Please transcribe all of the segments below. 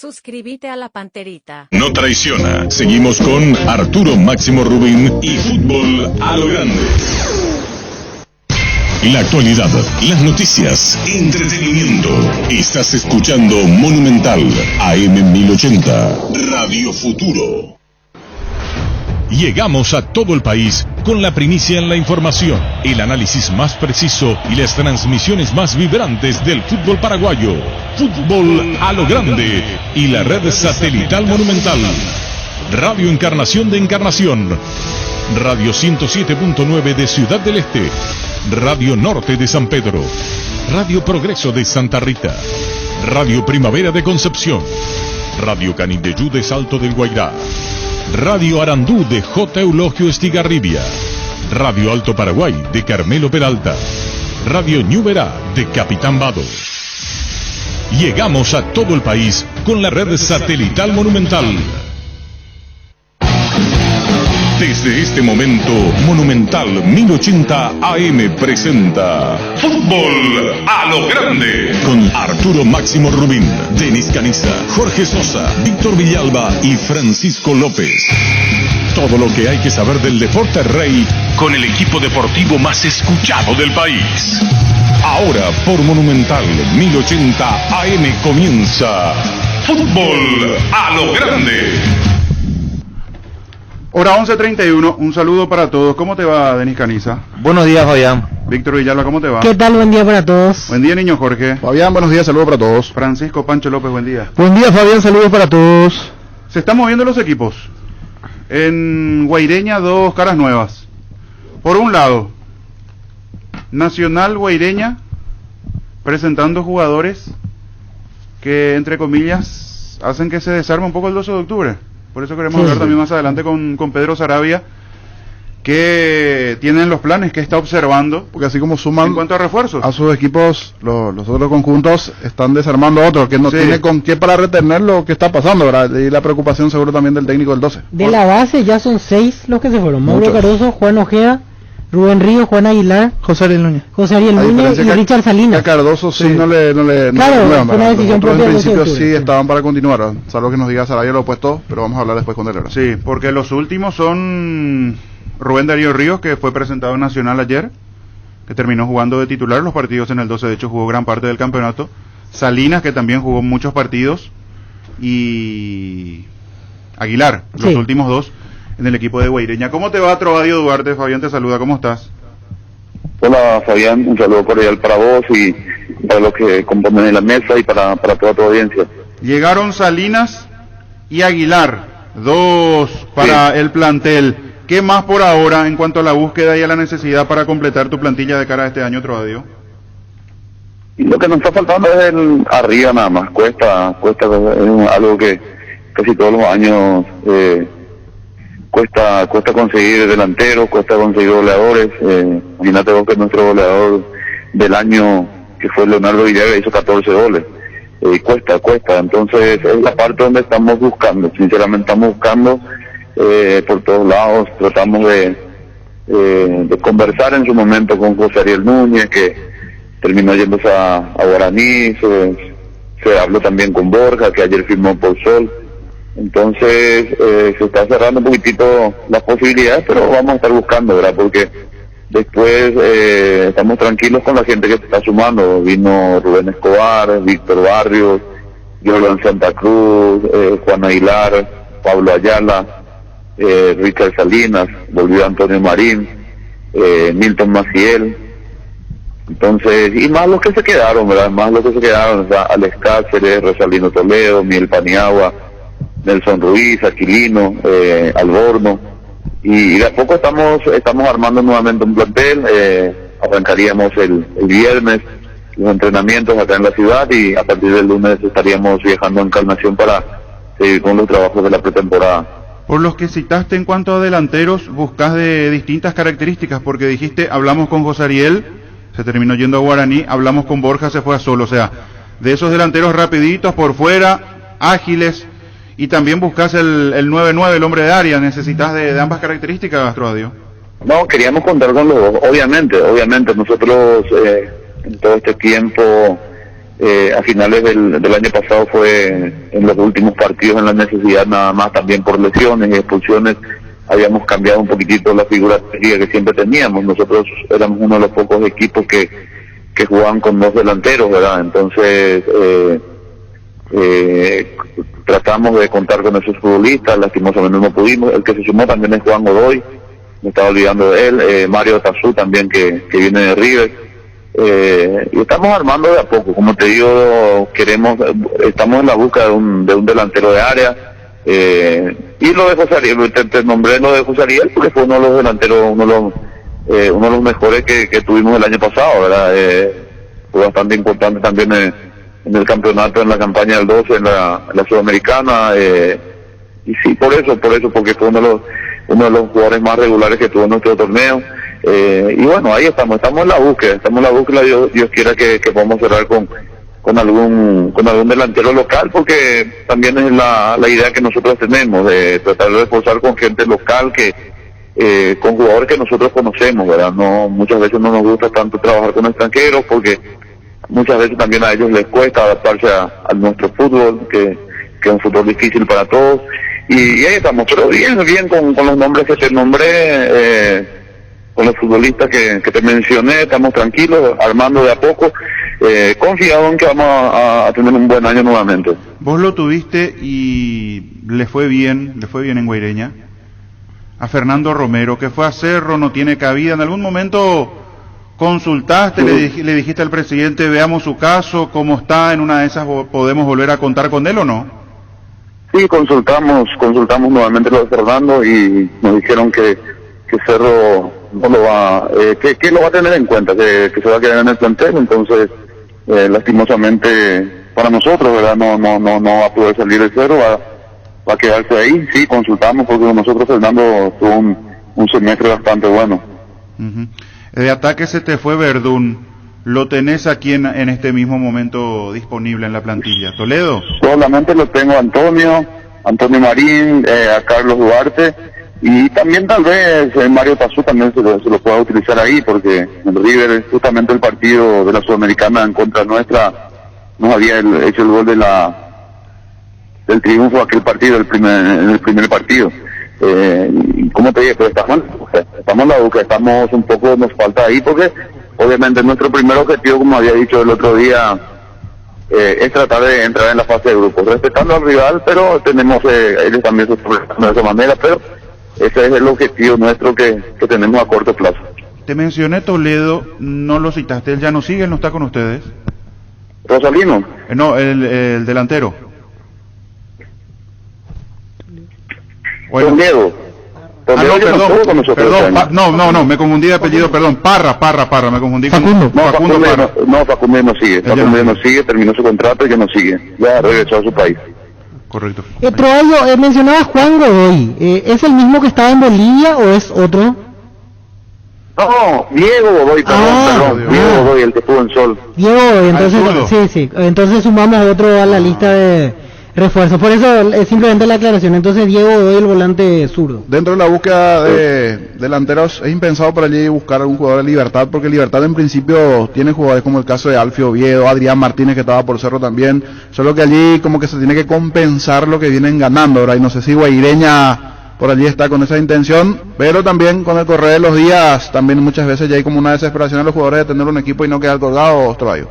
Suscríbete a La Panterita. No traiciona. Seguimos con Arturo Máximo Rubín y Fútbol a lo Grande. La actualidad, las noticias, entretenimiento. Estás escuchando Monumental AM 1080, Radio Futuro. Llegamos a todo el país con la primicia en la información, el análisis más preciso y las transmisiones más vibrantes del fútbol paraguayo. Fútbol a lo Grande y la red satelital Monumental. Radio Encarnación de Encarnación. Radio 107.9 de Ciudad del Este. Radio Norte de San Pedro. Radio Progreso de Santa Rita. Radio Primavera de Concepción. Radio Canindeyú de Salto del Guairá. Radio Arandú de J. Eulogio Estigarribia. Radio Alto Paraguay de Carmelo Peralta. Radio Ñuberá de Capitán Vado. Llegamos a todo el país con la red satelital Monumental. Desde este momento, Monumental 1080 AM presenta Fútbol a lo Grande con Arturo Máximo Rubín, Denis Caniza, Jorge Sosa, Víctor Villalba y Francisco López. Todo lo que hay que saber del deporte rey con el equipo deportivo más escuchado del país. Ahora por Monumental 1080 AM comienza Fútbol a lo Grande. Hora 11:31, un saludo para todos. ¿Cómo te va, Denis Caniza? Buenos días, Fabián. Víctor Villalba, ¿cómo te va? ¿Qué tal? Buen día para todos. Buen día, niño Jorge. Fabián, buenos días, saludos para todos. Francisco Pancho López, buen día. Buen día, Fabián, saludos para todos. Se están moviendo los equipos. En Guaireña, dos caras nuevas. Por un lado, Nacional Guaireña, presentando jugadores que, entre comillas, hacen que se desarme un poco el 12 de octubre. Por eso queremos hablar también más adelante con Pedro Sarabia, que tienen los planes, que está observando. Porque así como suman en cuanto a refuerzos a sus equipos, los otros conjuntos están desarmando a otros, que no tiene con qué para retener lo que está pasando, ¿verdad? Y la preocupación seguro también del técnico del 12. De la base ya son 6 los que se fueron. Mauro Caruso, Juan Ojeda, Rubén Ríos, Juan Aguilar, José Ariel Núñez y Richard Salinas. A Cardoso sí. no le claro, fue una decisión propia. En principio sí estaban para continuar, ¿verdad? Salvo que nos diga Sarabia lo opuesto, pero vamos a hablar después con él, ¿verdad? Sí, porque los últimos son Rubén Darío Ríos, que fue presentado en Nacional ayer, que terminó jugando de titular los partidos en el 12, de hecho jugó gran parte del campeonato. Salinas, que también jugó muchos partidos, y Aguilar, los últimos dos en el equipo de Guaireña. ¿Cómo te va, Trovadio Duarte? Fabián te saluda, ¿cómo estás? Hola, Fabián, un saludo cordial para vos y para los que componen la mesa y para toda tu audiencia. Llegaron Salinas y Aguilar, dos para el plantel. ¿Qué más por ahora en cuanto a la búsqueda y a la necesidad para completar tu plantilla de cara a este año, Trovadio? Y lo que nos está faltando es el arriba nada más, cuesta es algo que casi todos los años cuesta conseguir delanteros, cuesta conseguir goleadores. Imagínate vos que nuestro goleador del año, que fue Leonardo Villegas, hizo 14 goles. Cuesta, entonces es la parte donde estamos buscando, sinceramente estamos buscando por todos lados. Tratamos de conversar en su momento con José Ariel Núñez, que terminó yéndose a Guaraní, se habló también con Borja, que ayer firmó por Sol. Entonces se está cerrando un poquitito las posibilidades, pero vamos a estar buscando, ¿verdad? Porque después estamos tranquilos con la gente que se está sumando. Vino Rubén Escobar, Víctor Barrios, Jordan Santa Cruz, Juan Aguilar, Pablo Ayala, Richard Salinas, volvió Antonio Marín, Milton Maciel. Entonces, y más los que se quedaron, ¿verdad? O sea, Alex Cáceres, Rosalino Toledo, Miguel Paniagua, Nelson Ruiz, Aquilino, Alborno, y de a poco estamos armando nuevamente un plantel. Arrancaríamos el viernes los entrenamientos acá en la ciudad y a partir del lunes estaríamos viajando a Encarnación para seguir con los trabajos de la pretemporada. Por los que citaste en cuanto a delanteros, buscas de distintas características, porque dijiste, hablamos con José Ariel, se terminó yendo a Guaraní, hablamos con Borja, se fue a Sol, o sea, de esos delanteros rapiditos por fuera, ágiles. Y también buscas el 9-9, el hombre de área. ¿Necesitas de ambas características, Trovadio? No, queríamos contar con los dos. Obviamente, nosotros en todo este tiempo a finales del año pasado fue en los últimos partidos en la necesidad nada más, también por lesiones y expulsiones, habíamos cambiado un poquitito la figura que siempre teníamos. Nosotros éramos uno de los pocos equipos que jugaban con 2 delanteros, ¿verdad? Entonces tratamos de contar con esos futbolistas, lastimosamente no pudimos. El que se sumó también es Juan Godoy, me estaba olvidando de él, Mario Tazú también que viene de River. Y estamos armando de a poco, como te digo, estamos en la búsqueda de un delantero de área, y lo de José Ariel, te nombré lo de José Ariel porque fue uno de los delanteros, uno de los mejores que tuvimos el año pasado, ¿verdad? Fue bastante importante también en el campeonato, en la campaña del 12, en la Sudamericana, y sí, por eso, porque fue uno de los jugadores más regulares que tuvo en nuestro torneo. Y bueno, ahí estamos en la búsqueda, Dios quiera que podamos cerrar con algún delantero local, porque también es la idea que nosotros tenemos, de tratar de reforzar con gente local, con jugadores que nosotros conocemos, ¿verdad? No, muchas veces no nos gusta tanto trabajar con extranjeros, porque muchas veces también a ellos les cuesta adaptarse a nuestro fútbol, que es un fútbol difícil para todos, y ahí estamos, pero bien con los nombres que te nombré, con los futbolistas que te mencioné, estamos tranquilos, armando de a poco, confiado en que vamos a tener un buen año nuevamente. Vos lo tuviste y le fue bien en Guaireña. A Fernando Romero, que fue a Cerro, no tiene cabida. ¿En algún momento consultaste, le dijiste al presidente, veamos su caso, cómo está, en una de esas podemos volver a contar con él o no? Sí, consultamos nuevamente lo de Fernando y nos dijeron que Cerro no lo va, que lo va a tener en cuenta, que se va a quedar en el plantel. Entonces lastimosamente para nosotros, ¿verdad? No va a poder salir de Cerro, va a quedarse ahí. Sí, consultamos porque con nosotros Fernando tuvo un semestre bastante bueno. De ataque se te fue Verdún, ¿lo tenés aquí en este mismo momento disponible en la plantilla? ¿Toledo? Solamente lo tengo a Antonio Marín, a Carlos Duarte, y también tal vez Mario Tazú también se lo pueda utilizar ahí, porque en River, justamente el partido de la Sudamericana en contra nuestra, nos había hecho el gol del triunfo aquel partido, en el primer partido. ¿Cómo te digo? Pero estamos en la búsqueda, estamos un poco, nos falta ahí, porque obviamente nuestro primer objetivo, como había dicho el otro día, es tratar de entrar en la fase de grupos, respetando al rival, pero tenemos, ellos también se están de esa manera, pero ese es el objetivo nuestro que tenemos a corto plazo. Te mencioné Toledo, no lo citaste, él ya no sigue, él no está con ustedes. ¿Rosalino? No, el delantero. Bueno. Diego. No, me confundí de apellido, perdón, Parra, me confundí con Facundo. Facundo no sigue, Facundo no sigue, terminó su contrato y ya no sigue, ya regresó a su país. Correcto. Troayo, mencionaba Juan Godoy, ¿es el mismo que estaba en Bolivia o es otro? No, Diego Godoy, perdón, Diego Godoy, el que estuvo en Sol. Diego Godoy, entonces, sí, entonces sumamos otro a la lista de refuerzos, por eso es simplemente la aclaración. Entonces Diego Godoy, el volante zurdo. Dentro de la búsqueda de delanteros es impensado por allí buscar algún jugador de Libertad, porque Libertad en principio tiene jugadores como el caso de Alfio Oviedo, Adrián Martínez, que estaba por Cerro también, solo que allí como que se tiene que compensar lo que vienen ganando, ¿verdad? Y no sé si Guaireña por allí está con esa intención, pero también con el correr de los días, también muchas veces ya hay como una desesperación a los jugadores de tener un equipo y no quedar colgados, Troayo.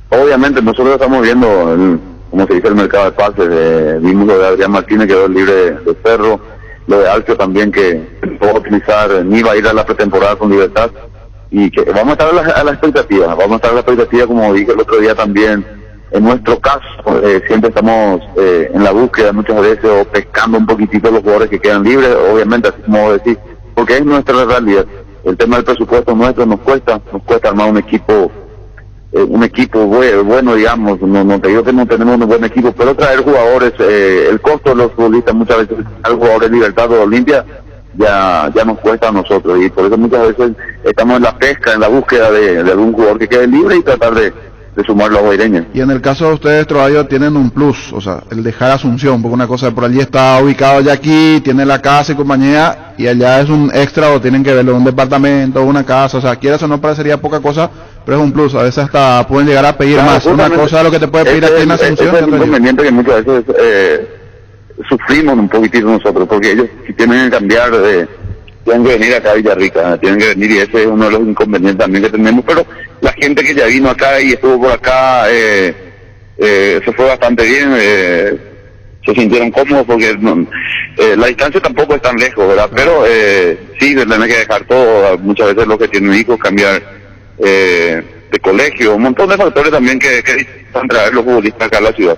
Obviamente nosotros estamos viendo como se dice, el mercado de pases, vimos lo de Adrián Martínez, quedó libre de Cerro, lo de Alfio también, que puedo utilizar, ni va a ir a la pretemporada con Libertad, y que vamos a estar a la expectativa, como dije el otro día también. En nuestro caso, siempre estamos en la búsqueda muchas veces, o pescando un poquitito los jugadores que quedan libres, obviamente, así como decir, porque es nuestra realidad. El tema del presupuesto nuestro nos cuesta armar un equipo bueno, digamos. No te digo que no tenemos un buen equipo, pero traer jugadores, el costo de los futbolistas muchas veces, al jugador de Libertad o Olimpia, ya nos cuesta a nosotros, y por eso muchas veces estamos en la pesca, en la búsqueda de algún jugador que quede libre y tratar de sumar los guaireños. Y en el caso de ustedes, Trovadio, tienen un plus, o sea, el dejar Asunción, porque una cosa, por allí está ubicado ya aquí, tiene la casa y compañía, y allá es un extra, o tienen que verlo, un departamento, una casa, o sea, quieras o no parecería poca cosa, pero es un plus, a veces hasta pueden llegar a pedir más. Una cosa es lo que te puede pedir aquí en Asunción. Es un inconveniente que muchas veces sufrimos un poquitito nosotros, porque ellos si tienen que cambiar tienen que venir acá a Villarrica, tienen que venir, y ese es uno de los inconvenientes también que tenemos, pero la gente que ya vino acá y estuvo por acá se fue bastante bien, se sintieron cómodos porque la distancia tampoco es tan lejos, ¿verdad? Pero sí, tienen que dejar todo, muchas veces los que tienen hijos, cambiar de colegio, un montón de factores también que necesitan traer los futbolistas acá a la ciudad.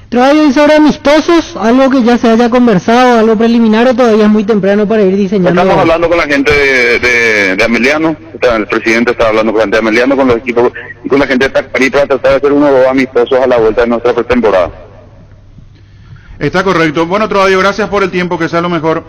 Trovadio, y sobre amistosos, algo que ya se haya conversado, algo preliminar, o todavía es muy temprano para ir diseñando. Estamos hablando con la gente de Ameliano, el presidente está hablando con la gente de Ameliano, con los equipos y con la gente de Tacarita, para tratar de hacer unos 2 amistosos a la vuelta de nuestra pretemporada. Está correcto. Bueno, Trovadio, gracias por el tiempo, que sea lo mejor.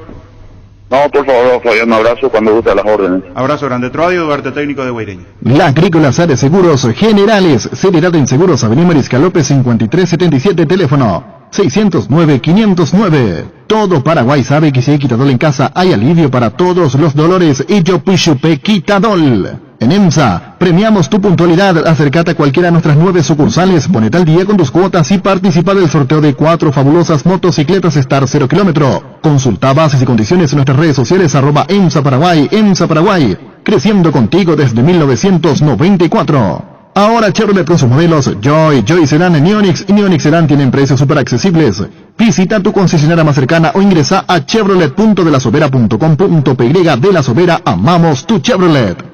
No, por favor, Fabián, un abrazo cuando guste a las órdenes. Abrazo grande. Trovadio Duarte, técnico de Guaireña. La Agrícola Sade Seguros Generales, seriedad en seguros, Avenida Mariscal López 5377, teléfono 609-509. Todo Paraguay sabe que si hay Quitadol en casa, hay alivio para todos los dolores. Y yo Pichupe Quitadol. En EMSA, premiamos tu puntualidad. Acércate a cualquiera de nuestras 9 sucursales, ponete al día con tus cuotas y participa del sorteo de 4 fabulosas motocicletas Star 0 kilómetro. Consulta bases y condiciones en nuestras redes sociales, @EMSA Paraguay, EMSA Paraguay, creciendo contigo desde 1994. Ahora Chevrolet con sus modelos Joy Sedan y Neonix Sedan tienen precios súper accesibles. Visita tu concesionaria más cercana o ingresa a chevrolet.delasovera.com.py. De La Sobera, amamos tu Chevrolet.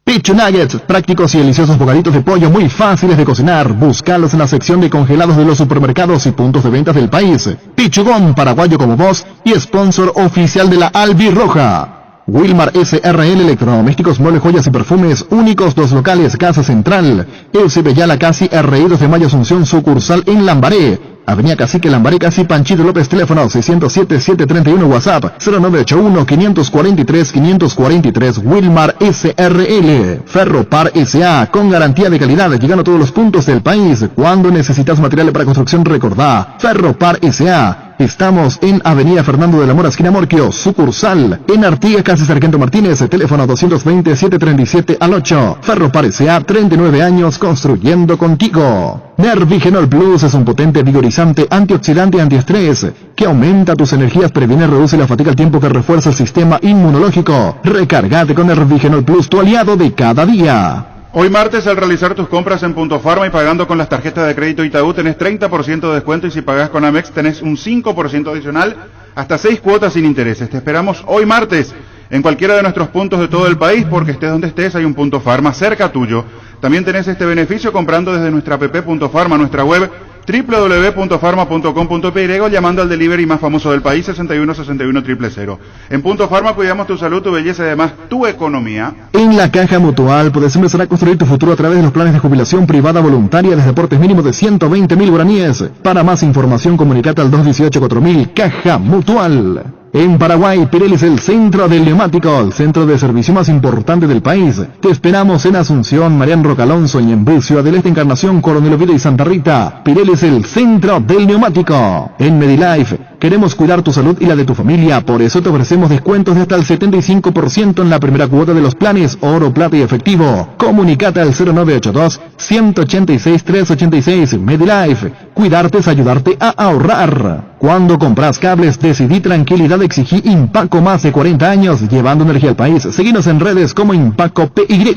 Pichu Nuggets, prácticos y deliciosos bocaditos de pollo muy fáciles de cocinar. Búscalos en la sección de congelados de los supermercados y puntos de ventas del país. Pichugón, paraguayo como vos y sponsor oficial de la Albirroja. Wilmar SRL, electrodomésticos, muebles, joyas y perfumes, únicos 2 locales, Casa Central, LCB Yala Casi, R.I. de Mayo Asunción, sucursal en Lambaré, Avenida Cacique Lambaré Casi, Panchito López, teléfono 607-731, WhatsApp 0981-543-543, Wilmar SRL, Ferropar S.A., con garantía de calidad, llegando a todos los puntos del país. Cuando necesitas material para construcción, recordá, Ferropar S.A., estamos en Avenida Fernando de la Mora, esquina Morquio, sucursal en Artigas, Casi Sargento Martínez, teléfono 220-737-8. Ferropar S.A., 39 años construyendo contigo. Nervigenol Plus es un potente vigorizante, antioxidante y antiestrés que aumenta tus energías, previene y reduce la fatiga al tiempo que refuerza el sistema inmunológico. Recárgate con Nervigenol Plus, tu aliado de cada día. Hoy martes, al realizar tus compras en Punto Farma y pagando con las tarjetas de crédito Itaú, tenés 30% de descuento, y si pagás con Amex tenés un 5% adicional, hasta 6 cuotas sin intereses. Te esperamos hoy martes en cualquiera de nuestros puntos de todo el país, porque estés donde estés, hay un Punto Farma cerca tuyo. También tenés este beneficio comprando desde nuestra app Punto Farma, nuestra web www.farma.com.py, o llamando al delivery más famoso del país, 6161-000. En Punto Farma cuidamos tu salud, tu belleza y además tu economía. En la Caja Mutual puedes empezar a construir tu futuro a través de los planes de jubilación privada voluntaria desde aportes mínimos de 120.000 guaraníes. Para más información, comunicate al 218-4000. Caja Mutual. En Paraguay, Pirelli es el centro del neumático, el centro de servicio más importante del país. Te esperamos en Asunción, Marián Roca Alonso, y en Ciudad del Este, Encarnación, Coronel Oviedo y Santa Rita. Pirelli es el centro del neumático. En Medilife, queremos cuidar tu salud y la de tu familia, por eso te ofrecemos descuentos de hasta el 75% en la primera cuota de los planes oro, plata y efectivo. Comunicate al 0982-186-386. Medilife, cuidarte es ayudarte a ahorrar. Cuando compras cables, decidí tranquilidad, exigí Impaco, más de 40 años llevando energía al país. Seguinos en redes como Impaco PY.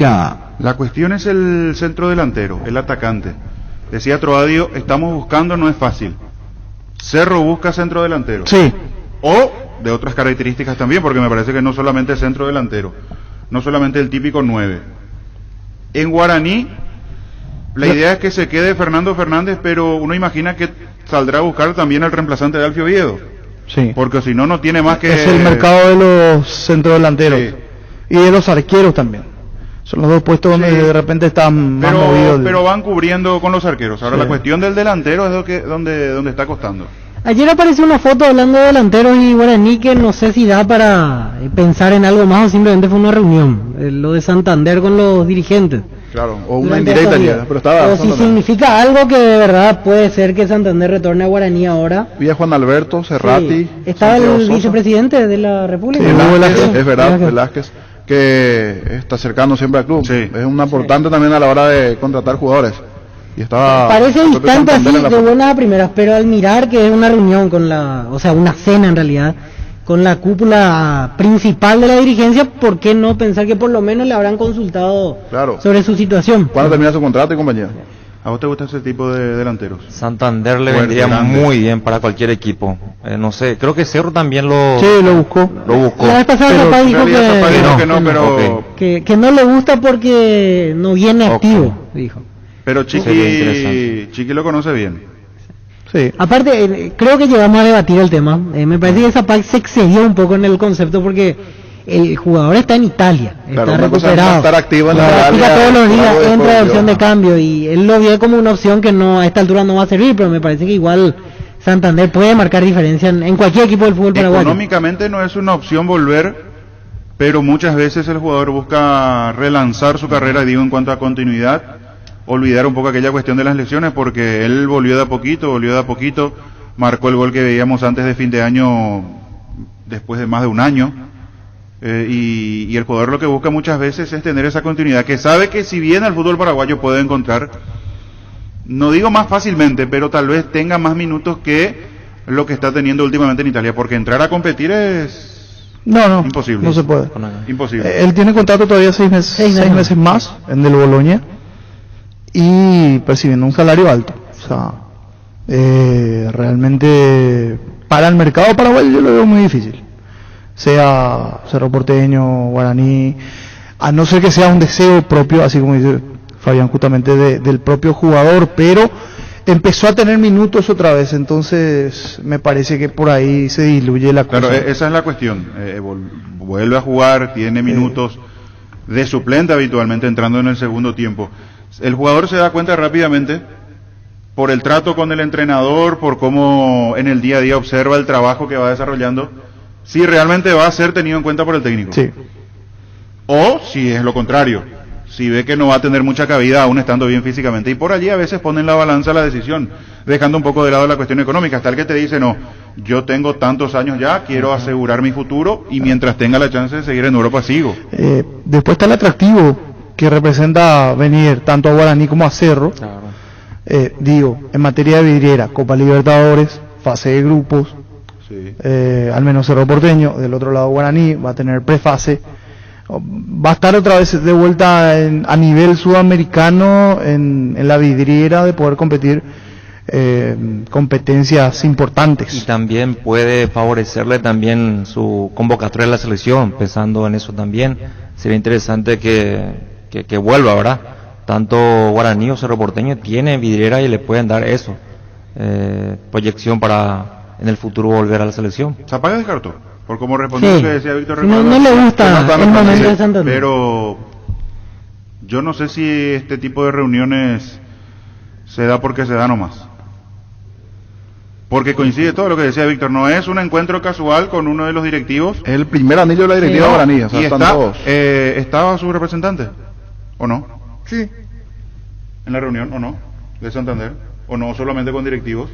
La cuestión es el centro delantero, el atacante. Decía Trovadio, estamos buscando, no es fácil. Cerro busca centro delantero. Sí. O de otras características también, porque me parece que no solamente centro delantero, no solamente el típico 9. En Guaraní, la idea es que se quede Fernando Fernández, pero uno imagina que saldrá a buscar también el reemplazante de Alfio Oviedo. Sí. Porque si no, no tiene más que... Es el mercado de los centrodelanteros. Sí. Y de los arqueros también. Son los dos puestos donde de repente están más movidos. Pero van cubriendo con los arqueros. Ahora Sí. la cuestión del delantero es donde está costando. Ayer apareció una foto hablando de delanteros y Guaraní, que no sé si da para pensar en algo más o simplemente fue una reunión. Lo de Santander con los dirigentes. Claro, o una durante indirecta estos llega, días. pero estaba O si significa algo que de verdad puede ser que Santander retorne a Guaraní ahora. Vía Juan Alberto, Cerrati. Sí. Estaba Santiago el Sosa. vicepresidente de la República. Sí, Velázquez, es verdad, Velázquez. Velázquez, que está acercando siempre al club. Sí. Es un aportante también a la hora de contratar jugadores. Y estaba Parece el propio distante Santander así en la de foto. buenas a primeras, pero al mirar que es una reunión con o sea, una cena en realidad, con la cúpula principal de la dirigencia, ¿por qué no pensar que por lo menos le habrán consultado Claro. sobre su situación? ¿Cuándo termina su contrato y compañía? ¿A vos te gusta ese tipo de delanteros? Santander le Fuerte, vendría grande. muy bien para cualquier equipo. No sé, creo que Cerro también lo buscó. buscó. La vez pasada Pero Zapata En dijo realidad Zapata que, dijo que no, no. pero... Ok. que no le gusta porque no viene Ok. activo, dijo. Pero Sería interesante. Chiqui lo conoce bien. Sí. Aparte, creo que llegamos a debatir el tema. Me parece que Zapata se excedió un poco en el concepto porque el jugador está en Italia, Claro, está una cosa es recuperado. estar activo en la Practica Italia, todos los días, algo después entra de volvió. opción de cambio y él lo ve como una opción que no a esta altura no va a servir, pero me parece que igual Santander puede marcar diferencia en cualquier equipo del fútbol paraguayo. Económicamente no es una opción volver, pero muchas veces el jugador busca relanzar su carrera, digo, en cuanto a continuidad, olvidar un poco aquella cuestión de las lesiones, porque él volvió de a poquito, marcó el gol que veíamos antes de fin de año, después de más de un año, y el jugador lo que busca muchas veces es tener esa continuidad, que sabe que si bien el fútbol paraguayo puede encontrar, no digo más fácilmente, pero tal vez tenga más minutos que lo que está teniendo últimamente en Italia, porque entrar a competir es No, imposible. no se puede. Imposible. Él tiene contrato todavía 6 meses, Seis seis meses. meses más en el Boloña y percibiendo un salario alto. O sea, realmente para el mercado paraguayo yo lo veo muy difícil. Sea Cerro Porteño, Guaraní, a no ser que sea un deseo propio, así como dice Fabián, justamente del propio jugador, pero empezó a tener minutos otra vez, entonces me parece que por ahí se diluye la cosa. Claro, esa es la cuestión. Vuelve a jugar, tiene minutos de suplente habitualmente entrando en el segundo tiempo. El jugador se da cuenta rápidamente por el trato con el entrenador, por cómo en el día a día observa el trabajo que va desarrollando, si realmente va a ser tenido en cuenta por el técnico. Sí. O si es lo contrario, si ve que no va a tener mucha cabida aún estando bien físicamente. Y por allí a veces ponen la balanza la decisión, dejando un poco de lado la cuestión económica, hasta el que te dice, no, yo tengo tantos años ya, quiero asegurar mi futuro y mientras tenga la chance de seguir en Europa sigo. Después está el atractivo que representa venir tanto a Guaraní como a Cerro. Claro. En materia de vidriera, Copa Libertadores, fase de grupos, Sí. al menos Cerro Porteño, del otro lado Guaraní, va a tener prefase. Va a estar otra vez de vuelta a nivel sudamericano en la vidriera de poder competir competencias Y importantes. también puede favorecerle también su convocatoria a la selección, pensando en eso también. Sería interesante que vuelva, ¿verdad? Tanto Guaraní o Cerro Porteño tienen vidriera y le pueden dar eso, proyección para en el futuro volver a la selección. Zapata descartó, por cómo respondió Sí. lo que decía Víctor No, Recuerdo. no le gusta Que no está el en momento sí, de Santander. Pero yo no sé si este tipo de reuniones se da porque se da nomás. Porque coincide todo lo que decía Víctor, no es un encuentro casual con uno de los directivos. Es el primer anillo de la directiva Sí. de Guaraní, o sea, Y están está, todos. ¿estaba su representante? ¿O no? Sí. ¿En la reunión o no? ¿De Santander? ¿O no solamente con directivos?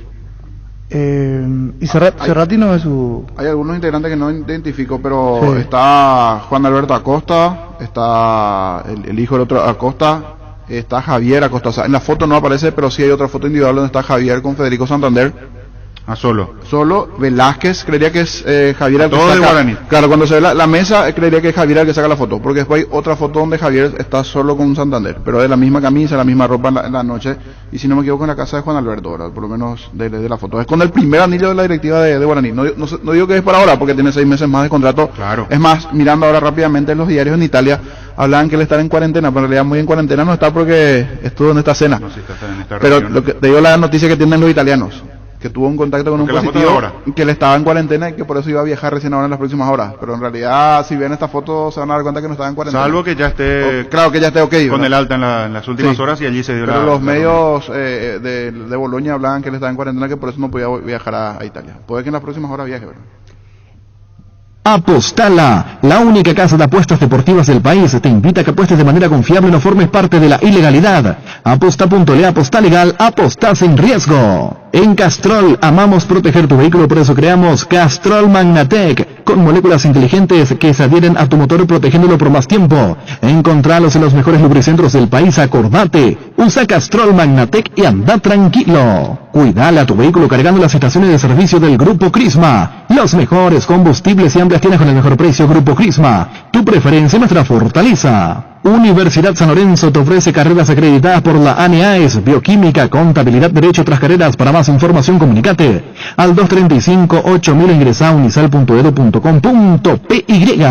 Y Cerrati no es su... Hay algunos integrantes que no identifico, pero Sí. está Juan Alberto Acosta, está el hijo del otro Acosta, está Javier Acosta. O sea, en la foto no aparece, pero sí hay otra foto individual donde está Javier con Federico Santander. Solo. Solo Velázquez, creería que es Javier el que Todo de saca. Guaraní. Claro, cuando se ve la mesa, creería que es Javier el que saca la foto, porque después hay otra foto donde Javier está solo con Santander, pero es la misma camisa, la misma ropa en la noche, y si no me equivoco en la casa de Juan Alberto, ¿verdad? Por lo menos de la foto. Es con el primer anillo de la directiva de Guaraní. No digo que es para ahora, porque tiene 6 meses más de contrato. Claro. Es más, mirando ahora rápidamente en los diarios en Italia, hablaban que él está en cuarentena, pero en realidad muy en cuarentena no está porque estuvo en esta cena. No sé si está en esta Pero reunión. lo que te digo la noticia que tienen los italianos, que tuvo un contacto con un Porque la foto positivo, de ahora. que él estaba en cuarentena y que por eso iba a viajar recién ahora en las próximas horas. Pero en realidad, si ven esta foto, se van a dar cuenta que no estaba en cuarentena. Salvo que ya esté Claro que ya esté ok, con ¿verdad? el alta en las últimas Sí. horas y allí se dio Pero la... los la medios de Boloña hablaban que él estaba en cuarentena, que por eso no podía viajar a Italia. Puede que en las próximas horas viaje, ¿verdad? Apostala, la única casa de apuestas deportivas del país, te invita a que apuestes de manera confiable y no formes parte de la ilegalidad. Aposta.le, aposta legal, aposta sin riesgo. En Castrol amamos proteger tu vehículo, por eso creamos Castrol Magnatec, con moléculas inteligentes que se adhieren a tu motor protegiéndolo por más tiempo. Encontralos en los mejores lubricentros del país, acordate. Usa Castrol Magnatec y anda tranquilo. Cuidale a tu vehículo cargando las estaciones de servicio del Grupo Crisma. Los mejores combustibles y amplias tienes con el mejor precio. Grupo Crisma, tu preferencia, nuestra fortaleza. Universidad San Lorenzo te ofrece carreras acreditadas por la ANEAES, Bioquímica, Contabilidad, Derecho, otras carreras. Para más información, comunicate al 235-8000, ingresa a unisal.edu.com.py.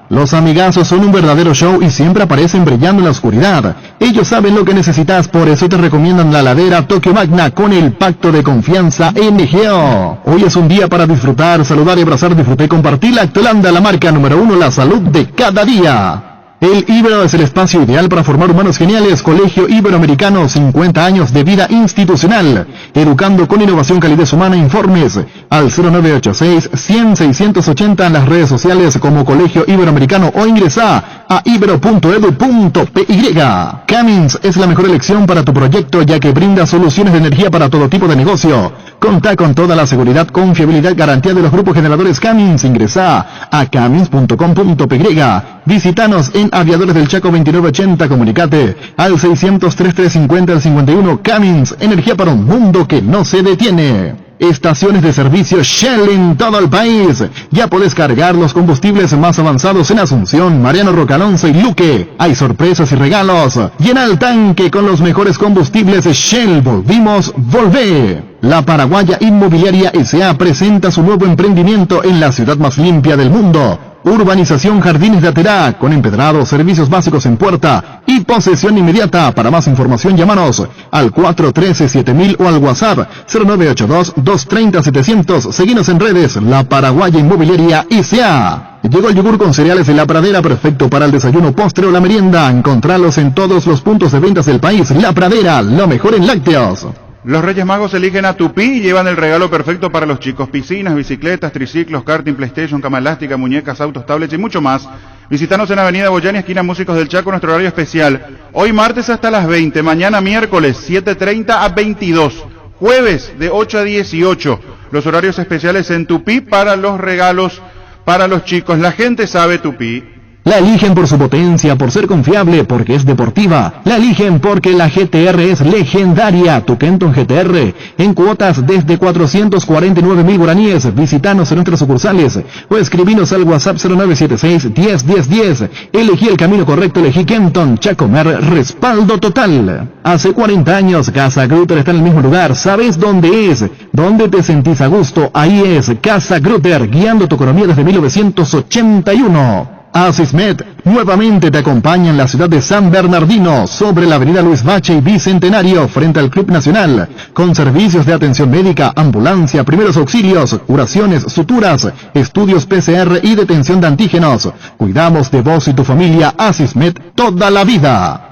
Los amigazos son un verdadero show y siempre aparecen brillando en la oscuridad. Ellos saben lo que necesitas, por eso te recomiendan la heladera Tokio Magna con el pacto de confianza NGO. Hoy es un día para disfrutar, saludar y abrazar, disfrutar y compartir Lactolanda, la marca número 1, la salud de cada día. El Ibero es el espacio ideal para formar humanos geniales. Colegio Iberoamericano, 50 años de vida institucional. Educando con innovación, calidez humana. Informes al 0986-100-680 en las redes sociales como Colegio Iberoamericano o ingresa a ibero.edu.py. Cummins es la mejor elección para tu proyecto, ya que brinda soluciones de energía para todo tipo de negocio. Contá con toda la seguridad, confiabilidad, garantía de los grupos generadores Cummins. Ingresa a cummins.com.py. Visítanos en Aviadores del Chaco 2980, comunicate al 600-3350-51. Cummins, energía para un mundo que no se detiene. Estaciones de servicio Shell en todo el país. Ya podés cargar los combustibles más avanzados en Asunción, Mariano Rocalonso y Luque. Hay sorpresas y regalos. Llena el tanque con los mejores combustibles Shell. Volvimos, volvé. La Paraguaya Inmobiliaria S.A. presenta su nuevo emprendimiento en la ciudad más limpia del mundo. Urbanización Jardines de Aterá, con empedrado, servicios básicos en puerta y posesión inmediata. Para más información, llámanos al 413-7000 o al WhatsApp 0982-230-700. Seguinos en redes, La Paraguaya Inmobiliaria S.A. Llegó el yogur con cereales de La Pradera, perfecto para el desayuno, postre o la merienda. Encontralos en todos los puntos de ventas del país. La Pradera, lo mejor en lácteos. Los Reyes Magos eligen a Tupí y llevan el regalo perfecto para los chicos. Piscinas, bicicletas, triciclos, karting, PlayStation, cama elástica, muñecas, autos, tablets y mucho más. Visítanos en Avenida Boyani, esquina Músicos del Chaco, nuestro horario especial. Hoy martes hasta las 20, mañana miércoles 7:30 a 22, jueves de 8 a 18. Los horarios especiales en Tupí para los regalos para los chicos. La gente sabe Tupí. La eligen por su potencia, por ser confiable, porque es deportiva. La eligen porque la GTR es legendaria. Tu Kenton GTR en cuotas desde 449.000 guaraníes. Visítanos en nuestras sucursales o escribinos al WhatsApp 0976-101010. Elegí el camino correcto, elegí Kenton. Chacomer, respaldo total. Hace 40 años Casa Grutter está en el mismo lugar. ¿Sabes dónde es? ¿Dónde te sentís a gusto? Ahí es Casa Grutter, guiando tu economía desde 1981. Asismed nuevamente te acompaña en la ciudad de San Bernardino, sobre la avenida Luis Bache y Bicentenario, frente al Club Nacional, con servicios de atención médica, ambulancia, primeros auxilios, curaciones, suturas, estudios PCR y detención de antígenos. Cuidamos de vos y tu familia. Asismed, toda la vida.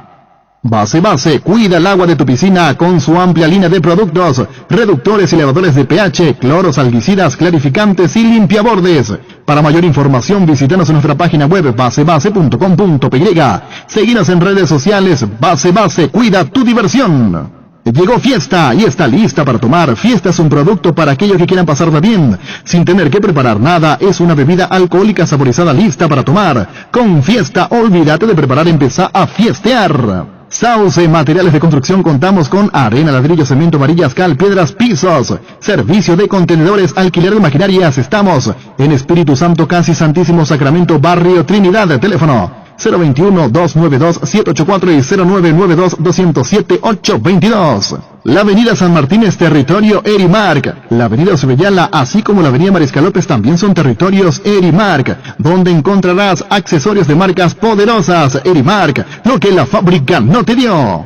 Base, cuida el agua de tu piscina con su amplia línea de productos, reductores y elevadores de pH, cloros, algicidas, clarificantes y limpiabordes. Para mayor información, visítanos en nuestra página web basebase.com.py. Seguinos en redes sociales. Base, cuida tu diversión. Llegó Fiesta y está lista para tomar. Fiesta es un producto para aquellos que quieran pasarla bien, sin tener que preparar nada. Es una bebida alcohólica saborizada lista para tomar. Con Fiesta, olvídate de preparar, empezá a fiestear. Sauce Materiales de Construcción, contamos con arena, ladrillo, cemento, varillas, cal, piedras, pisos. Servicio de contenedores, alquiler de maquinarias. Estamos en Espíritu Santo, casi Santísimo Sacramento, Barrio Trinidad. Teléfono 021-292-784 y 0992-207-822. La avenida San Martín es territorio Erimark. La avenida Subellala, así como la avenida Mariscal López, también son territorios Erimark, donde encontrarás accesorios de marcas poderosas. Erimark, lo que la fábrica no te dio.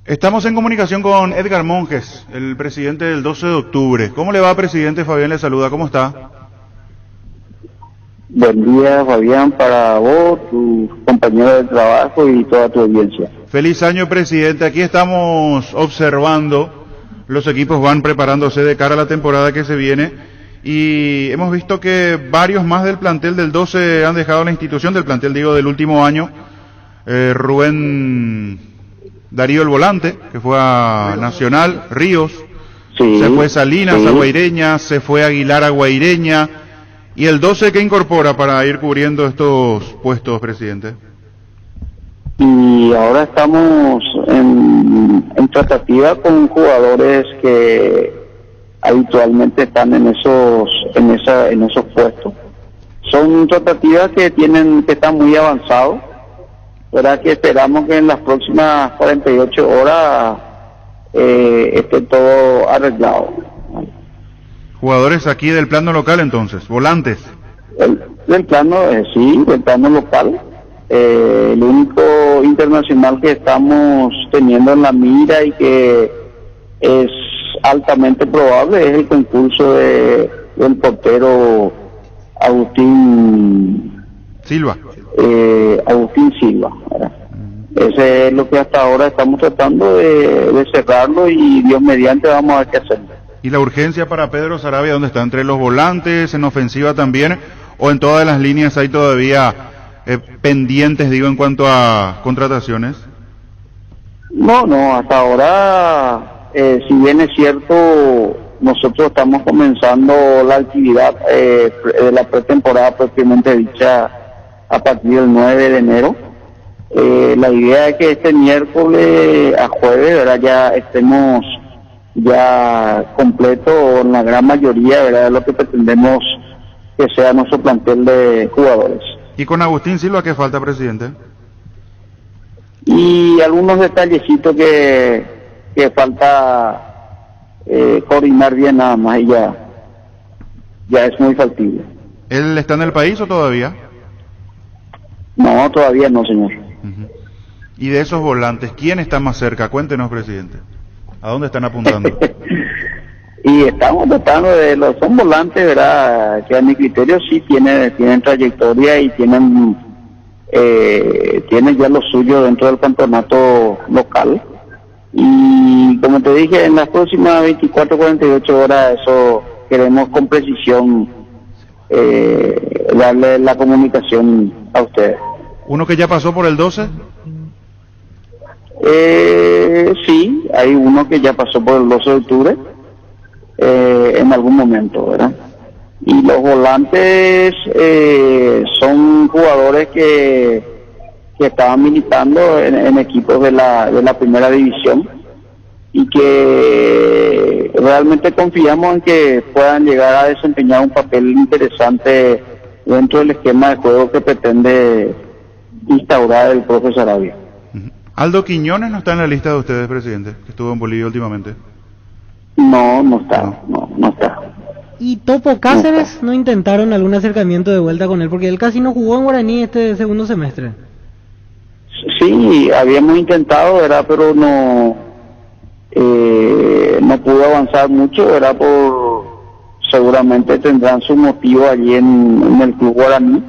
Estamos en comunicación con Edgar Monjes, el presidente del 12 de octubre. ¿Cómo le va, presidente? Fabián le saluda, ¿cómo está? Buen día, Fabián, para vos, tus compañeros de trabajo y toda tu audiencia. Feliz año, presidente. Aquí estamos observando, los equipos van preparándose de cara a la temporada que se viene y hemos visto que varios más del plantel del 12 han dejado la institución, del plantel digo del último año. Rubén Darío el volante, que fue a Nacional, Ríos, Sí, se fue Salinas sí. a Guaireña, se fue Aguilar a Guaireña, y el 12 que incorpora para ir cubriendo estos puestos, presidente. Y ahora estamos en tratativa con jugadores que habitualmente están en esos puestos. Son tratativas que están muy avanzados, ¿verdad? Que esperamos que en las próximas 48 horas esté todo arreglado. Jugadores aquí del plano local entonces, volantes. Del plano, sí, del plano local. El único internacional que estamos teniendo en la mira y que es altamente probable es el concurso del portero Agustín Silva. Agustín Silva, ¿verdad? Ese es lo que hasta ahora estamos tratando de cerrarlo, y Dios mediante vamos a ver qué hacer. ¿Y la urgencia para Pedro Sarabia dónde está? ¿Entre los volantes, en ofensiva también, o en todas las líneas hay todavía pendientes, digo, en cuanto a contrataciones? No, hasta ahora, si bien es cierto, nosotros estamos comenzando la actividad de la pretemporada propiamente dicha a partir del 9 de enero. La idea es que este miércoles a jueves, ¿verdad?, ya estemos ya completo en la gran mayoría, ¿verdad?, de lo que pretendemos que sea nuestro plantel de jugadores. ¿Y con Agustín Silva qué falta, presidente? Y algunos detallecitos que falta coordinar bien nada más, y ya es muy factible. ¿Él está en el país o todavía? No, todavía no, señor. Y de esos volantes, ¿quién está más cerca? Cuéntenos, presidente. ¿A dónde están apuntando? Y estamos tratando son volantes, ¿verdad?, que a mi criterio sí tienen trayectoria y tienen ya lo suyo dentro del campeonato local. Y como te dije, en las próximas 24-48 horas eso queremos con precisión darle la comunicación a ustedes. ¿Uno que ya pasó por el 12? Sí, hay uno que ya pasó por el 12 de octubre en algún momento, ¿verdad? Y los volantes son jugadores que estaban militando en equipos de la primera división, y que realmente confiamos en que puedan llegar a desempeñar un papel interesante dentro del esquema de juego que pretende instaurar el profe Sarabia. Aldo Quiñones no está en la lista de ustedes, presidente, que estuvo en Bolivia últimamente. No está. ¿Y Topo Cáceres no intentaron algún acercamiento de vuelta con él? Porque él casi no jugó en Guaraní este segundo semestre. Sí, habíamos intentado, ¿verdad?, pero no pudo avanzar mucho, ¿verdad?, seguramente tendrán su motivo allí en el club Guaraní.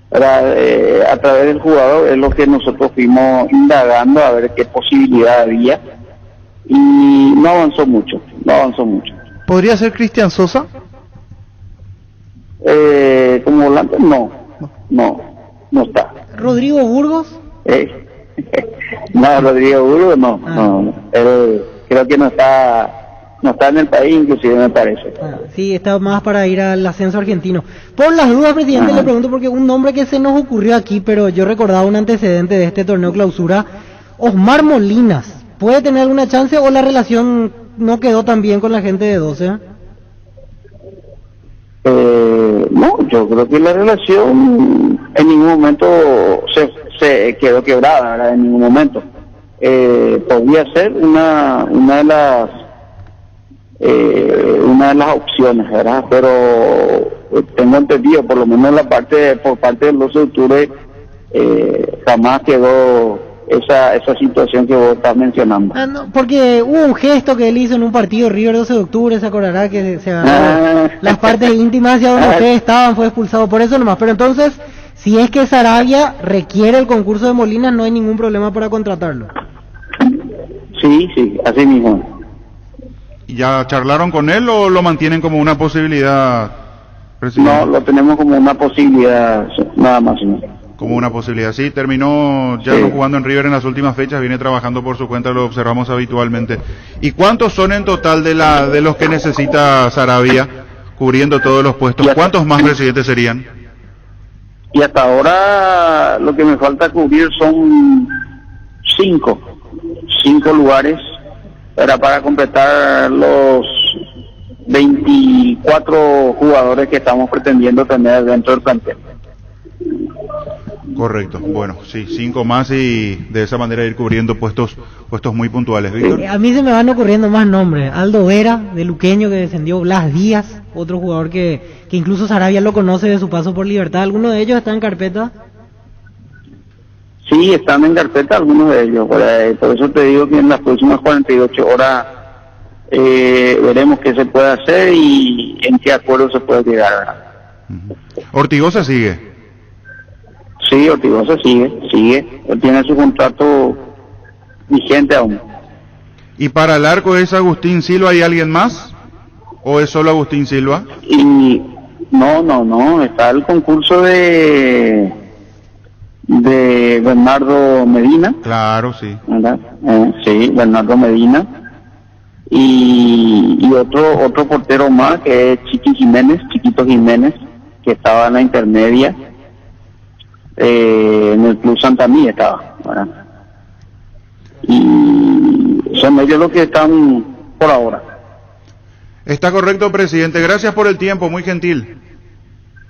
A través del jugador es lo que nosotros fuimos indagando a ver qué posibilidad había, y no avanzó mucho. ¿Podría ser Cristian Sosa? Como volante no está. ¿Rodrigo Burgos? No, Rodrigo Burgos no. Él creo que no está en el país, inclusive, me parece. Sí, está más para ir al ascenso argentino. Por las dudas, presidente, le pregunto, porque un nombre que se nos ocurrió aquí, pero yo recordaba un antecedente de este torneo clausura, Osmar Molinas. ¿Puede tener alguna chance o la relación no quedó tan bien con la gente de 12? No, yo creo que la relación en ningún momento se quedó quebrada, ¿verdad?, en ningún momento. Podría ser una de las opciones, ¿verdad? Pero tengo entendido, por lo menos por parte del 12 de octubre, jamás quedó esa situación que vos estás mencionando. No, porque hubo un gesto que él hizo en un partido River 12 de octubre, se acordará que se agarró las partes íntimas hacia donde ustedes estaban, fue expulsado por eso nomás. Pero entonces, si es que Sarabia requiere el concurso de Molinas, no hay ningún problema para contratarlo. Sí, así mismo. ¿Y ya charlaron con él o lo mantienen como una posibilidad, presidente? No, lo tenemos como una posibilidad, nada más, señor. Como una posibilidad, sí, terminó ya Sí. no jugando en River en las últimas fechas, viene trabajando por su cuenta, lo observamos habitualmente. ¿Y cuántos son en total de los que necesita Saravia, cubriendo todos los puestos? Ya. ¿Cuántos más presidentes serían? Y hasta ahora lo que me falta cubrir son 5 lugares para completar los 24 jugadores que estamos pretendiendo tener dentro del plantel. Correcto, bueno, sí, 5 más y de esa manera ir cubriendo puestos muy puntuales. Víctor. A mí se me van ocurriendo más nombres. Aldo Vera, de Luqueño, que descendió. Blas Díaz, otro jugador que incluso Saravia lo conoce de su paso por Libertad. ¿Alguno de ellos está en carpeta? Sí, están en carpeta algunos de ellos. Por eso te digo que en las próximas 48 horas veremos qué se puede hacer y en qué acuerdo se puede llegar. Ortigosa sigue. Sí, Ortigosa sigue. Él tiene su contrato vigente aún. ¿Y para el arco es Agustín Silva y alguien más? ¿O es solo Agustín Silva? Y no, está el concurso de Bernardo Medina. Claro, sí. ¿Verdad? Sí, Bernardo Medina. Y otro portero más que es Chiquito Jiménez, que estaba en la intermedia. En el Club Santa Mía estaba, ¿verdad? Y son ellos los que están por ahora. Está correcto, presidente. Gracias por el tiempo, muy gentil.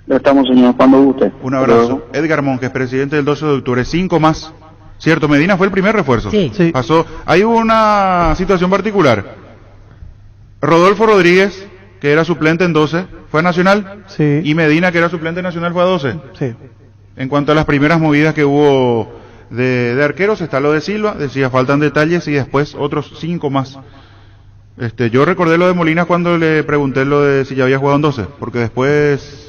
Estamos, señor, cuando guste. Un abrazo. Edgar Monjes, presidente del 12 de octubre. 5 más. ¿Cierto? Medina fue el primer refuerzo. Sí. Pasó. Ahí hubo una situación particular. Rodolfo Rodríguez, que era suplente en 12, fue a Nacional. Sí. Y Medina, que era suplente en Nacional, fue a 12. Sí. En cuanto a las primeras movidas que hubo de arqueros, está lo de Silva, decía faltan detalles y después otros 5 más. Yo recordé lo de Molina cuando le pregunté lo de si ya había jugado en 12, porque después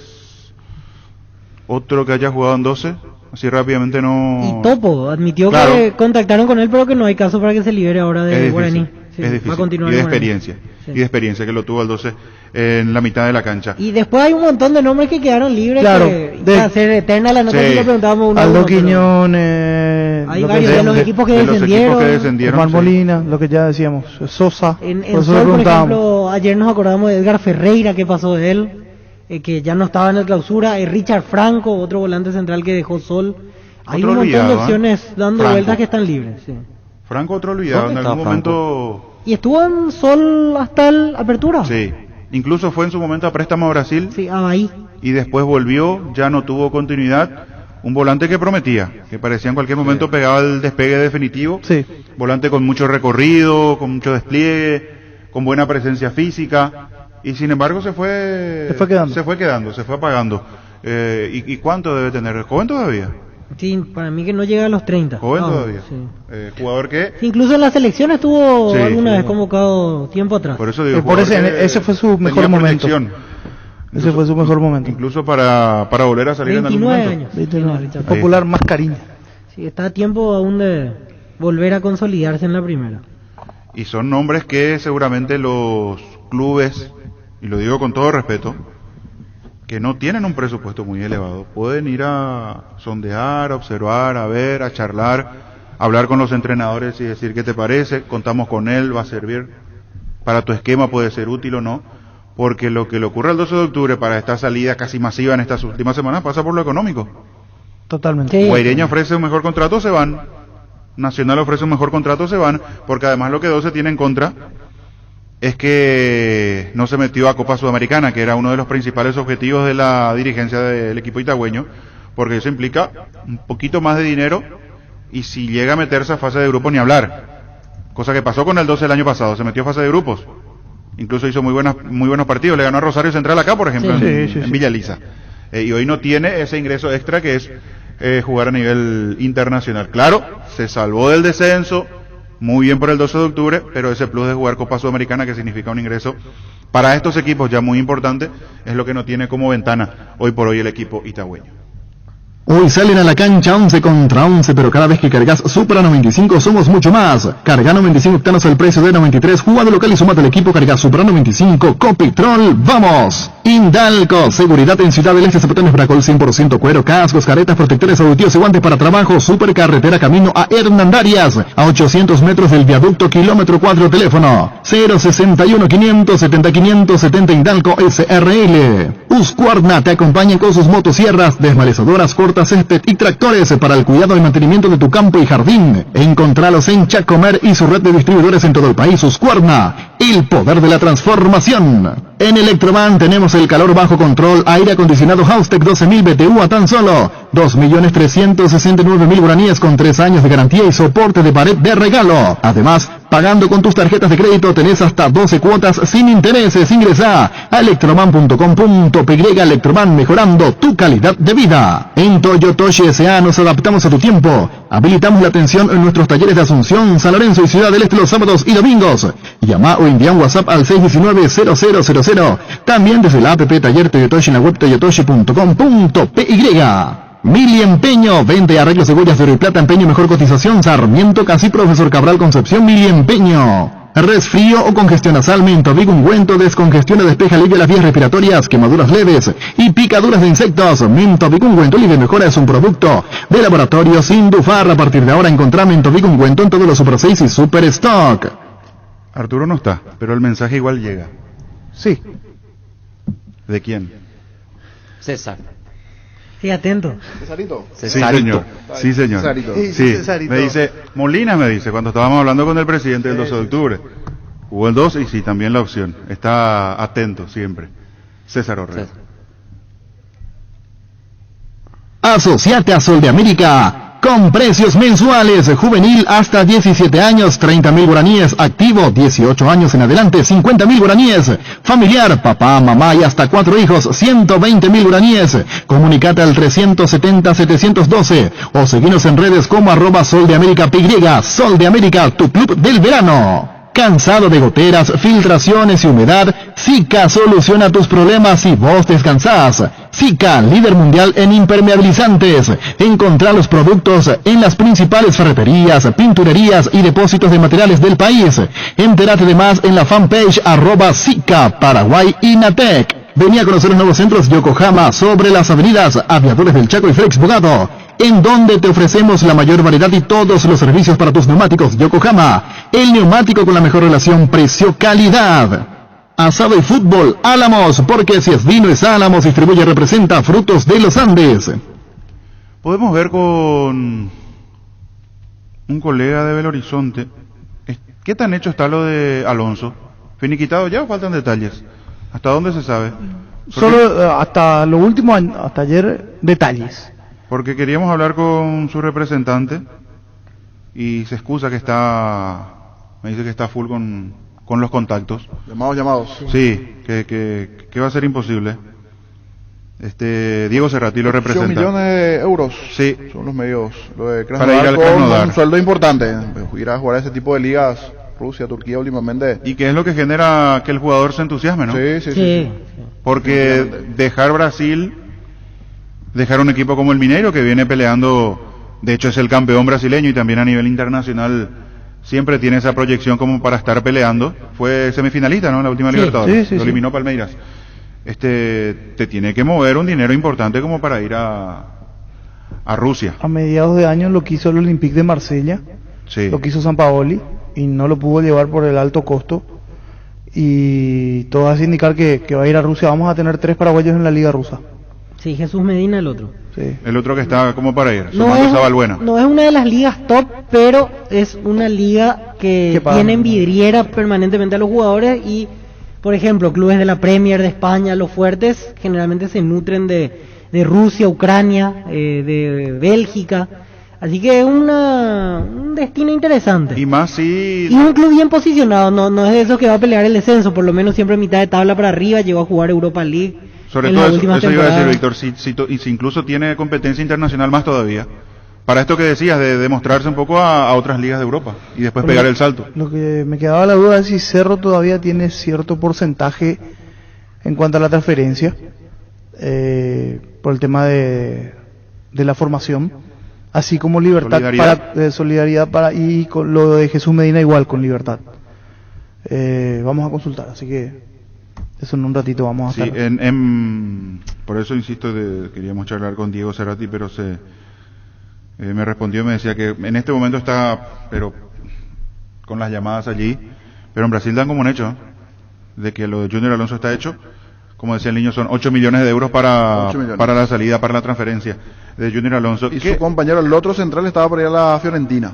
otro que haya jugado en 12, así rápidamente no... Y Topo admitió Claro. que contactaron con él, pero que no hay caso para que se libere ahora de Guaraní. Sí, es difícil, va a continuar y de en Guaraní. experiencia, Sí. y de experiencia que lo tuvo al 12 en la mitad de la cancha. Y después hay un montón de nombres que quedaron libres, Claro, que de- va a ser eterna la nota Sí. si le preguntábamos uno a Aldo uno, pero Quiñones, hay lo que varios de los de- equipos que de los descendieron. equipos que descendieron, Omar sí. Molina, lo que ya decíamos, Sosa. En por eso Sol, le por preguntábamos. ejemplo, ayer nos acordamos de Edgar Ferreira, que pasó de él, que ya no estaba en el clausura. Richard Franco, otro volante central que dejó Sol. Hay Otro un montón olvidado, de opciones dando Franco. vueltas que están libres. Sí. Franco otro olvidado, en ¿Dónde algún está Franco? momento... Y estuvo en Sol hasta el apertura. Sí, incluso fue en su momento a préstamo a Brasil. Sí, ahí. Y después volvió, ya no tuvo continuidad, un volante que prometía, que parecía en cualquier momento pegaba el despegue definitivo, Sí. volante con mucho recorrido, con mucho despliegue, con buena presencia física, y sin embargo se fue quedando, se fue apagando. ¿Y cuánto debe tener? ¿Joven todavía? Sí, para mí que no llega a los 30. ¿Joven Ah, todavía? sí. Jugador que... Incluso en la selección estuvo Sí, alguna sí. vez convocado tiempo atrás. Por eso digo, Por jugador ese- que ese fue su tenía mejor momento. proyección. Ese fue su mejor momento. Incluso para volver a salir en algún 29 momento. años. 29. Richard. Popular más cariño. Sí, está a tiempo aún de volver a consolidarse en la primera. Y son nombres que seguramente los clubes, y lo digo con todo respeto, que no tienen un presupuesto muy elevado, pueden ir a sondear, a observar, a ver, a charlar, hablar con los entrenadores y decir qué te parece, contamos con él, va a servir para tu esquema, puede ser útil o no, porque lo que le ocurre el 12 de octubre para esta salida casi masiva en estas últimas semanas pasa por lo económico. Totalmente. Sí. Guaireña ofrece un mejor contrato, se van. Nacional ofrece un mejor contrato, se van. Porque además lo que 12 tiene en contra es que no se metió a Copa Sudamericana, que era uno de los principales objetivos de la dirigencia del equipo itagüeño, porque eso implica un poquito más de dinero y si llega a meterse a fase de grupos ni hablar. Cosa que pasó con el 12 el año pasado, se metió a fase de grupos. Incluso hizo muy buenos partidos, le ganó a Rosario Central acá, por ejemplo, Sí. en Villa Elisa. Y hoy no tiene ese ingreso extra que es jugar a nivel internacional. Claro, se salvó del descenso, muy bien por el 12 de octubre, pero ese plus de jugar Copa Sudamericana, que significa un ingreso para estos equipos ya muy importante, es lo que no tiene como ventana hoy por hoy el equipo itagüeño. Hoy salen a la cancha 11 contra 11, pero cada vez que cargas Supra 95 somos mucho más. Carga 95 octanos al precio de 93, jugado local y sumate al equipo, carga Supra 95, Copitrol, ¡vamos! Indalco, seguridad en Ciudad del Este, zapatones Bracol 100% cuero, cascos, caretas, protectores auditivos y guantes para trabajo, supercarretera camino a Hernandarias, a 800 metros del viaducto, kilómetro 4, teléfono 061 570 570 Indalco SRL. Husqvarna te acompaña con sus motosierras, desmalezadoras, cortas, césped y tractores para el cuidado y mantenimiento de tu campo y jardín. Encontralos en Chacomer y su red de distribuidores en todo el país. Husqvarna, el poder de la transformación. En Electroban tenemos el calor bajo control, aire acondicionado Haustec 12.000 BTU a tan solo 2.369.000 guaraníes con 3 años de garantía y soporte de pared de regalo. Además, pagando con tus tarjetas de crédito tenés hasta 12 cuotas sin intereses. Ingresa a electroman.com.py. Electroman, mejorando tu calidad de vida. En Toyotoshi S.A. nos adaptamos a tu tiempo. Habilitamos la atención en nuestros talleres de Asunción, San Lorenzo y Ciudad del Este los sábados y domingos. Llama o envía un WhatsApp al 619-0000. También desde la app Taller Toyotoshi en la web toyotoshi.com.py. Mili Empeño, vende arreglos de huellas de oro y plata, empeño mejor cotización, Sarmiento, Casi Profesor Cabral Concepción. Mili Empeño. Resfrío o congestión nasal, Mentovig ungüento, descongestiona, despeja, alivia las vías respiratorias, quemaduras leves y picaduras de insectos. Mentovig ungüento alivia y mejora, es un producto de laboratorio Sindufar. A partir de ahora encontrá Mentovig ungüento en todos los Super 6 y Super Stock. Arturo no está, pero el mensaje igual llega. Sí. ¿De quién? César. Sí, atento. ¿Cesarito? Sí, señor. Sí, señor. Cesarito. Sí, Cesarito. me dice, Molina me dice, cuando estábamos hablando con el presidente el 12 de octubre, hubo el 2 y sí, también la opción. Está atento siempre. César Orrego. Asociate a Sol de América con precios mensuales. Juvenil hasta 17 años, 30.000 guaraníes. Activo, 18 años en adelante, 50.000 guaraníes. Familiar, papá, mamá y hasta 4 hijos, 120.000 guaraníes. Comunicate al 370-712 o seguinos en redes como @soldeamerica.py. Sol de América, tu club del verano. ¿Cansado de goteras, filtraciones y humedad? Sika soluciona tus problemas y vos descansás. Sika, líder mundial en impermeabilizantes. Encontrá los productos en las principales ferreterías, pinturerías y depósitos de materiales del país. Entérate de más en la fanpage @Sika Paraguay Inatec. Vení a conocer los nuevos centros Yokohama sobre las avenidas Aviadores del Chaco y Félix Bogado, en donde te ofrecemos la mayor variedad y todos los servicios para tus neumáticos. Yokohama, el neumático con la mejor relación precio-calidad. Asado y fútbol, Álamos, porque si es vino es Álamos, distribuye y representa Frutos de los Andes. Podemos ver con un colega de Belo Horizonte, ¿qué tan hecho está lo de Alonso? ¿Finiquitado ya o faltan detalles? ¿Hasta dónde se sabe? Solo hasta lo último, hasta ayer, detalles. Porque queríamos hablar con su representante y se excusa que me dice que está full con los contactos. Llamados. Sí, que va a ser imposible. Diego Cerrati lo representa. 1 millones de euros. Sí. Son los medios. Lo de Para ir al con Krasnodar. un sueldo importante. Ir a jugar a ese tipo de ligas, Rusia, Turquía últimamente. Y que es lo que genera que el jugador se entusiasme, ¿no? Sí. Porque dejar Brasil, dejar un equipo como el Mineiro que viene peleando, de hecho es el campeón brasileño y también a nivel internacional siempre tiene esa proyección como para estar peleando. Fue semifinalista, ¿no? En la última Libertadores. Lo eliminó Palmeiras. Te tiene que mover un dinero importante como para ir a Rusia. A mediados de año lo quiso el Olympique de Marsella, lo quiso Sampaoli y no lo pudo llevar por el alto costo. Y todo hace indicar que va a ir a Rusia. Vamos a tener 3 paraguayos en la liga rusa. Sí, Jesús Medina el otro. Sí. El otro que está como para ir, sumando Zabalbuena. No es una de las ligas top, pero es una liga que tiene vidriera permanentemente a los jugadores y, por ejemplo, clubes de la Premier de España, los fuertes, generalmente se nutren de Rusia, Ucrania, de Bélgica. Así que es un destino interesante. Y más si... Y un club bien posicionado, no es de esos que va a pelear el descenso, por lo menos siempre mitad de tabla para arriba, llegó a jugar Europa League. Sobre todo eso iba a decir, Víctor, si incluso tiene competencia internacional más todavía. Para esto que decías, de demostrarse un poco a otras ligas de Europa y después pegar el salto. Lo que me quedaba la duda es si Cerro todavía tiene cierto porcentaje en cuanto a la transferencia, por el tema de de la formación, así como Libertad Solidaridad. solidaridad para, y con lo de Jesús Medina igual con Libertad. Vamos a consultar, así que eso en un ratito vamos a Sí, estar. por eso insisto, queríamos charlar con Diego Cerati, pero me respondió y me decía que en este momento está, pero con las llamadas allí, pero en Brasil dan como un hecho, ¿eh? De que lo de Junior Alonso está hecho. Como decía el niño, son 8 millones de euros para 8 millones. la salida, para la transferencia de Junior Alonso. Y ¿Qué? su compañero, el otro central, estaba por ir a la Fiorentina.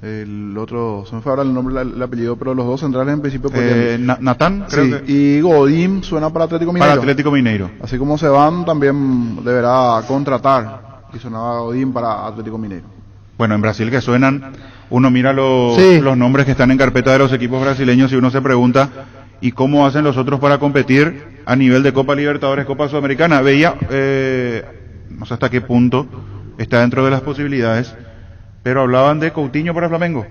El otro, se me fue ahora el nombre, el apellido, pero los dos centrales en principio podían ir. Natán, creo Sí, que. y Godín suena para Atlético Mineiro. Para Atlético Mineiro. Así como se van, también deberá contratar. Y sonaba Godín para Atlético Mineiro. Bueno, en Brasil que suenan, uno mira los nombres que están en carpeta de los equipos brasileños y uno se pregunta, ¿y cómo hacen los otros para competir a nivel de Copa Libertadores, Copa Sudamericana? Veía, no sé hasta qué punto está dentro de las posibilidades, pero hablaban de Coutinho para Flamengo.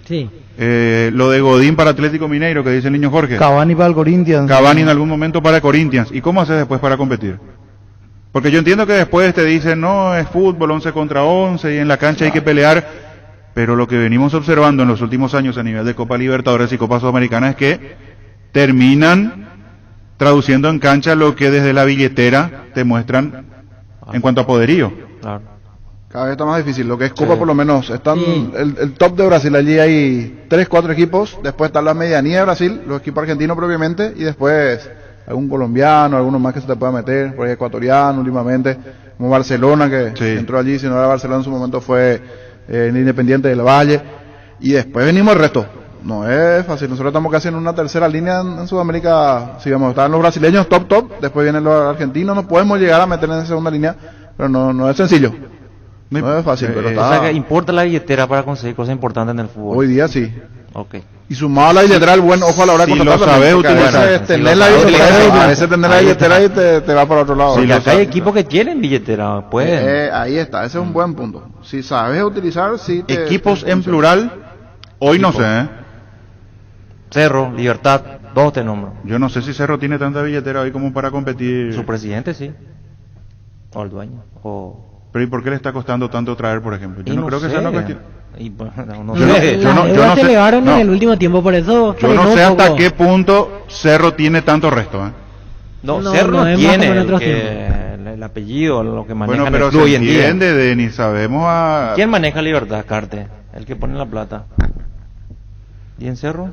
Sí. Lo de Godín para Atlético Mineiro, que dice el niño Jorge. Cavani para el Corinthians. Cavani en algún momento para Corinthians. ¿Y cómo haces después para competir? Porque yo entiendo que después te dicen, no, es fútbol 11 contra 11 y en la cancha hay que pelear, pero lo que venimos observando en los últimos años a nivel de Copa Libertadores y Copa Sudamericana es que terminan traduciendo en cancha lo que desde la billetera te muestran en cuanto a poderío. Claro. Cada vez está más difícil. Lo que es Copa, Sí. por lo menos, están Sí. el top de Brasil. Allí hay 3, 4 equipos. Después está la medianía de Brasil, los equipos argentinos propiamente, y después algún colombiano, alguno más que se te pueda meter, por ahí ecuatoriano últimamente, como Barcelona, que Sí. entró allí, si no era Barcelona en su momento fue el Independiente del Valle, y después venimos el resto. No es fácil, nosotros estamos casi en una tercera línea en Sudamérica, si vamos, están los brasileños top, después vienen los argentinos, no podemos llegar a meter en esa segunda línea, pero no es sencillo, no es fácil, pero O sea está, que importa la billetera para conseguir cosas importantes en el fútbol. hoy día sí. Ok. Y sumado a la billetera, el buen ojo a la hora de Si contratar lo también, sabes porque a utilizar, veces si tener lo la sabes billetera, utilizar, a veces tener la ahí billetera y te va para otro lado. Porque lo acá hay sabes. equipos que tienen billetera, pueden. Ahí está, ese es un buen punto. Si sabes utilizar, sí te... Equipos te en funciona. plural, hoy no Equipo. sé, ¿eh? Cerro, Libertad, dos te nombro. Yo no sé si Cerro tiene tanta billetera hoy como para competir. Su presidente sí. O el dueño. O... Pero ¿y por qué le está costando tanto traer, por ejemplo? Yo Y no creo que sea una cuestión. Y, bueno, no Yo no- sé. yo no- Las yo deudas no se sé- elevaron no. en el último tiempo, por eso Yo frenó no sé un hasta poco. qué punto Cerro tiene tanto resto, ¿eh? No, No, Cerro no, es más tiene como en el, otros el apellido, lo que maneja Bueno, pero el club se hoy en día. entiende, Denis, sabemos a... ¿Quién maneja Libertad, Carte? El que pone la plata. ¿Y en Cerro?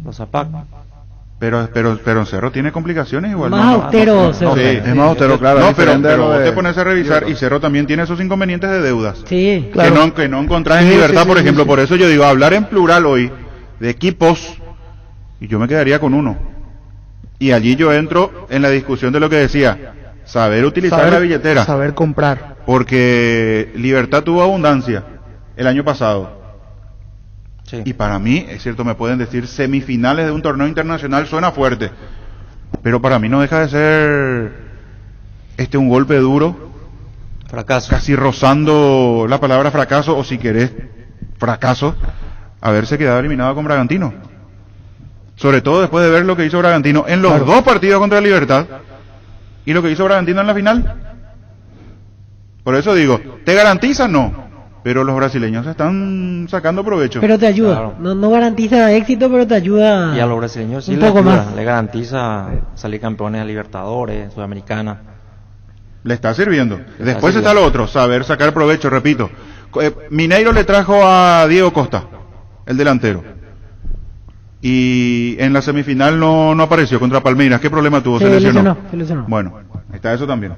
Los Zapac. Pero en Cerro tiene complicaciones igual. Más ¿no? austero, Cerro. Sí. Es más austero, claro. No, diferente pero a lo vos de- te pones a revisar y Cerro también tiene esos inconvenientes de deudas. Sí. Claro. Que no encontrás en Sí, Libertad, sí, por sí, ejemplo. sí. Por eso yo digo, hablar en plural hoy de equipos, y yo me quedaría con uno. Y allí yo entro en la discusión de lo que decía, saber utilizar la billetera. Saber comprar. Porque Libertad tuvo abundancia el año pasado. Sí. Y para mí, es cierto, me pueden decir semifinales de un torneo internacional suena fuerte, pero para mí no deja de ser un golpe duro, Fracaso. casi rozando la palabra fracaso, o si querés, fracaso, haberse quedado eliminado con Bragantino. Sobre todo después de ver lo que hizo Bragantino en los dos partidos contra Libertad y lo que hizo Bragantino en la final. Por eso digo, ¿te garantiza? No. Pero los brasileños están sacando provecho. Pero te ayuda. Claro. No garantiza éxito, pero te ayuda. Y a los brasileños sí un le poco ayuda, más. le garantiza salir campeones a Libertadores, Sudamericana. Le está sirviendo. Después sirviendo. está lo otro, saber sacar provecho, repito. Mineiro le trajo a Diego Costa, el delantero. Y en la semifinal no apareció contra Palmeiras. ¿Qué problema tuvo? Se lesionó. Bueno, está eso también.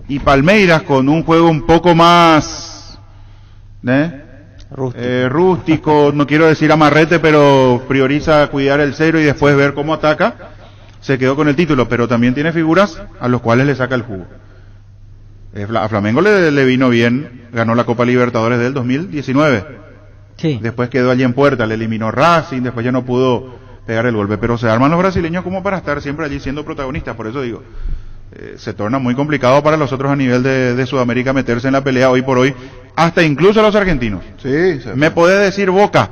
Y Palmeiras con un juego un poco más Rústico. rústico, no quiero decir amarrete, pero prioriza cuidar el cero y después ver cómo ataca, se quedó con el título, pero también tiene figuras a los cuales le saca el jugo. A Flamengo le vino bien, ganó la Copa Libertadores del 2019, Sí. después quedó allí en puerta, le eliminó Racing, después ya no pudo pegar el golpe, pero se arman los brasileños como para estar siempre allí siendo protagonistas, por eso digo, se torna muy complicado para los otros a nivel de Sudamérica meterse en la pelea hoy por hoy, hasta incluso los argentinos. Sí, Me podés decir Boca,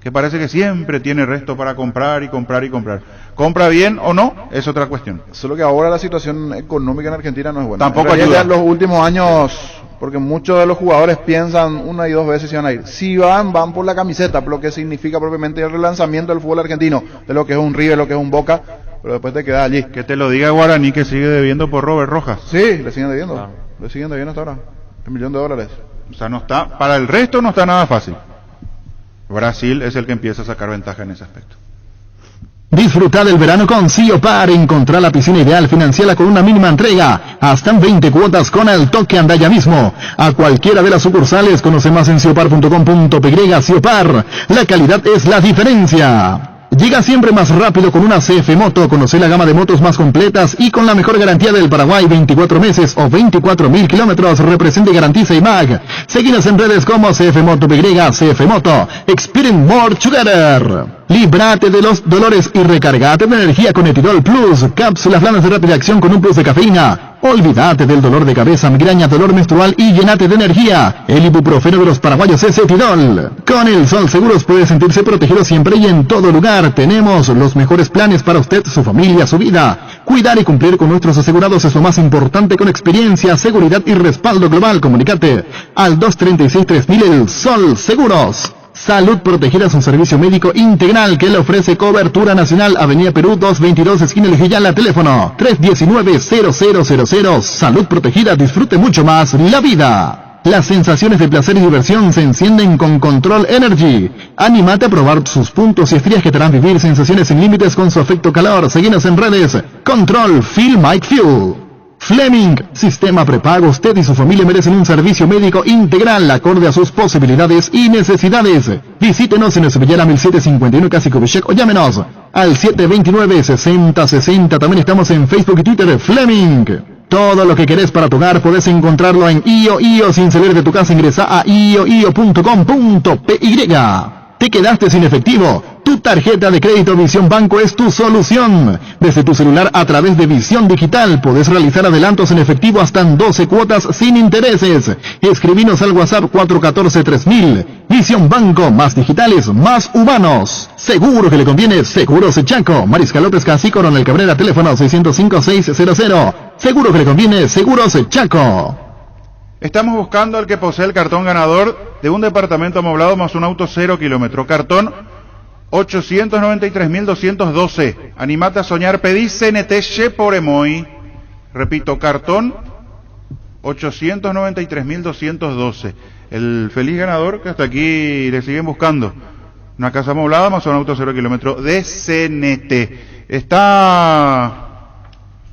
que parece que siempre tiene resto para comprar y comprar y comprar. ¿Compra bien o no? Es otra cuestión. Solo que ahora la situación económica en Argentina no es buena. Tampoco en realidad, ayuda. Ya en los últimos años, porque muchos de los jugadores piensan una y dos veces si van a ir. Si van por la camiseta, por lo que significa propiamente el relanzamiento del fútbol argentino, de lo que es un River, lo que es un Boca, pero después te quedas allí. Que te lo diga Guaraní, que sigue debiendo por Robert Rojas. Sí, le siguen debiendo. Le siguen debiendo hasta ahora. $1 millón. O sea, no está, para el resto no está nada fácil. Brasil es el que empieza a sacar ventaja en ese aspecto. Disfruta del verano con Ciopar. Encontrar la piscina ideal, financiala con una mínima entrega. Hasta en 20 cuotas con el toque. Anda ya mismo a cualquiera de las sucursales. Conoce más en ciopar.com.py. Ciopar, la calidad es la diferencia. Llega siempre más rápido con una CF Moto. Conoce la gama de motos más completas y con la mejor garantía del Paraguay, 24 meses o 24.000 kilómetros. Represente y garantiza IMAG. Seguinos en redes como CF Moto PY, CF Moto. Experience more together. Líbrate de los dolores y recargate de energía con Etirol Plus. Cápsulas planas de rápida acción con un plus de cafeína. Olvídate del dolor de cabeza, migraña, dolor menstrual y llenate de energía. El ibuprofeno de los paraguayos es Etirol. Con el Sol Seguros puede sentirse protegido siempre y en todo lugar. Tenemos los mejores planes para usted, su familia, su vida. Cuidar y cumplir con nuestros asegurados es lo más importante, con experiencia, seguridad y respaldo global. Comunicate al 236-3000 El Sol Seguros. Salud Protegida es un servicio médico integral que le ofrece cobertura nacional. Avenida Perú 222, esquina El Gillala, teléfono 319-0000. Salud Protegida, disfrute mucho más la vida. Las sensaciones de placer y diversión se encienden con Control Energy. Anímate a probar sus puntos y estrellas que te harán vivir sensaciones sin límites con su efecto calor. Seguinos en redes. Control Feel Mike Fuel. Fleming, sistema prepago. Usted y su familia merecen un servicio médico integral acorde a sus posibilidades y necesidades. Visítenos en Esvillera 1751 Casi Cubishek o llámenos al 729-6060. También estamos en Facebook y Twitter. Fleming. Todo lo que querés para tu hogar podés encontrarlo en IO. Sin salir de tu casa, ingresa a io.com.py. ¿Te quedaste sin efectivo? Tu tarjeta de crédito Visión Banco es tu solución. Desde tu celular a través de Visión Digital podés realizar adelantos en efectivo hasta en 12 cuotas sin intereses. Escribinos al WhatsApp 414-3000. Visión Banco, más digitales, más humanos. Seguro que le conviene. Seguros Chaco. Mariscal López Casi, Coronel Cabrera, teléfono 605-600. Seguro que le conviene. Seguros Chaco. Estamos buscando al que posee el cartón ganador de un departamento amoblado más un auto 0 kilómetro. Cartón 893.212. Animate a soñar. Pedí CNT Che por Emoy. Repito, cartón 893.212. El feliz ganador que hasta aquí le siguen buscando. Una casa amoblada más un auto 0 kilómetro de CNT. Está...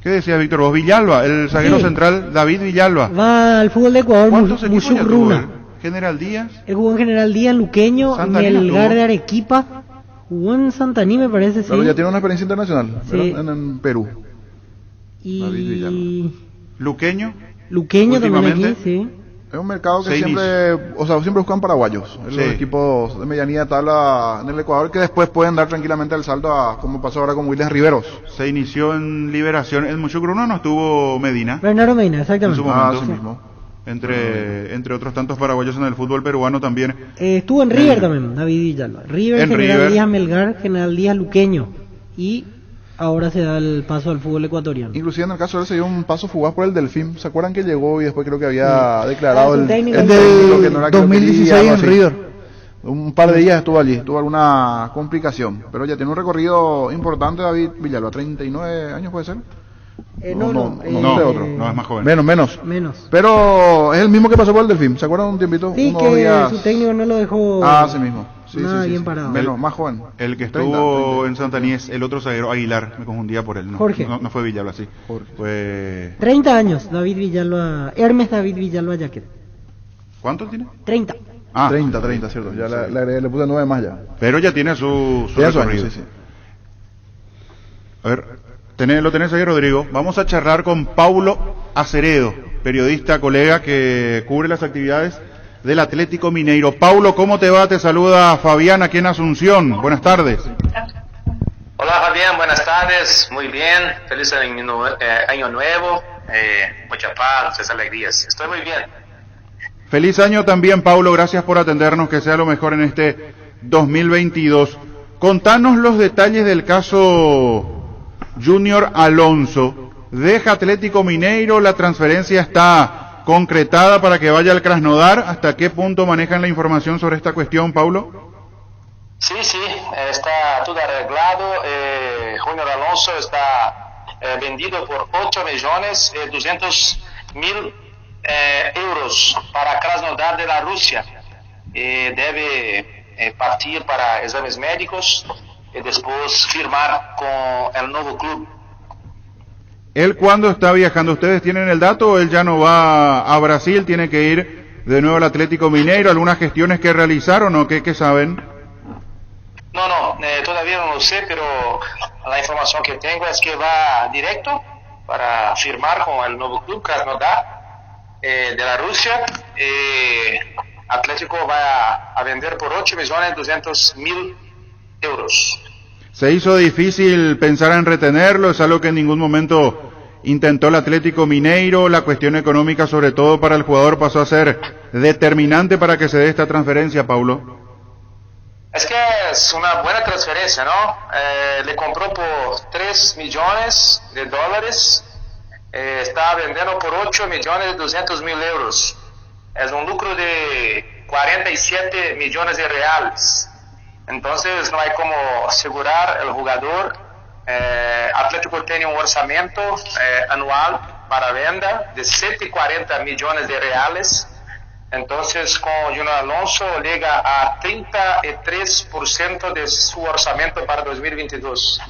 ¿Qué decía Víctor? Vos, Villalba, el zaguero central David Villalba. Va al fútbol de Ecuador, Musugruna. General Díaz. Él jugó en General Díaz, Luqueño, Melgar de Arequipa. Jugó en Santaní, me parece, sí. Pero ya tiene una experiencia internacional, sí. en Perú. Y... David Villalba. Luqueño también aquí, sí. Es un mercado que siempre buscan paraguayos. Los equipos de medianía de tabla en el Ecuador que después pueden dar tranquilamente el salto a como pasó ahora con Williams Riveros. Se inició en Liberación. En Musugruna no estuvo Medina. Bernardo Medina, exactamente. En su momento. Sí mismo. Entre otros tantos paraguayos en el fútbol peruano también. Estuvo en River también, David Villalba. General Díaz Melgar, General Díaz Luqueño. Y ahora se da el paso al fútbol ecuatoriano. Inclusive en el caso de él se dio un paso fugaz por el Delfín. ¿Se acuerdan que llegó y después creo que había declarado el técnico que no era 2016 en River? Un par de días estuvo allí, tuvo alguna complicación, pero ya tiene un recorrido importante David Villalba, 39 años puede ser. No, es más joven. Menos. Menos. Pero es el mismo que pasó por el Delfín, ¿se acuerdan un tiempito? Sí, que días... su técnico no lo dejó. Sí mismo. Sí, bien parado. Menos, más joven. El que estuvo en Santaní es el otro zaguero, Aguilar, me confundía por él. Jorge. No fue Villalba, sí. Fue... 30 años, David Villalba, Hermes David Villalba Jaquet. ¿Cuánto tiene? 30. 30, cierto. Ya le puse 9 más ya. Pero ya tiene su recorrido. Sí. A ver, lo tenés ahí, Rodrigo. Vamos a charlar con Paulo Aceredo, periodista, colega que cubre las actividades del Atlético Mineiro. Paulo, ¿cómo te va? Te saluda Fabián aquí en Asunción. Buenas tardes. Hola Fabián, buenas tardes. Muy bien. Feliz año nuevo. Mucha paz, muchas alegrías. Estoy muy bien. Feliz año también, Paulo. Gracias por atendernos. Que sea lo mejor en este 2022. Contanos los detalles del caso Junior Alonso. Deja Atlético Mineiro, la transferencia está concretada para que vaya al Krasnodar. ¿Hasta qué punto manejan la información sobre esta cuestión, Paulo? Sí, está todo arreglado. Junior Alonso está vendido por 8.200.000 euros para Krasnodar de la Rusia. Debe partir para exames médicos y después firmar con el nuevo club. ¿Él cuándo está viajando? ¿Ustedes tienen el dato o él ya no va a Brasil? ¿Tiene que ir de nuevo al Atlético Mineiro? ¿Algunas gestiones que realizaron o qué saben? No, todavía no lo sé, pero la información que tengo es que va directo para firmar con el nuevo club Krasnodar de la Rusia. Atlético va a vender por 8.200.000 euros. ¿Se hizo difícil pensar en retenerlo? ¿Es algo que en ningún momento intentó el Atlético Mineiro? La cuestión económica, sobre todo para el jugador, pasó a ser determinante para que se dé esta transferencia, Paulo. Es que es una buena transferencia, ¿no? Le compró por $3 millones. Está vendiendo por 8.200.000 euros. Es un lucro de 47 millones de reales. Entonces no hay como asegurar el jugador. Atlético tiene un orçamento anual para venda de 140 millones de reales. Entonces con Junior Alonso llega a 33% de su orçamento para 2022.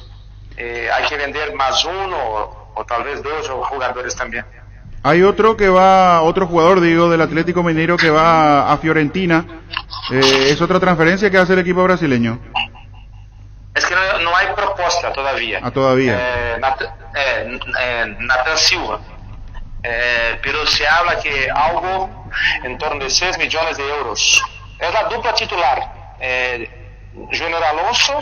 Hay que vender más uno o tal vez dos jugadores también. Hay otro jugador del Atlético Mineiro que va a Fiorentina. ¿Es otra transferencia que hace el equipo brasileño? Es que no hay propuesta todavía. Todavía. Nathan Silva. Pero se habla que algo en torno de 6 millones de euros. Es la dupla titular. Junior Alonso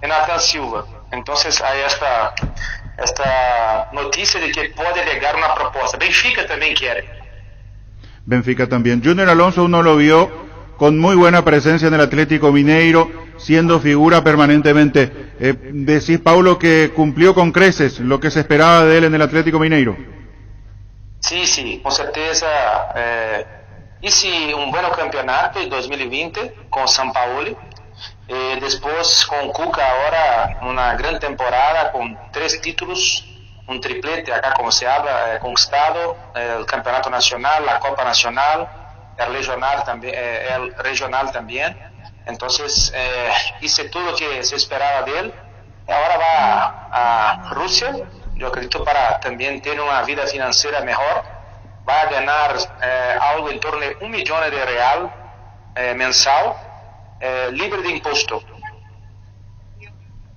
y Nathan Silva. Entonces hay esta noticia de que puede llegar una propuesta. Benfica también quiere. Benfica también. Junior Alonso uno lo vio con muy buena presencia en el Atlético Mineiro, siendo figura permanentemente. Decís, Paulo, que cumplió con creces lo que se esperaba de él en el Atlético Mineiro. Sí, con certeza. Hice un buen campeonato en 2020 con São Paulo. Después con Cuca ahora una gran temporada con 3 títulos, un triplete acá como se habla, conquistado, el campeonato nacional, la Copa Nacional, el regional también. Entonces hice todo lo que se esperaba de él. Ahora va a Rusia, yo acredito para también tener una vida financiera mejor. Va a ganar algo en torno de $1 millón de real mensal. Libre de impuesto.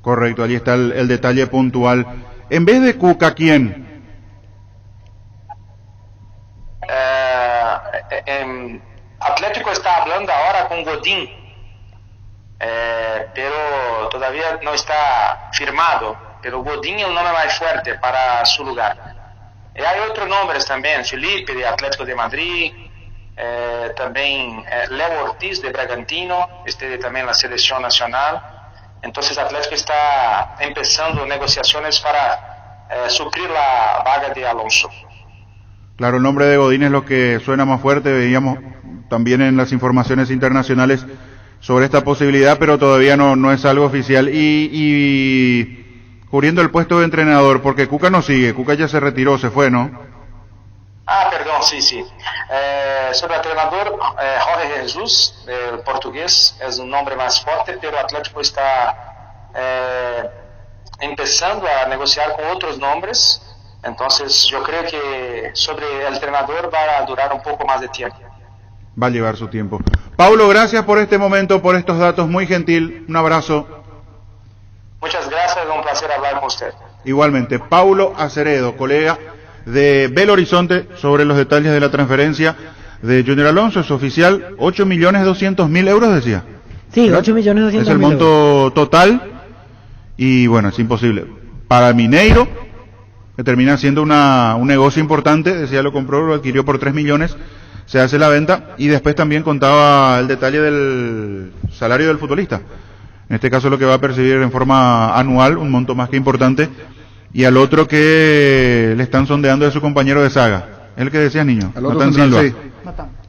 Correcto, allí está el detalle puntual. En vez de Cuca, ¿quién? Atlético está hablando ahora con Godín, pero todavía no está firmado. Pero Godín es el nombre más fuerte para su lugar. Y hay otros nombres también, Felipe de Atlético de Madrid. También Leo Ortiz de Bragantino, también en la selección nacional. Entonces Atlético está empezando negociaciones para suplir la vaga de Alonso. Claro, el nombre de Godín es lo que suena más fuerte. Veíamos también en las informaciones internacionales sobre esta posibilidad, pero todavía no es algo oficial. Y cubriendo el puesto de entrenador, porque Cuca no sigue, Cuca ya se retiró, se fue, ¿no? Perdón, sí. Sobre el entrenador, Jorge Jesús, el portugués, es un nombre más fuerte, pero Atlético está empezando a negociar con otros nombres. Entonces yo creo que sobre el entrenador va a durar un poco más de tiempo. Va a llevar su tiempo. Paulo, gracias por este momento, por estos datos, muy gentil. Un abrazo. Muchas gracias, es un placer hablar con usted. Igualmente, Paulo Aceredo, colega de Belo Horizonte, sobre los detalles de la transferencia de Junior Alonso. Es oficial, 8.200.000 euros, decía. Sí, 8.200.000 es el monto total. Y bueno, es imposible. Para Mineiro, que termina siendo un negocio importante, decía, lo compró, lo adquirió por 3 millones, se hace la venta. Y después también contaba el detalle del salario del futbolista. En este caso lo que va a percibir en forma anual, un monto más que importante. Y al otro que le están sondeando de su compañero de saga. Es el que decías, niño. Natán Silva. Sí.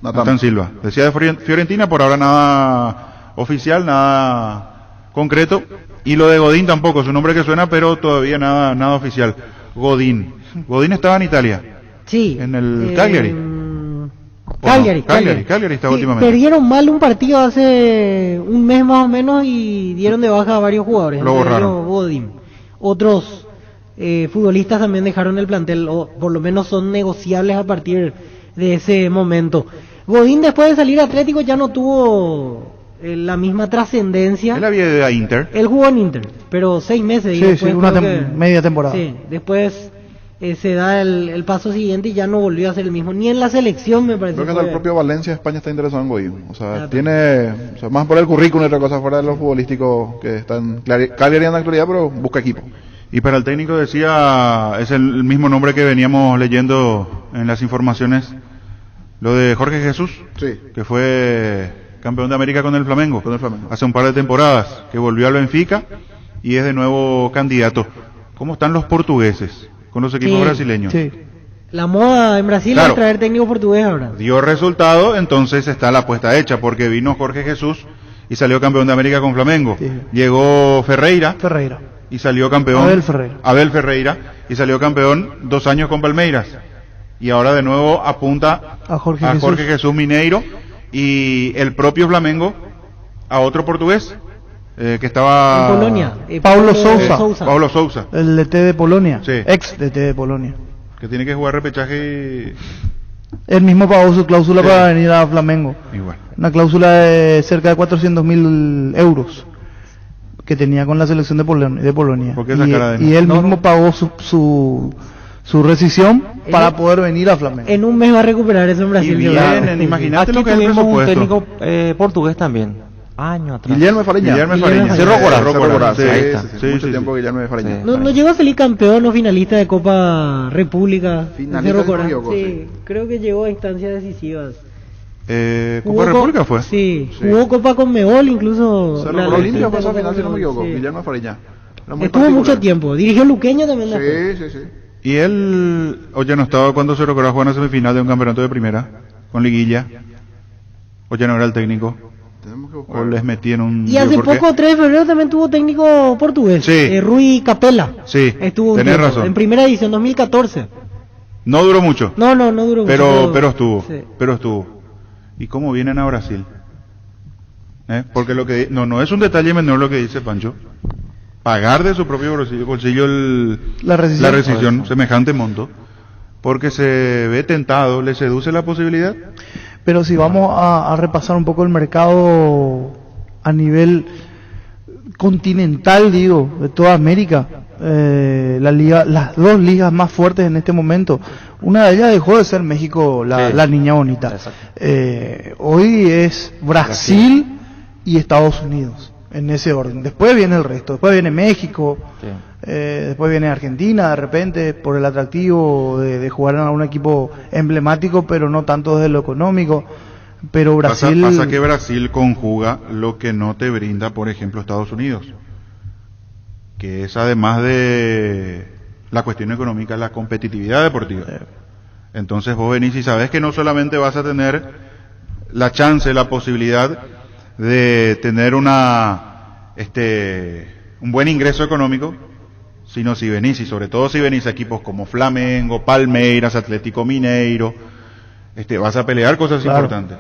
Natán Silva. Decía de Fiorentina, por ahora nada oficial, nada concreto. Y lo de Godín tampoco, su nombre que suena, pero todavía nada oficial. Godín estaba en Italia. Sí. En el Cagliari. Cagliari está sí, últimamente. Perdieron mal un partido hace un mes más o menos y dieron de baja a varios jugadores. Lo borraron. Godín. Otros futbolistas también dejaron el plantel, o por lo menos son negociables a partir de ese momento. Godín, después de salir Atlético, ya no tuvo la misma trascendencia. Él había ido a Inter. Él jugó en Inter, pero 6 meses. Y Sí, después una creo que- media temporada. Sí, después se da el paso siguiente y ya no volvió a ser el mismo. Ni en la selección, me parece. Creo que hasta el propio Valencia de España está interesado en Godín. O sea, Ah, tiene, o sea, más por el currículum y otra cosa fuera de los futbolísticos que están Cagliari en la actualidad, pero busca equipo. Y para el técnico decía, es el mismo nombre que veníamos leyendo en las informaciones, lo de Jorge Jesús, Sí. que fue campeón de América con el Flamengo, Con el Flamengo. hace un par de temporadas, que volvió al Benfica y es de nuevo candidato. ¿Cómo están los portugueses con los equipos Sí, brasileños? Sí. La moda en Brasil Claro. es traer técnico portugués ahora. Dio resultado, entonces está la apuesta hecha, porque vino Jorge Jesús y salió campeón de América con Flamengo. Sí. Llegó Ferreira Ferreira. y salió campeón. Abel Ferreira y salió campeón 2 años con Palmeiras. Y ahora de nuevo apunta A Jorge Jesús Mineiro y el propio Flamengo a otro portugués que estaba En Polonia. Paulo Sousa. Paulo Sousa, El DT de Polonia. Sí. Ex DT de Polonia. que tiene que jugar repechaje Él mismo pagó su cláusula Sí. para venir a Flamengo. y bueno. Una cláusula de cerca de 400.000 euros que tenía con la selección de Polonia. ¿Por qué esa cara de y él no? mismo pagó su rescisión para poder venir a Flamengo. En un mes va a recuperar eso en Brasil. Y seguro. bien, imagínate Aquí lo que es el tuvimos un presupuesto. técnico portugués también, años atrás. Guillermo Fariña. Fariña. Cerro Corá. Sí, Sí, ahí está. sí, sí, Sí, mucho sí, tiempo sí. Guillermo Fariña. Sí. No llegó a salir campeón o finalista de Copa República. Finalista, Cerro si no me Corá. equivoco, Sí, sí. creo que llegó a instancias decisivas. Copa República fue. Sí, Sí. jugó Copa con Mebol, incluso. Cerro la Corá Olímpica distinta pasó a Copa final, si no me Conmebol, equivoco. sí. Guillermo Fariña. Era muy Estuvo particular. mucho tiempo. Dirigió Luqueño también. después. Sí, sí, sí. Y él, oye, no estaba cuando Cerro Corá jugó en la semifinal de un campeonato de primera, con liguilla. Oye, no era el técnico. Tenemos que O buscar. les metí en un... Y hace ¿por qué? poco, 3 de febrero, también tuvo técnico portugués. Sí. Rui Capella. Sí, Estuvo un tenés tiempo, razón. en primera edición, 2014. No duró mucho, No duró pero mucho. pero estuvo. ¿Y cómo vienen a Brasil? Porque lo que no es un detalle menor lo que dice Pancho. Pagar de su propio bolsillo La rescisión. semejante monto, porque se ve tentado, le seduce la posibilidad. Pero si vamos a repasar un poco el mercado a nivel continental, digo, de toda América, las 2 ligas más fuertes en este momento, una de ellas dejó de ser México, Sí. la niña bonita. Exacto. Hoy es Brasil y Estados Unidos, en ese orden. Después viene el resto, después viene México, Sí. después viene Argentina, de repente, por el atractivo de jugar en algún equipo emblemático, pero no tanto desde lo económico. Pero Brasil... Pasa que Brasil conjuga lo que no te brinda, por ejemplo, Estados Unidos, que es además de la cuestión económica, la competitividad deportiva. Entonces vos venís y sabés que no solamente vas a tener la chance, la posibilidad de tener un buen ingreso económico, sino si venís, y sobre todo si venís a equipos como Flamengo, Palmeiras, Atlético Mineiro, vas a pelear cosas Claro. importantes.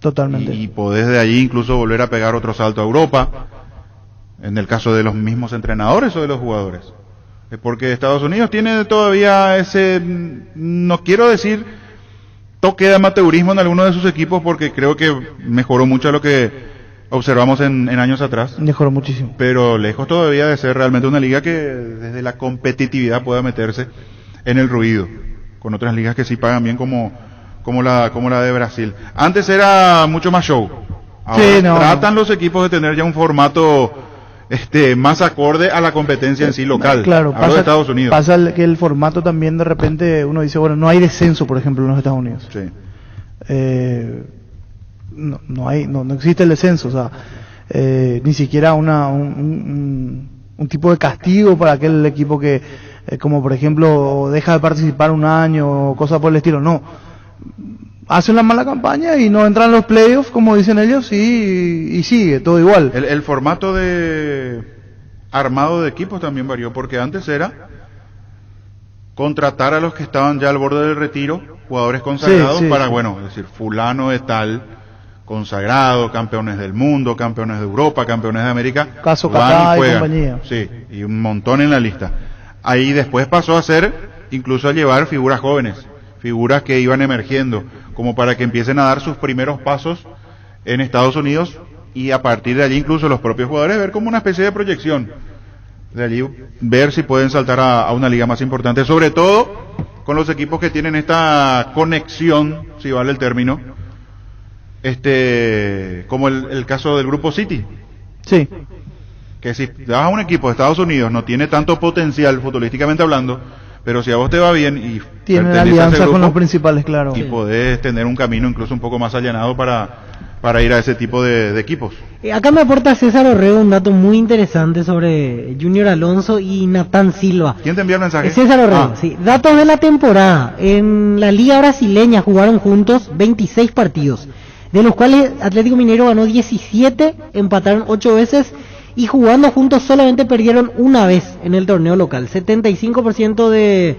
Totalmente. Y podés de allí incluso volver a pegar otro salto a Europa, en el caso de los mismos entrenadores o de los jugadores. Porque Estados Unidos tiene todavía ese, no quiero decir toque de amateurismo en algunos de sus equipos, porque creo que mejoró mucho a lo que observamos en años atrás, Mejoró muchísimo. pero lejos todavía de ser realmente una liga que desde la competitividad pueda meterse en el ruido, con otras ligas que sí pagan bien como la de Brasil. Antes era mucho más show. Ahora Sí, no, tratan los equipos de tener ya un formato más acorde a la competencia en sí local. Claro, Hablo de Estados Unidos. pasa que el formato también de repente uno dice, bueno, no hay descenso, por ejemplo, en los Estados Unidos. Sí. no existe el descenso, o sea, ni siquiera un tipo de castigo para aquel equipo que, como por ejemplo, deja de participar un año o cosas por el estilo, no. Hace una mala campaña y no entran en los playoffs, como dicen ellos, y sigue, todo igual. El formato de armado de equipos también varió, porque antes era contratar a los que estaban ya al borde del retiro, jugadores consagrados, para, bueno, es decir, fulano de tal, consagrado, campeones del mundo, campeones de Europa, campeones de América, Caso van Kaká y compañía. Sí, y un montón en la lista. Ahí después pasó a ser, incluso a llevar figuras jóvenes, figuras que iban emergiendo, como para que empiecen a dar sus primeros pasos en Estados Unidos, y a partir de allí incluso los propios jugadores ver como una especie de proyección, de allí ver si pueden saltar a una liga más importante, sobre todo con los equipos que tienen esta conexión, si vale el término, como el caso del Grupo City. Sí. Que si te vas a un equipo de Estados Unidos no tiene tanto potencial futbolísticamente hablando, pero si a vos te va bien y tienen alianza con los principales, claro, y podés tener un camino incluso un poco más allanado para ir a ese tipo de equipos. Acá me aporta César Orrego un dato muy interesante sobre Junior Alonso y Natán Silva. ¿Quién te envió el mensaje? César Orrego, sí. Datos de la temporada. En la Liga Brasileña jugaron juntos 26 partidos, de los cuales Atlético Mineiro ganó 17, empataron 8 veces, y jugando juntos solamente perdieron una vez en el torneo local. 75% de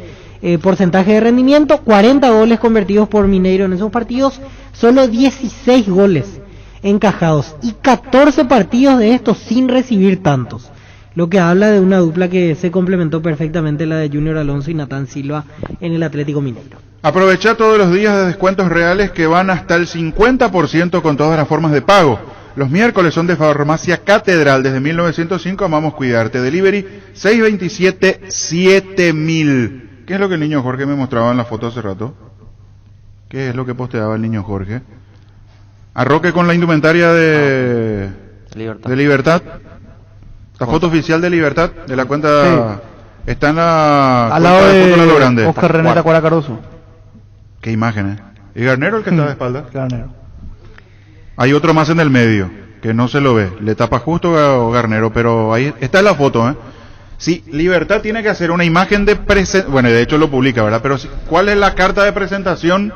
porcentaje de rendimiento, 40 goles convertidos por Mineiro en esos partidos, solo 16 goles encajados y 14 partidos de estos sin recibir tantos, lo que habla de una dupla que se complementó perfectamente, la de Junior Alonso y Natán Silva en el Atlético Mineiro. Aprovecha todos los días de descuentos reales que van hasta el 50% con todas las formas de pago. Los miércoles son de Farmacia Catedral. Desde 1905 amamos cuidarte. Delivery 627-7000. ¿Qué es lo que el niño Jorge me mostraba en la foto hace rato? ¿Qué es lo que posteaba el niño Jorge? A Roque con la indumentaria de Libertad. La foto oficial de Libertad, de la cuenta... Sí. Está en la... al lado de Oscar René Tacuara Caroso. Qué imágenes. ¿Y Garnero el que está de espalda? Garnero. Hay otro más en el medio, que no se lo ve. Le tapa justo a Garnero, pero ahí está la foto, ¿eh? Sí, Libertad tiene que hacer una imagen de presentación. Bueno, de hecho lo publica, ¿verdad? Pero ¿cuál es la carta de presentación?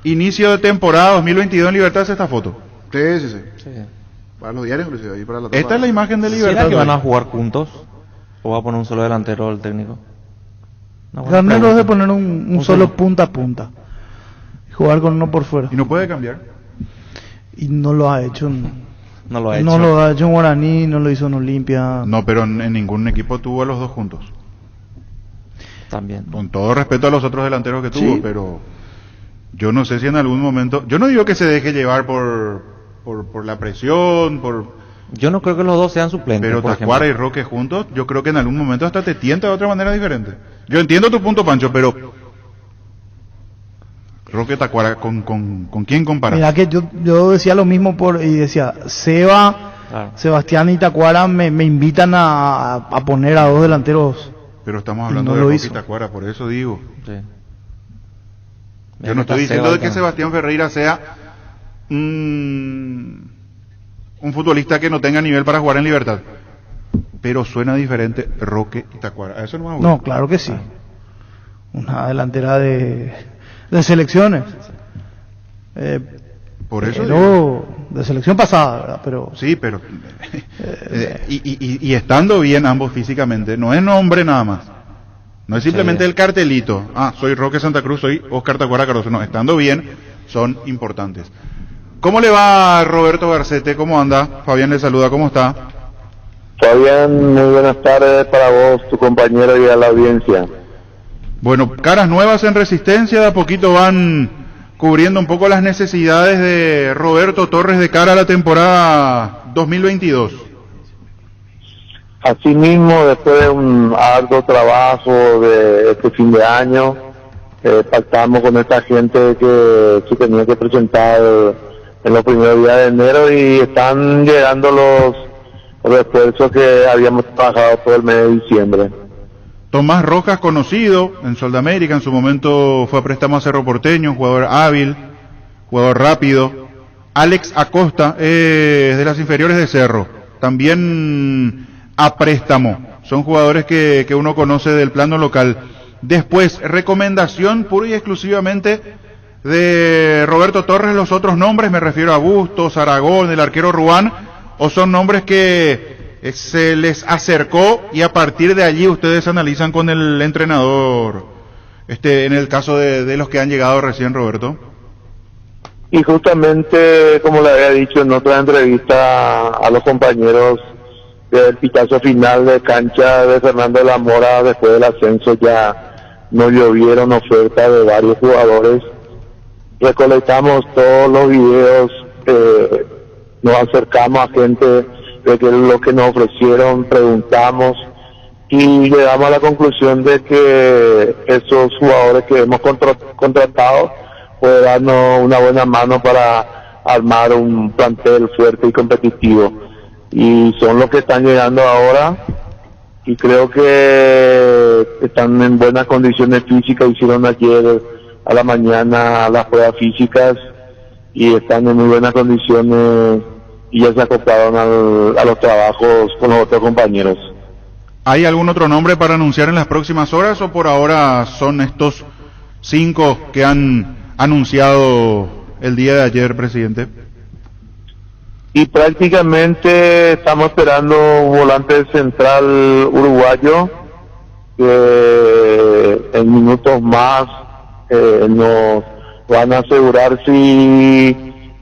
Inicio de temporada 2022 en Libertad es esta foto. Sí. Para los diarios, inclusive. Para la esta es la imagen de Libertad. ¿Será que van a jugar juntos? ¿O va a poner un solo delantero el técnico? Garnero es de poner un solo punta a punta. Jugar con uno por fuera. ¿Y no puede cambiar? Y no lo ha hecho. No lo ha hecho. No lo ha hecho en Guaraní, no lo hizo en Olimpia. No, pero en ningún equipo tuvo a los dos juntos. También. Con todo respeto a los otros delanteros que tuvo, pero yo no sé si en algún momento... Yo no digo que se deje llevar por la presión, Yo no creo que los dos sean suplentes. Pero Tacuara y Roque juntos, yo creo que en algún momento hasta te tienta de otra manera diferente. Yo entiendo tu punto, Pancho, pero... Roque Tacuara, ¿con quién comparas? Mira que yo decía lo mismo y decía, Sebastián y Tacuara me invitan a poner a dos delanteros. Pero estamos hablando de Roque y Tacuara, por eso digo. Sí. Yo no estoy diciendo de que Sebastián Ferreira sea un futbolista que no tenga nivel para jugar en Libertad, pero suena diferente Roque y Tacuara. ¿A eso no me gusta? No, claro que sí. Una delantera de selecciones. Por eso de selección pasada, ¿verdad? Pero sí, pero y estando bien ambos físicamente, no es nombre nada más. No es simplemente el cartelito. Soy Roque Santa Cruz, soy Oscar Tacuara Caroso. No, estando bien son importantes. ¿Cómo le va Roberto Garcete? ¿Cómo anda? Fabián le saluda, ¿cómo está? Fabián, muy buenas tardes para vos, tu compañero y a la audiencia. Bueno, caras nuevas en Resistencia, de a poquito van cubriendo un poco las necesidades de Roberto Torres de cara a la temporada 2022. Asimismo, después de un arduo trabajo de este fin de año, pactamos con esta gente que se tenía que presentar en los primeros días de enero y están llegando los refuerzos que habíamos trabajado todo el mes de diciembre. Tomás Rojas, conocido en Sudamérica, en su momento fue a préstamo a Cerro Porteño, un jugador hábil, jugador rápido. Alex Acosta, de las inferiores de Cerro, también a préstamo. Son jugadores que uno conoce del plano local. Después, recomendación pura y exclusivamente de Roberto Torres, los otros nombres, me refiero a Bustos, Aragón, el arquero Ruán, o son nombres que se les acercó y a partir de allí ustedes analizan con el entrenador, en el caso de los que han llegado recién, Roberto. Y justamente, como le había dicho en otra entrevista a los compañeros, del pitazo final de cancha de Fernando de la Mora después del ascenso, ya nos llovieron ofertas de varios jugadores. Recolectamos todos los videos, nos acercamos a gente de que lo que nos ofrecieron, preguntamos y llegamos a la conclusión de que esos jugadores que hemos contratado pueden darnos una buena mano para armar un plantel fuerte y competitivo, y son los que están llegando ahora y creo que están en buenas condiciones físicas. Hicieron ayer a la mañana las pruebas físicas y están en muy buenas condiciones y ya se acoplaron a los trabajos con los otros compañeros. ¿Hay algún otro nombre para anunciar en las próximas horas o por ahora son estos 5 que han anunciado el día de ayer, presidente? Y prácticamente estamos esperando un volante central uruguayo que en minutos más nos van a asegurar si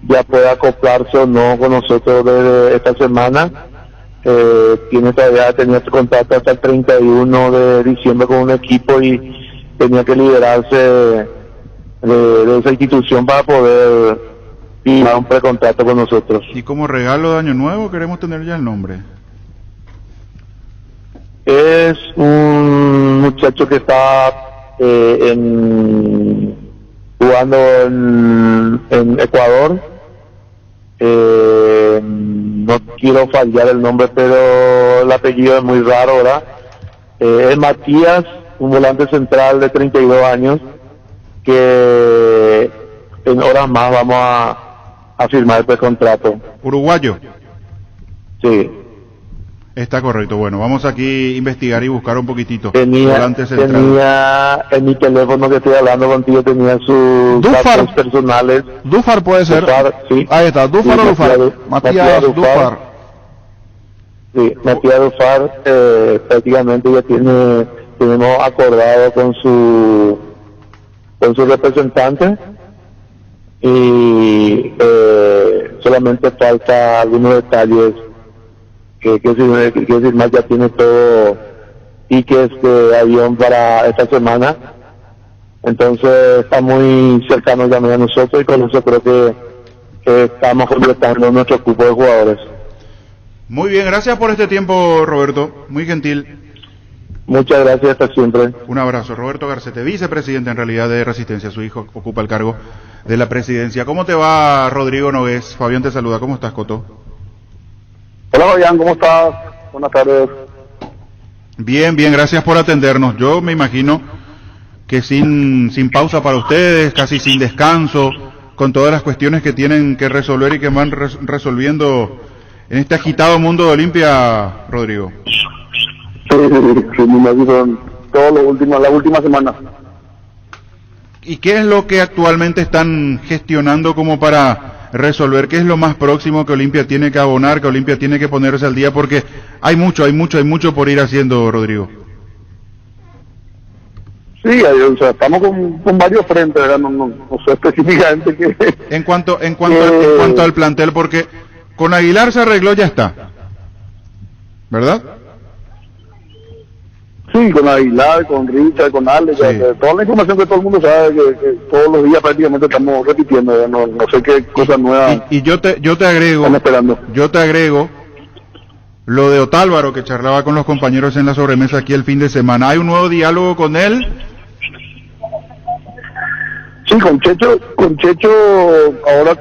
ya puede acoplarse o no con nosotros desde esta semana. Tenía contacto hasta el 31 de diciembre con un equipo y tenía que liberarse de esa institución para poder ir a un precontrato con nosotros. Y como regalo de Año Nuevo queremos tener ya el nombre. Es un muchacho que está jugando en Ecuador. No quiero fallar el nombre, pero el apellido es muy raro, ¿verdad? Es Matías, un volante central de 32 años, que en horas más vamos a firmar el precontrato. ¿Uruguayo? Sí. Está correcto. Bueno, vamos aquí a investigar y buscar un poquitito. Tenía en mi teléfono que estoy hablando contigo, tenía sus datos personales. Dufar puede ser. Dufar, sí. Ahí está, Dufar o Dufar. Matías Dufar. Sí, Matías Dufar, prácticamente ya tenemos acordado con su representante y solamente falta algunos detalles que más ya tiene todo tickets de avión para esta semana, entonces está muy cercano también a nosotros y con eso creo que estamos completando nuestro grupo de jugadores. Muy bien, gracias por este tiempo, Roberto, muy gentil. Muchas gracias, hasta siempre. Un abrazo. Roberto Garcete, vicepresidente en realidad de Resistencia, su hijo ocupa el cargo de la presidencia. ¿Cómo te va, Rodrigo Nogués? Fabián te saluda, ¿cómo estás, Coto? Hola, Fabián, ¿cómo estás? Buenas tardes. Bien, gracias por atendernos. Yo me imagino que sin pausa para ustedes, casi sin descanso, con todas las cuestiones que tienen que resolver y que van resolviendo en este agitado mundo de Olimpia, Rodrigo. Sí, me imagino la última semana. ¿Y qué es lo que actualmente están gestionando como para resolver? ¿Qué es lo más próximo que Olimpia tiene que abonar, que Olimpia tiene que ponerse al día? Porque hay mucho por ir haciendo, Rodrigo. Sí, o sea, estamos con varios frentes, ¿verdad? No sé específicamente qué. En cuanto al plantel, porque con Aguilar se arregló, ya está, ¿verdad? Sí, con Aguilar, con Richard, con Alex, sí. Toda la información que todo el mundo sabe, que todos los días prácticamente estamos repitiendo, no sé qué cosas nuevas. Y yo te agrego lo de Otálvaro, que charlaba con los compañeros en la sobremesa aquí el fin de semana. ¿Hay un nuevo diálogo con él? Sí, con Checho ahora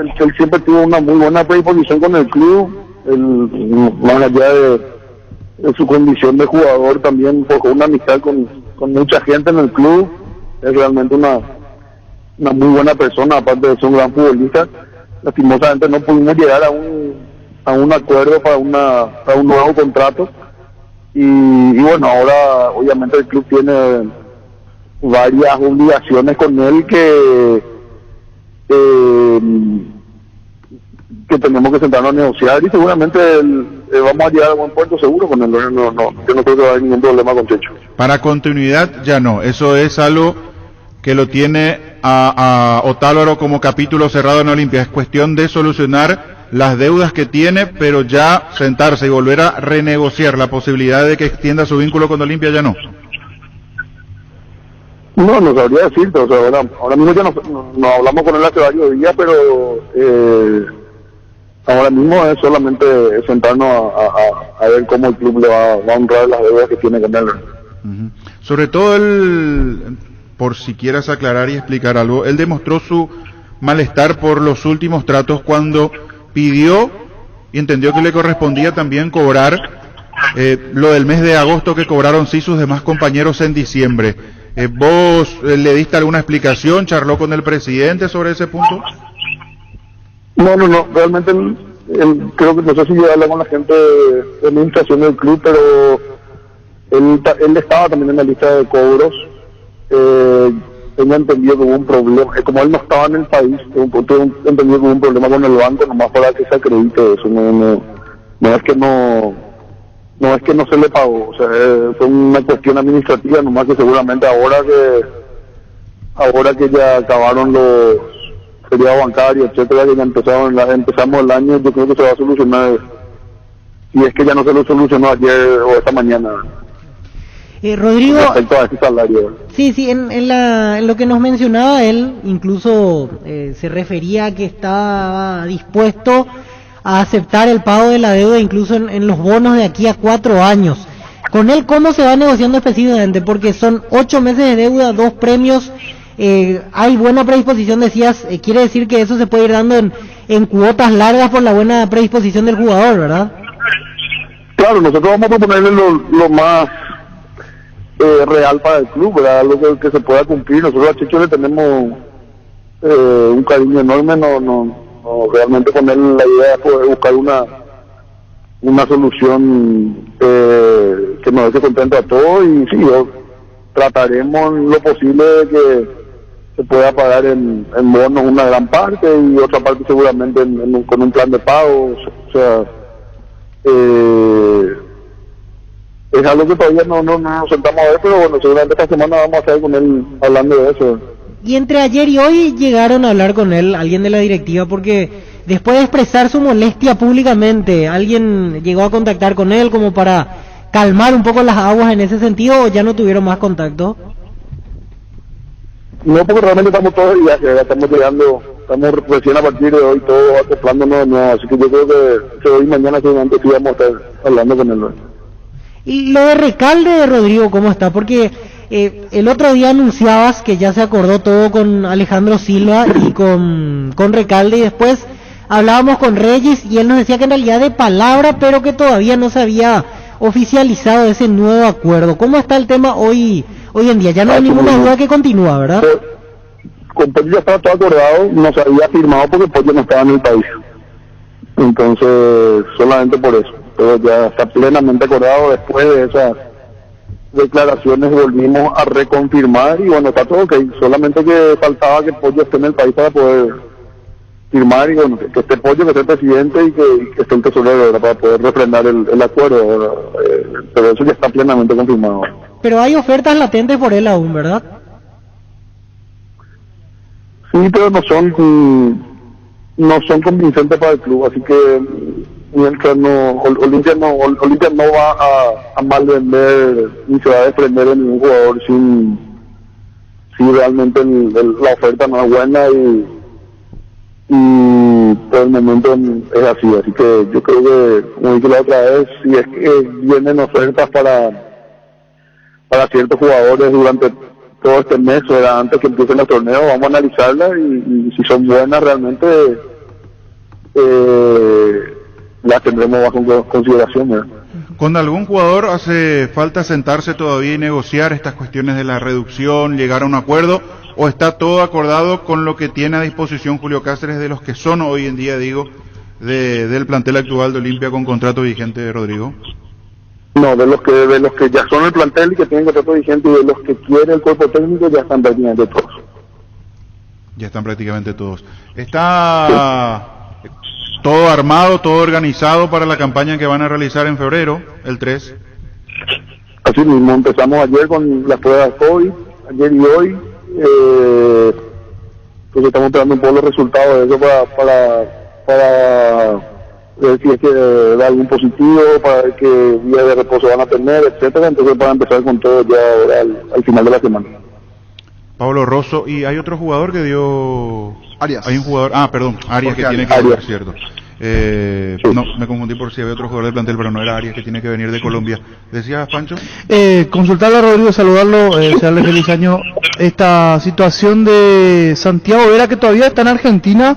él siempre tuvo una muy buena predisposición con el club, más allá de su condición de jugador, también forjó una amistad con mucha gente en el club. Es realmente una una muy buena persona, aparte de ser un gran futbolista. Lastimosamente no pudimos llegar a un acuerdo para un nuevo contrato y bueno, ahora obviamente el club tiene varias obligaciones con él que tenemos que sentarnos a negociar y seguramente vamos a llegar a buen puerto seguro con él. Yo no creo que va a haber ningún problema con Checho. Para continuidad ya no, eso es algo que lo tiene a Otálvaro como capítulo cerrado en Olimpia. Es cuestión de solucionar las deudas que tiene, pero ya sentarse y volver a renegociar la posibilidad de que extienda su vínculo con Olimpia ya no. No sabría decirte, o sea, ahora mismo ya no hablamos con él hace varios días, pero ahora mismo es solamente sentarnos a ver cómo el club le va a honrar las deudas que tiene con él. Uh-huh. Sobre todo por si quieras aclarar y explicar algo, él demostró su malestar por los últimos tratos cuando pidió y entendió que le correspondía también cobrar lo del mes de agosto que cobraron sí sus demás compañeros en diciembre. ¿Vos le diste alguna explicación? ¿Charló con el presidente sobre ese punto? No, realmente creo que no sé si yo hablé con la gente de administración del club, pero él estaba también en la lista de cobros. Tengo entendido que hubo un problema, como él no estaba en el país, tengo entendido que hubo un problema con el banco, nomás para que se acredite eso. No es que no se le pagó, o sea, fue una cuestión administrativa, nomás que seguramente ahora que ya acabaron los feriados bancarios, etcétera, que ya empezamos el año, yo creo que se va a solucionar, y es que ya no se lo solucionó ayer o esta mañana. Rodrigo, respecto a ese salario. Sí, en lo que nos mencionaba él, incluso se refería a que estaba dispuesto a aceptar el pago de la deuda incluso en los bonos de aquí a 4 años. Con él, ¿cómo se va negociando específicamente? Porque son 8 meses de deuda, 2 premios, hay buena predisposición, decías, quiere decir que eso se puede ir dando en cuotas largas por la buena predisposición del jugador, ¿verdad? Claro, nosotros vamos a proponerle lo más real para el club, ¿verdad? Algo que se pueda cumplir. Nosotros a Checho le tenemos un cariño enorme, realmente con él la idea es poder buscar una solución que nos deje contento a todos y sí, trataremos lo posible de que se pueda pagar en bonos una gran parte y otra parte seguramente con un plan de pago, o sea, es algo que todavía no nos sentamos a ver, pero bueno, seguramente esta semana vamos a estar con él hablando de eso. Y entre ayer y hoy llegaron a hablar con él, alguien de la directiva, porque después de expresar su molestia públicamente, ¿alguien llegó a contactar con él como para calmar un poco las aguas en ese sentido o ya no tuvieron más contacto? No, porque realmente estamos todos en viaje, estamos recién a partir de hoy todos acoplándonos, así que yo creo que hoy mañana seguramente sí vamos a estar hablando con él. Y lo de Recalde de Rodrigo, ¿cómo está? Porque el otro día anunciabas que ya se acordó todo con Alejandro Silva y con Recalde, y después hablábamos con Reyes y él nos decía que en realidad de palabra, pero que todavía no se había oficializado ese nuevo acuerdo. ¿Cómo está el tema hoy en día? Ya no hay ninguna duda que continúa, ¿verdad? Con Pollo ya estaba todo acordado, no se había firmado porque Pollo no estaba en el país. Entonces, solamente por eso. Pero ya está plenamente acordado. Después de esas declaraciones volvimos a reconfirmar y bueno, está todo ok. Solamente que faltaba que Pollo esté en el país para poder firmar y bueno, que esté Pollo, que esté el presidente y que esté el tesorero, ¿verdad? Para poder refrendar el acuerdo, ¿verdad? Pero eso ya está plenamente confirmado. Pero hay ofertas latentes por él aún, ¿verdad? Sí, pero no son convincentes para el club, así que mientras Olimpia no va a malvender ni se va a desprender de ningún jugador si realmente la oferta no es buena y por el momento es así que yo creo que, como dije la otra vez, si es que vienen ofertas para ciertos jugadores durante todo este mes o era antes que empiecen los torneos, vamos a analizarlas y si son buenas realmente las tendremos bajo consideración, ¿verdad? ¿Con algún jugador hace falta sentarse todavía y negociar estas cuestiones de la reducción, llegar a un acuerdo, o está todo acordado con lo que tiene a disposición Julio Cáceres de los que son hoy en día, digo, del plantel actual de Olimpia con contrato vigente, Rodrigo? No, de los que ya son el plantel y que tienen contrato vigente, y de los que quiere el cuerpo técnico, ya están prácticamente todos. Ya están prácticamente todos. ¿Está todo armado, todo organizado para la campaña que van a realizar en febrero, el 3? Así mismo, empezamos ayer con las pruebas COVID, ayer y hoy. Pues estamos esperando un poco los resultados de eso para ver si es que da algún positivo, para ver qué días de reposo van a tener, etcétera. Entonces para empezar con todo ya ahora al final de la semana. Pablo Rosso, y hay otro jugador que dio... Arias. Hay un jugador, Arias, que tiene que venir, cierto. No, me confundí por si había otro jugador del plantel, pero no era Arias, que tiene que venir de Colombia. ¿Decías, Pancho? Consultarle a Rodrigo, saludarlo, desearle feliz año. Esta situación de Santiago Vera, que todavía está en Argentina,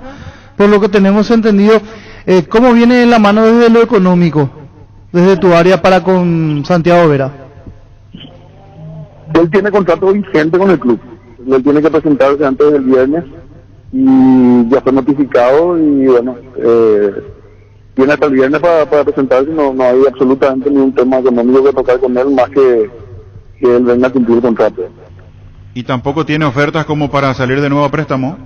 por lo que tenemos entendido, ¿cómo viene la mano desde lo económico, desde tu área para con Santiago Vera? Él tiene contrato vigente con el club. Él tiene que presentarse antes del viernes y ya fue notificado y bueno, tiene hasta el viernes para presentarse. No hay absolutamente ningún tema económico que tocar con él, más que él venga a cumplir el contrato. ¿Y tampoco tiene ofertas como para salir de nuevo a préstamo?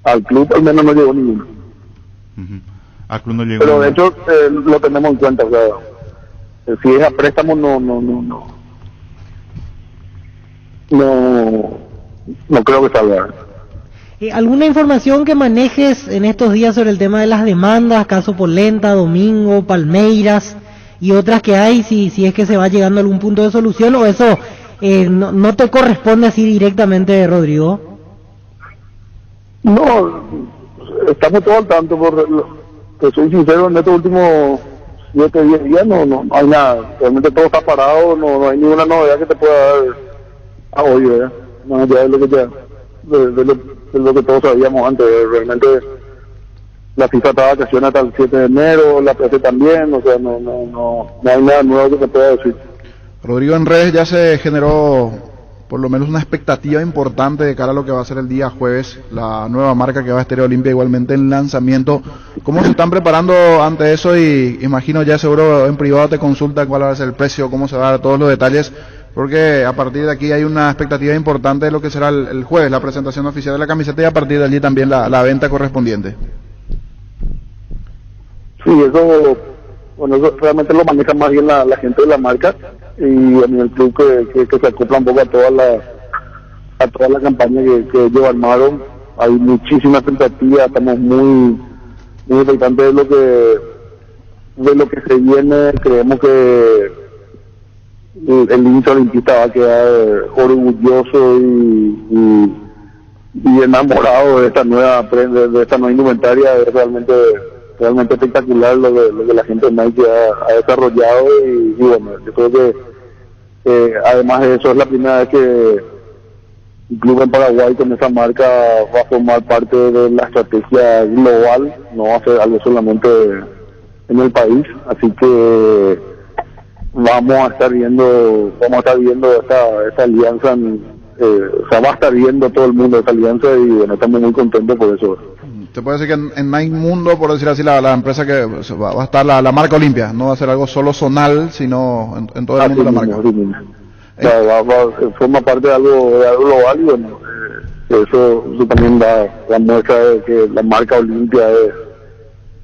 Al club al menos no llegó ninguno. Al club no llegó. Pero de hecho lo tenemos en cuenta, o sea, si es a préstamo no creo que salga. ¿Alguna información que manejes en estos días sobre el tema de las demandas, caso Polenta, Domingo, Palmeiras y otras que hay, si es que se va llegando a algún punto de solución, o eso no te corresponde así directamente, Rodrigo? No, estamos todos al tanto, que soy sincero, en estos últimos 7-10 días no hay nada, realmente todo está parado, no hay ninguna novedad que te pueda dar a hoy, ¿verdad? Más allá de lo que ya, de lo que todos sabíamos antes. Realmente la FIFA está de vacaciones hasta el 7 de enero, la PC también, o sea, no hay nada nuevo que se pueda decir. Rodrigo, en redes ya se generó por lo menos una expectativa importante de cara a lo que va a ser el día jueves, la nueva marca que va a Estéreo Olimpia igualmente en lanzamiento. ¿Cómo se están preparando ante eso? Y imagino ya seguro en privado te consulta cuál va a ser el precio, cómo se va a dar todos los detalles, porque a partir de aquí hay una expectativa importante de lo que será el jueves, la presentación oficial de la camiseta, y a partir de allí también la venta correspondiente. Sí, eso realmente lo maneja más bien la gente de la marca, y en el club que se acopla un poco a toda la campaña que ellos armaron. Hay muchísima expectativa, estamos muy expectantes de lo que se viene. Creemos que el hincha olimpista va a quedar orgulloso y enamorado de esta nueva indumentaria. Es realmente espectacular lo que la gente de Nike ha desarrollado, y bueno, yo creo que además de eso es la primera vez que el club en Paraguay con esa marca va a formar parte de la estrategia global, no va a ser algo solamente en el país, así que vamos a estar viendo esta alianza, va a estar viendo todo el mundo esta alianza, y bueno, estamos muy contentos por eso. Te puede decir que en Nike Mundo, por decir así, la empresa que va a estar la marca Olimpia, no va a ser algo solo zonal, sino en todo el mundo la marca. Forma parte de algo global, y bueno, eso también da muestra de que la marca Olimpia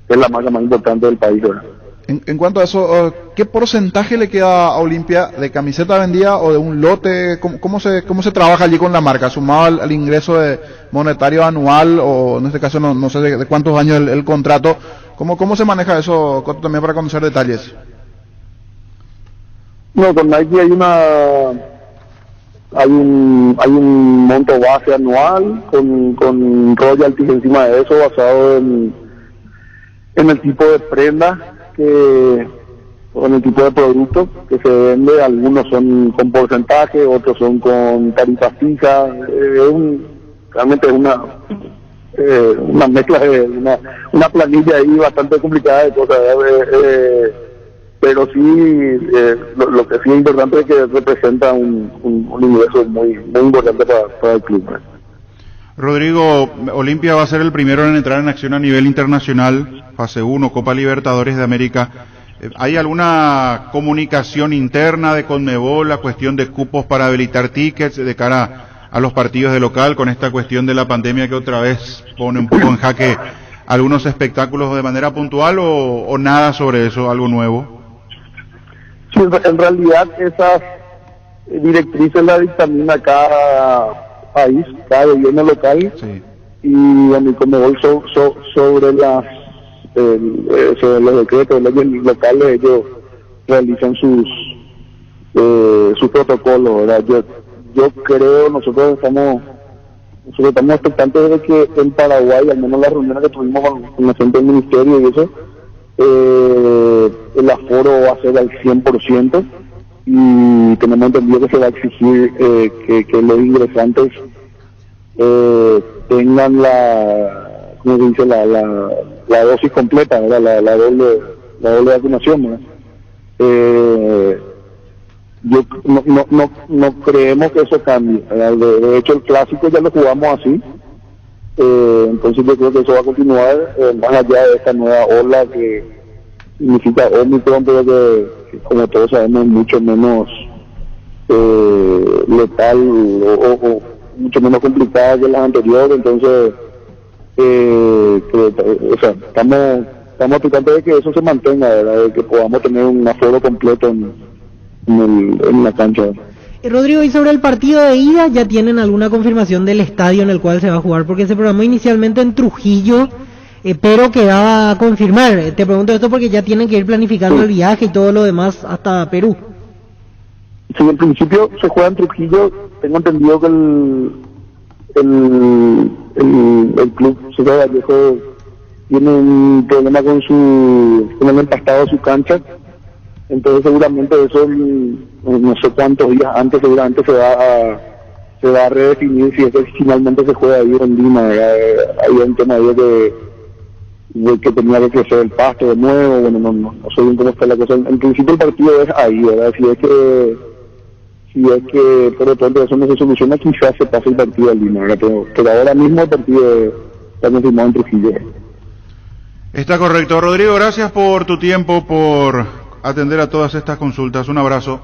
es la marca más importante del país, ¿verdad? En cuanto a eso, ¿qué porcentaje le queda a Olimpia de camiseta vendida o de un lote? ¿Cómo se trabaja allí con la marca? ¿Sumado al ingreso monetario anual, o en este caso no sé de cuántos años el contrato? ¿Cómo se maneja eso, también para conocer detalles? No, con Nike hay un monto base anual con royalties encima de eso, basado en el tipo de prenda con el tipo de producto que se vende. Algunos son con porcentaje, otros son con tarifa fija. Realmente es una mezcla de una planilla ahí bastante complicada de cosas. pero sí, lo que sí es importante es que representa un ingreso muy importante para el club. Rodrigo, Olimpia va a ser el primero en entrar en acción a nivel internacional, fase 1, Copa Libertadores de América. ¿Hay alguna comunicación interna de Conmebol, la cuestión de cupos para habilitar tickets de cara a los partidos de local con esta cuestión de la pandemia que otra vez pone un poco en jaque algunos espectáculos de manera puntual o nada sobre eso, algo nuevo? Sí, en realidad esas directrices las dictamina cada país, cada gobierno local, sí. Y en el Conmebol sobre los decretos, leyes locales, ellos realizan sus protocolos, ¿verdad? Yo creo, nosotros estamos expectantes de que en Paraguay, al menos las reuniones que tuvimos con la gente del ministerio y eso, el aforo va a ser al 100%, y tenemos entendido que se va a exigir que los ingresantes tengan ¿cómo se dice? La dosis completa, ¿verdad? La doble vacunación, ¿verdad? Yo no creemos que eso cambie, ¿verdad? De hecho el clásico ya lo jugamos así, entonces yo creo que eso va a continuar más allá de esta nueva ola que significa Omicron, pero que como todos sabemos es mucho menos letal o mucho menos complicada que las anteriores. Entonces estamos expectantes de que eso se mantenga, ¿verdad? De que podamos tener un aforo completo en la cancha. Rodrigo, y sobre el partido de ida, ¿ya tienen alguna confirmación del estadio en el cual se va a jugar? Porque se programó inicialmente en Trujillo, pero quedaba a confirmar. Te pregunto esto porque ya tienen que ir planificando el viaje y todo lo demás hasta Perú. Sí, en principio se juega en Trujillo. Tengo entendido que el club Ciudad Vallejo tiene un problema con el empastado de su cancha, entonces seguramente eso, no sé cuántos días antes, seguramente se va a redefinir si es que finalmente se juega ahí en Lima. Había un tema ahí de que tenía que crecer el pasto de nuevo. Bueno, no sé bien cómo está la cosa. En principio el partido es ahí, ¿verdad? Si es que por lo tanto eso no se soluciona, quizás se pase el partido al Lima, ¿verdad? Pero ahora mismo el partido está confirmado en Trujillo. Está correcto. Rodrigo, gracias por tu tiempo, por atender a todas estas consultas. Un abrazo.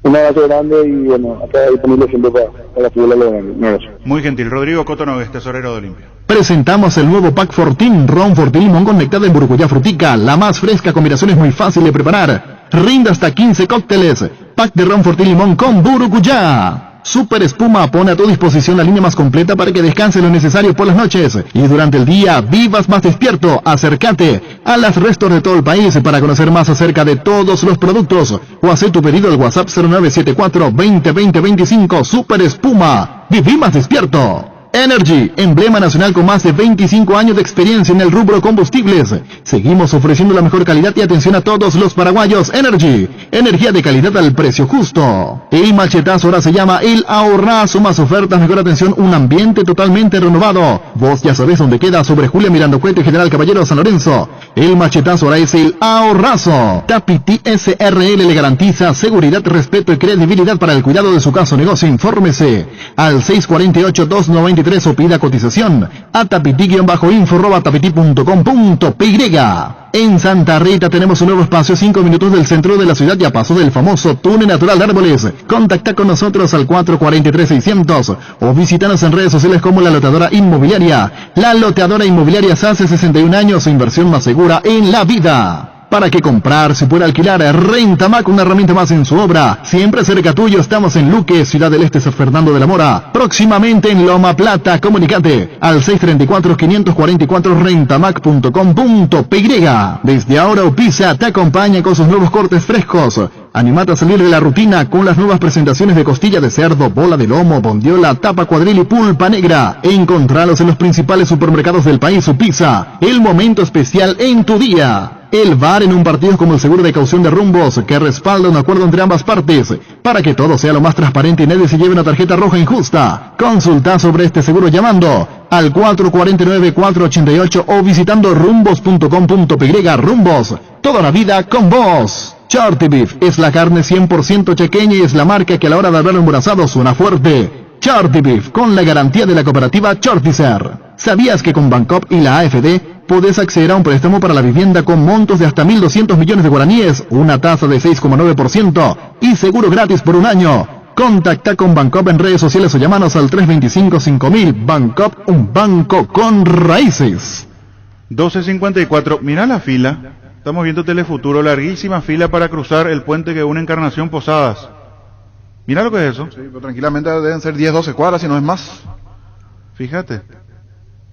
Un abrazo grande y bueno, acá disponible siempre para fútbol grande. Un abrazo. Muy gentil. Rodrigo Cotonoves, tesorero de Olimpia. Presentamos el nuevo Pack Fortín, Ron Fortín Limón conectado en Burucuyá Frutica, la más fresca combinación es muy fácil de preparar. Rinde hasta 15 cócteles. Pack de Ron Fortín Limón con Burucuyá. Super Espuma pone a tu disposición la línea más completa para que descanse lo necesario por las noches y durante el día vivas más despierto. Acércate a las restos de todo el país para conocer más acerca de todos los productos o hacer tu pedido al WhatsApp 0974 20 20 25. Super Espuma, viví más despierto. Energy, emblema nacional con más de 25 años de experiencia en el rubro combustibles. Seguimos ofreciendo la mejor calidad y atención a todos los paraguayos. Energy, energía de calidad al precio justo. El machetazo ahora se llama el ahorrazo, más ofertas, mejor atención, un ambiente totalmente renovado. Vos ya sabés dónde queda, sobre Julia Miranda Cuete, General Caballero, San Lorenzo. El machetazo ahora es el ahorrazo. Tapiti SRL le garantiza seguridad, respeto y credibilidad para el cuidado de su caso o negocio. Infórmese al 648-293 o pida cotización a tapiti-info@tapiti.com.py. En Santa Rita tenemos un nuevo espacio 5 minutos del centro de la ciudad y a paso del famoso túnel natural de árboles. Contacta con nosotros al 443-600 o visítanos en redes sociales como La Loteadora Inmobiliaria. La Loteadora Inmobiliaria hace 61 años, su inversión más segura en la vida. ¿Para qué comprar? Se puede alquilar. Rentamac, una herramienta más en su obra. Siempre cerca tuyo, estamos en Luque, Ciudad del Este, San Fernando de la Mora. Próximamente en Loma Plata, comunicate al 634-544 rentamac.com.py. Desde ahora Upisa te acompaña con sus nuevos cortes frescos. Animate a salir de la rutina con las nuevas presentaciones de costilla de cerdo, bola de lomo, bondiola, tapa cuadril y pulpa negra. Encontralos en los principales supermercados del país. Upisa, el momento especial en tu día. El VAR en un partido como el seguro de caución de rumbos que respalda un acuerdo entre ambas partes para que todo sea lo más transparente y nadie se lleve una tarjeta roja injusta. Consulta sobre este seguro llamando al 449-488 o visitando rumbos.com.py. Rumbos, toda la vida con vos. Charty Beef es la carne 100% chequeña y es la marca que a la hora de hablar embarazado suena fuerte. Charty Beef, con la garantía de la cooperativa Charticer. ¿Sabías que con Bancop y la AFD podés acceder a un préstamo para la vivienda con montos de hasta 1.200 millones de guaraníes, una tasa de 6,9% y seguro gratis por un año? Contacta con Bancop en redes sociales o llamanos al 325-5000. Bancop, un banco con raíces. 12:54. Mira la fila. Estamos viendo Telefuturo, larguísima fila para cruzar el puente que une Encarnación Posadas. Mira lo que es eso. Sí, pero tranquilamente deben ser 10, 12 cuadras, si no es más. Fíjate.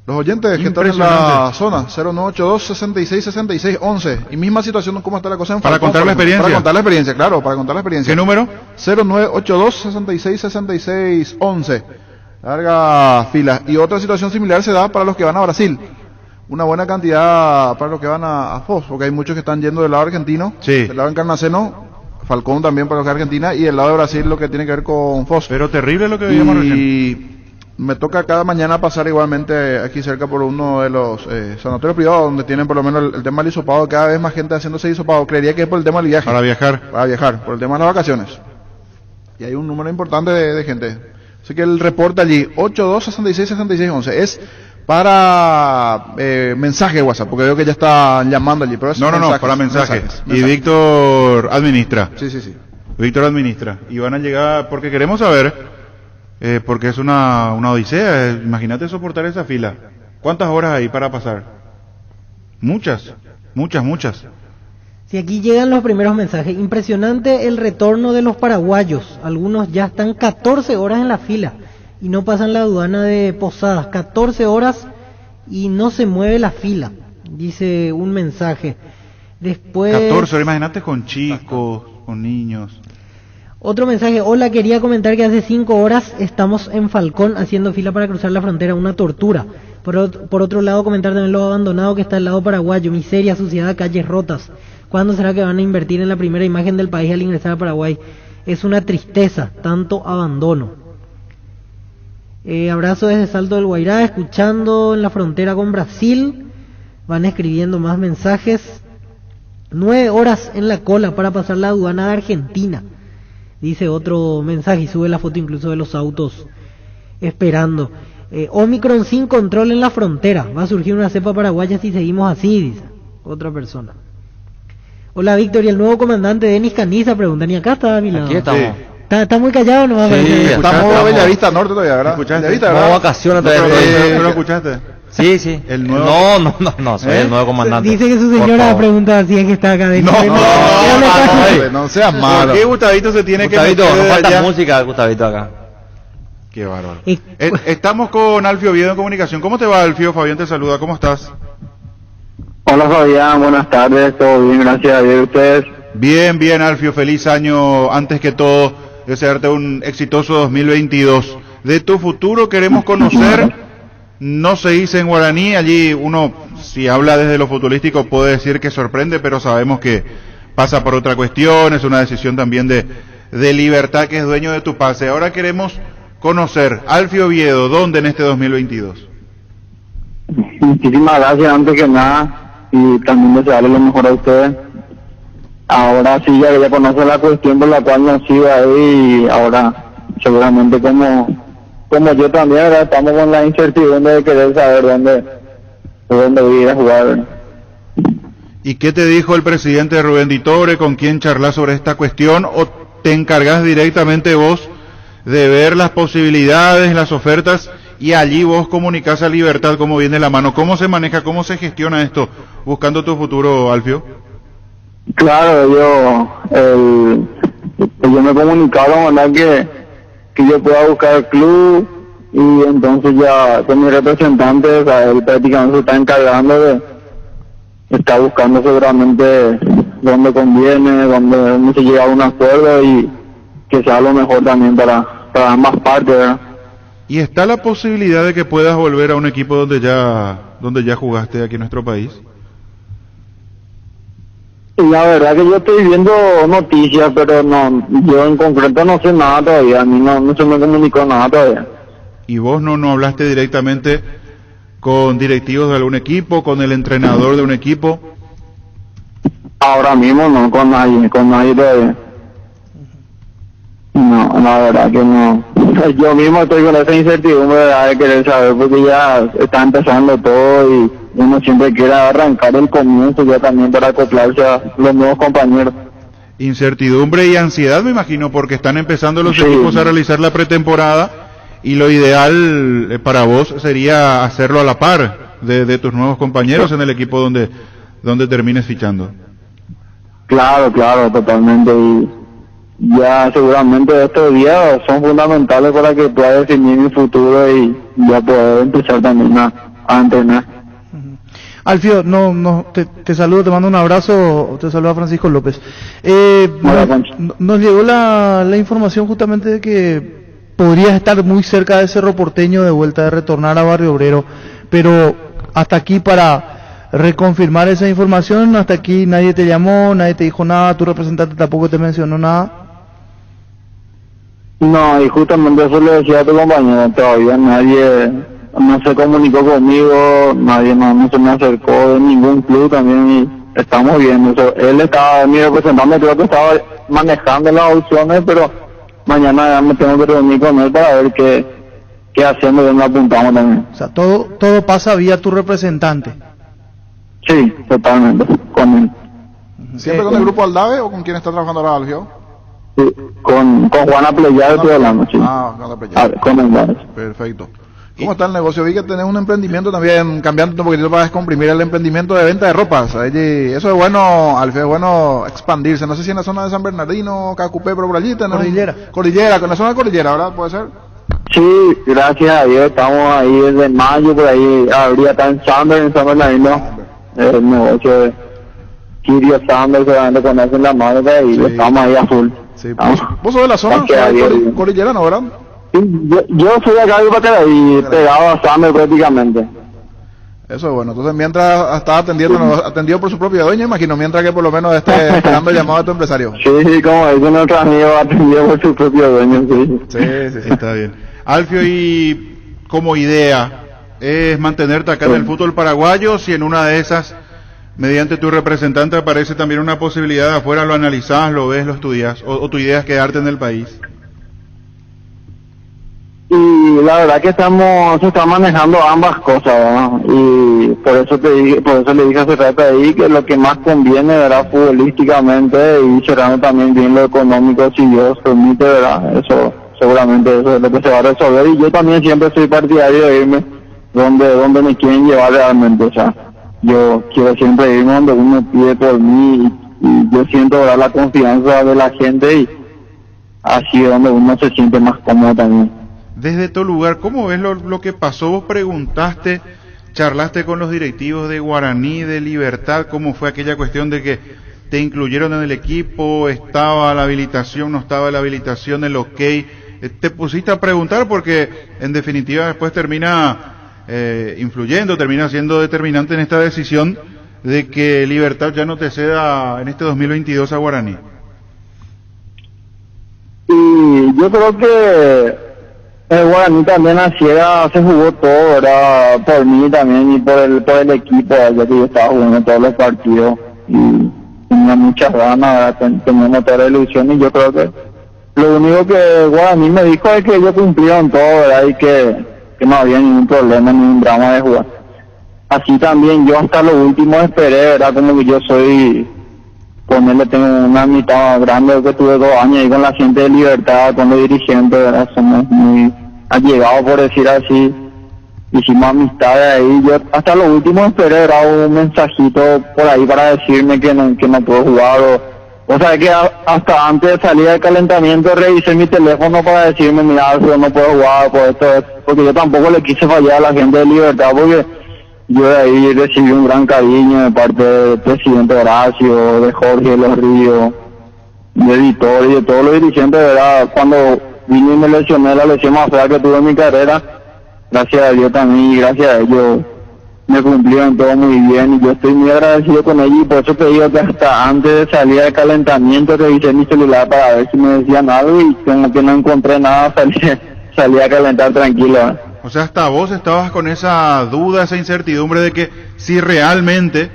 Los oyentes que están en la zona, 0982-666611. Y misma situación, ¿cómo está la cosa en Para Falcón? contar la experiencia. Para contar la experiencia, claro, para contar la experiencia. ¿Qué número? 0982-666611. Larga fila. Y otra situación similar se da para los que van a Brasil. Una buena cantidad para los que van a Foz, porque hay muchos que están yendo del lado argentino, sí, del lado encarnaceno, Falcón también para los que Argentina, y el lado de Brasil lo que tiene que ver con Foz. Pero terrible lo que veíamos recién. Y me toca cada mañana pasar igualmente aquí cerca por uno de los sanatorios privados, donde tienen por lo menos el tema del hisopado, cada vez más gente haciéndose hisopado. Creería que es por el tema del viaje. Para viajar, por el tema de las vacaciones. Y hay un número importante de gente. Así que el reporte allí, 82666611, es para mensaje de WhatsApp, porque veo que ya están llamando allí. Pero es no, para mensajes. Y Víctor administra. Sí. Víctor administra. Y van a llegar, porque queremos saber, porque es una odisea. Imagínate soportar esa fila. ¿Cuántas horas hay para pasar? Muchas. Si aquí llegan los primeros mensajes. Impresionante el retorno de los paraguayos. Algunos ya están 14 horas en la fila y no pasan la aduana de Posadas. 14 horas y no se mueve la fila, dice un mensaje. Después 14 horas, imagínate con chicos, con niños. Otro mensaje: hola, quería comentar que hace 5 horas estamos en Falcón haciendo fila para cruzar la frontera, una tortura. Por otro lado, comentar también lo abandonado que está el lado paraguayo, miseria, suciedad, calles rotas. ¿Cuándo será que van a invertir en la primera imagen del país al ingresar a Paraguay? Es una tristeza, tanto abandono. Abrazo desde Salto del Guairá, escuchando en la frontera con Brasil. Van escribiendo más mensajes. 9 horas en la cola para pasar la aduana de Argentina, dice otro mensaje, y sube la foto incluso de los autos esperando. Omicron sin control en la frontera, va a surgir una cepa paraguaya si seguimos así, dice otra persona. Hola Víctor, ¿y el nuevo comandante Denis Caniza? Preguntan, y acá está a mi lado. Aquí estamos. Sí. Está muy callado, ¿no? Sí, estamos en Bellavista Norte todavía, ¿verdad? ¿Escuchaste? No, vacaciones todavía. ¿Pero escuchaste? Sí. El nuevo... No, soy el nuevo comandante. Dice que su señora pregunta si es que está acá. No seas malo. ¿Por qué Gustavito se tiene Gustavito, que meter no falta allá? música, Gustavito, acá. Qué bárbaro. Estamos con Alfio Oviedo en comunicación. ¿Cómo te va, Alfio? Fabián te saluda. ¿Cómo estás? Hola Fabián, buenas tardes, todo bien, gracias a Dios. ¿Ustedes? Bien, Alfio. Feliz año. Antes que todo, desearte un exitoso 2022. De tu futuro queremos conocer, no se dice en guaraní, allí uno, si habla desde lo futbolístico, puede decir que sorprende, pero sabemos que pasa por otra cuestión, es una decisión también de libertad, que es dueño de tu pase. Ahora queremos conocer, Alfio Oviedo, ¿dónde en este 2022? Muchísimas gracias antes que nada, y también desearle lo mejor a ustedes. Ahora sí ya conoce la cuestión por la cual nací ahí, y ahora seguramente como yo también, ¿verdad? Estamos con la incertidumbre de querer saber dónde ir a jugar, ¿verdad? ¿Y qué te dijo el presidente Rubén Di Tore? ¿Con quién charlas sobre esta cuestión? ¿O te encargas directamente vos de ver las posibilidades, las ofertas, y allí vos comunicás a Libertad cómo viene la mano? ¿Cómo se maneja, cómo se gestiona esto, buscando tu futuro, Alfio? Claro, ellos me comunicaron, ¿verdad? Que yo pueda buscar el club, y entonces ya con mi representante, o sea, él prácticamente se está encargando de estar buscando seguramente dónde conviene, dónde se llega a un acuerdo y que sea lo mejor también para ambas partes, ¿verdad? ¿Y está la posibilidad de que puedas volver a un equipo donde ya jugaste aquí en nuestro país? La verdad que yo estoy viendo noticias, pero no, yo en concreto no sé nada todavía, a mí no se me comunicó nada todavía. ¿Y vos no hablaste directamente con directivos de algún equipo, con el entrenador de un equipo? Ahora mismo no, con nadie todavía. No, la verdad que no. Yo mismo estoy con esa incertidumbre de querer saber, porque ya está empezando todo y uno siempre quiere arrancar el comienzo ya también para acoplarse a los nuevos compañeros. Incertidumbre y ansiedad, me imagino, porque están empezando los equipos a realizar la pretemporada y lo ideal para vos sería hacerlo a la par de tus nuevos compañeros en el equipo donde termines fichando. Claro, totalmente. Y ya seguramente estos días son fundamentales para que pueda definir mi futuro y ya poder empezar también a entrenar. Alfio, te saludo, te mando un abrazo, te saluda Francisco López. Nos llegó la información justamente de que podrías estar muy cerca de Cerro Porteño de vuelta, de retornar a Barrio Obrero, pero hasta aquí para reconfirmar esa información, hasta aquí nadie te llamó, nadie te dijo nada, tu representante tampoco te mencionó nada. No, y justamente eso le decía a tu compañero, todavía nadie no se comunicó conmigo, nadie no se me acercó de ningún club también y estamos viendo eso. Él estaba, mi representante creo que estaba manejando las opciones, pero mañana ya me tengo que reunir con él para ver qué hacemos y dónde apuntamos también. O sea, todo pasa vía tu representante. Sí, totalmente, con él. ¿Siempre con el grupo Aldave o con quién está trabajando ahora, Alfio? Sí, con Juana Pleyade estoy hablando, sí. Juana Pleyade. Con el Perfecto. ¿Cómo está el negocio? Vi que tenés un emprendimiento también, cambiando un poquitito para descomprimir el emprendimiento de venta de ropas. Eso es bueno, Alfio, es bueno expandirse. No sé si en la zona de San Bernardino, Cacupé, pero por allí tenés... Cordillera, con la zona de Cordillera, ¿verdad? ¿Puede ser? Sí, gracias a Dios, estamos ahí desde mayo, por ahí habría está en Sanders, en San Bernardino, el negocio de Kirio Sanders, seguramente conocen la marca y estamos ahí a full. Sí, ¿Vos sos de la zona? Cordillera, ¿no, verdad? Sí, yo soy de acá de Patera y pegado a Sanders prácticamente. Eso es bueno, entonces mientras está atendido por su propio dueño, imagino, mientras que por lo menos esté esperando el llamado de tu empresario. Sí, como dice nuestro amigo, atendido por su propio dueño, sí, está bien. Alfio, y como idea, ¿es mantenerte acá en el fútbol paraguayo? Si en una de esas, mediante tu representante, aparece también una posibilidad de afuera, ¿lo analizás, lo ves, lo estudias? ¿O tu idea es quedarte en el país? Y la verdad que se está manejando ambas cosas, ¿verdad? Y por eso le dije hace rato ahí que lo que más conviene, ¿verdad? Futbolísticamente y cerrando también bien lo económico, si Dios permite, ¿verdad? Eso, seguramente eso es lo que se va a resolver. Y yo también siempre soy partidario de irme donde me quieren llevar realmente, o sea, yo quiero siempre irme donde uno pide por mí y yo siento, ¿verdad? La confianza de la gente y así es donde uno se siente más cómodo también. Desde tu lugar, ¿cómo ves lo que pasó? Vos preguntaste, charlaste con los directivos de Guaraní, de Libertad, ¿cómo fue aquella cuestión de que te incluyeron en el equipo? ¿Estaba la habilitación, no estaba la habilitación, el ok? Te pusiste a preguntar porque en definitiva después termina influyendo, termina siendo determinante en esta decisión de que Libertad ya no te ceda en este 2022 a Guaraní. Y yo creo que el Guaraní también se jugó todo, ¿verdad? Por mí también y por el equipo, ya que yo estaba jugando todos los partidos y tenía muchas ganas, tenía toda la ilusión y yo creo que lo único que Guaraní me dijo es que ellos cumplieron todo, ¿verdad? Y que no había ningún problema, ningún drama de jugar. Así también yo hasta lo último esperé, ¿verdad? Como que yo soy... tengo una amistad grande que tuve 2 años ahí con la gente de Libertad, con los dirigentes, ¿verdad? Somos muy allegados, por decir así. Hicimos amistades ahí. Yo hasta lo último esperé, ¿verdad? Un mensajito por ahí para decirme que no puedo jugar. O sea que hasta antes de salir del calentamiento revisé mi teléfono para decirme, mira, yo no puedo jugar por esto, porque yo tampoco le quise fallar a la gente de Libertad, porque yo de ahí recibí un gran cariño de parte del presidente Horacio, de Jorge de los Ríos, de Editor y de todos los dirigentes, ¿verdad? Cuando vine y me lesioné la lesión más fea que tuve en mi carrera, gracias a Dios también y gracias a ellos me cumplieron todo muy bien y yo estoy muy agradecido con ellos y por eso te digo que hasta antes de salir del calentamiento revisé mi celular para ver si me decían algo y como que no encontré nada, salí a calentar tranquilo, ¿eh? O sea, hasta vos estabas con esa duda, esa incertidumbre de que si realmente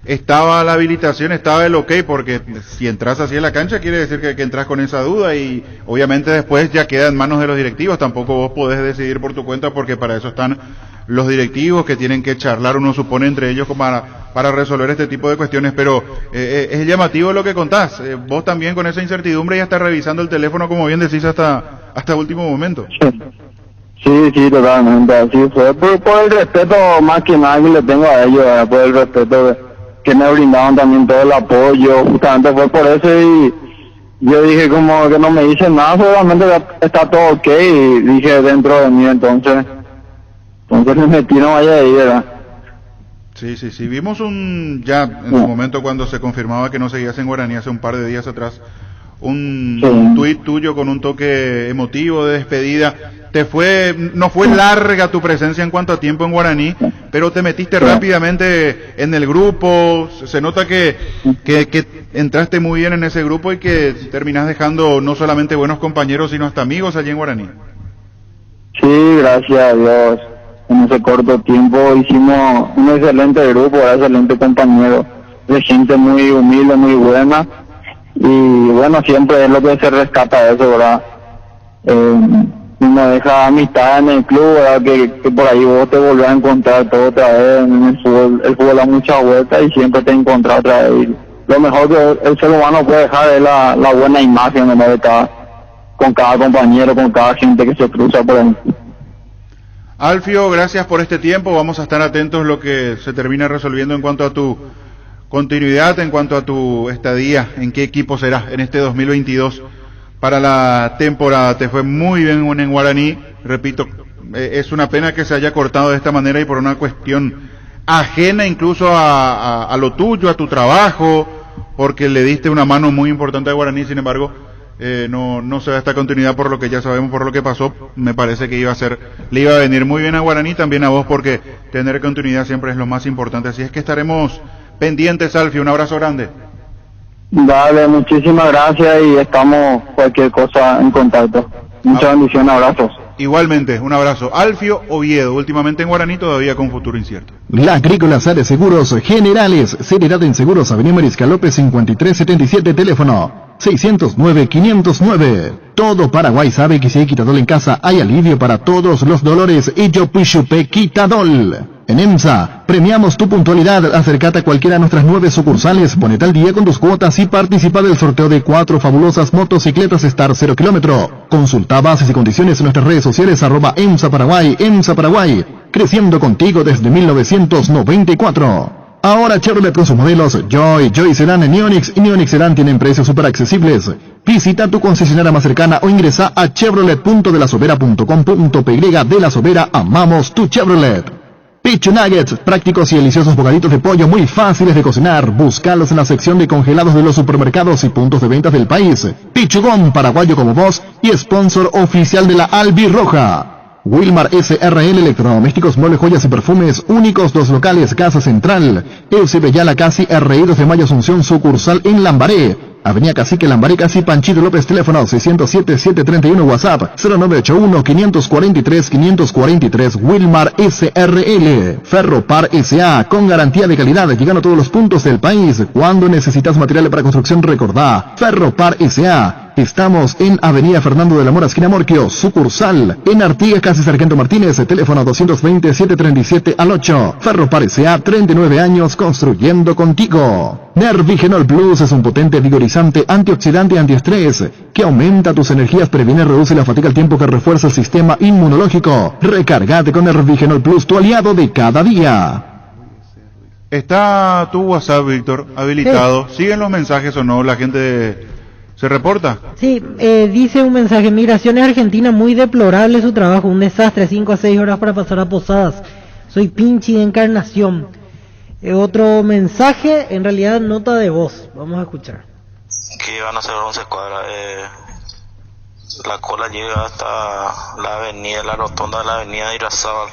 estaba la habilitación, estaba el ok, porque si entras así en la cancha quiere decir que entras con esa duda y obviamente después ya queda en manos de los directivos, tampoco vos podés decidir por tu cuenta porque para eso están los directivos que tienen que charlar, uno supone entre ellos para resolver este tipo de cuestiones, pero es llamativo lo que contás, vos también con esa incertidumbre ya estás revisando el teléfono como bien decís hasta último momento. Sí, totalmente, así fue, por el respeto más que nada que le tengo a ellos, por el respeto que me brindaron también todo el apoyo, justamente fue por eso y yo dije como que no me dicen nada, solamente está todo ok y dije dentro de mí, entonces me metí, no vaya ahí, ¿verdad? Sí, vimos ya en su momento cuando se confirmaba que no seguías en Guaraní hace un par de días atrás, un tuit tuyo con un toque emotivo de despedida. No fue larga tu presencia en cuanto a tiempo en Guaraní, pero te metiste rápidamente en el grupo, se nota que entraste muy bien en ese grupo y que terminás dejando no solamente buenos compañeros, sino hasta amigos allí en Guaraní. Sí, gracias a Dios. En ese corto tiempo hicimos un excelente grupo, excelente compañero, de gente muy humilde, muy buena, y bueno, siempre es lo que se rescata de eso, ¿verdad? Uno deja amistad en el club, ¿verdad? Que por ahí vos te volvés a encontrar todo otra vez en el fútbol da mucha vuelta y siempre te encontrás otra vez. Y lo mejor que el ser humano puede dejar es la buena imagen, ¿verdad? Con cada compañero, con cada gente que se cruza por ahí. Alfio, gracias por este tiempo, vamos a estar atentos a lo que se termina resolviendo en cuanto a tu continuidad, en cuanto a tu estadía, en qué equipo será en este 2022 para la temporada. Te fue muy bien en Guaraní, repito, es una pena que se haya cortado de esta manera y por una cuestión ajena incluso a lo tuyo, a tu trabajo, porque le diste una mano muy importante a Guaraní, sin embargo, no se da esta continuidad por lo que ya sabemos, por lo que pasó. Me parece que le iba a venir muy bien a Guaraní, también a vos, porque tener continuidad siempre es lo más importante. Así es que estaremos pendientes, Alfio, un abrazo grande. Dale, muchísimas gracias y estamos cualquier cosa en contacto. Muchas bendiciones, abrazos. Igualmente, un abrazo. Alfio Oviedo, últimamente en Guaraní, todavía con futuro incierto. La Agrícola Sade Seguros Generales, seriedad en seguros, Avenida Mariscal López 5377, teléfono 609-509. Todo Paraguay sabe que si hay Quitadol en casa, hay alivio para todos los dolores. Y yo Pichupe Quitadol. En EMSA, premiamos tu puntualidad. Acércate a cualquiera de nuestras 9 sucursales, ponete al día con tus cuotas y participa del sorteo de 4 fabulosas motocicletas Star 0 kilómetro. Consulta bases y condiciones en nuestras redes sociales, @EMSA Paraguay, EMSA Paraguay, creciendo contigo desde 1994. Ahora Chevrolet con sus modelos Joy Sedan y Neonix Sedan tienen precios súper accesibles. Visita tu concesionaria más cercana o ingresa a chevrolet.delasovera.com.py. De La Sobera, amamos tu Chevrolet. Pichu Nuggets, prácticos y deliciosos bocaditos de pollo muy fáciles de cocinar. Búscalos en la sección de congelados de los supermercados y puntos de ventas del país. Pichugón, paraguayo como vos y sponsor oficial de la Albirroja. Wilmar SRL, electrodomésticos, muebles, joyas y perfumes, únicos 2 locales, Casa Central, Eusebio Yala Casi, R. 2 de Mayo Asunción, sucursal en Lambaré, Avenida Cacique Lambaré Casi, Panchito López, teléfono 607-731, WhatsApp 0981-543-543, Wilmar SRL, Ferropar S.A., con garantía de calidad, llegando a todos los puntos del país. Cuando necesitas material para construcción, recordá, Ferropar S.A., estamos en Avenida Fernando de la Mora, esquina Morquio, sucursal en Artigas, casi Sargento Martínez, teléfono 220-737-8. Ferropar S.A., 39 años construyendo contigo. Nervigenol Plus es un potente vigorizante, antioxidante y antiestrés que aumenta tus energías, previene y reduce la fatiga al tiempo que refuerza el sistema inmunológico. Recargate con Nervigenol Plus, tu aliado de cada día. ¿Está tu WhatsApp, Víctor, habilitado? Sí. ¿Siguen los mensajes o no? La gente se reporta. Sí, dice un mensaje: Migraciones Argentina, muy deplorable su trabajo, un desastre, 5 a 6 horas para pasar a Posadas. Soy Pinchi de Encarnación. Otro mensaje, en realidad nota de voz, vamos a escuchar. Que van a ser 11 cuadras. La cola llega hasta la avenida, la rotonda de la avenida Irazábal.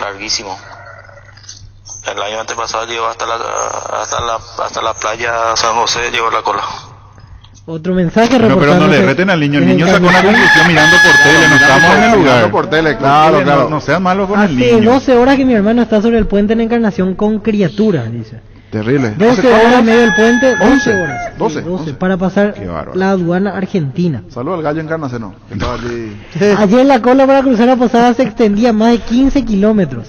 Larguísimo. El año antepasado llegó hasta la playa San José, llegó la cola. Otro mensaje Pero no le reportándose reten al niño. El en niño sacó una Encarnación. conclusión mirando por tele. No estamos en el lugar. Mirando por tele, Claro, claro. no, no sean malos con el Hace niño. 12 horas que mi hermano está sobre el puente en Encarnación con criaturas, dice. Terrible. 12 horas en medio del puente, 12 horas. 12, Sí, 12 para pasar Qué bárbaro. la aduana argentina. Saludos al gallo Encarnación, que estaba allí. Ayer la cola para cruzar a Posada se extendía más de 15 kilómetros.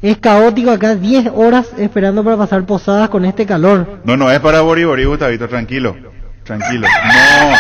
Es caótico acá, 10 horas esperando para pasar Posadas con este calor. No es para Bori, Gustavito, tranquilo. Tranquilo. No.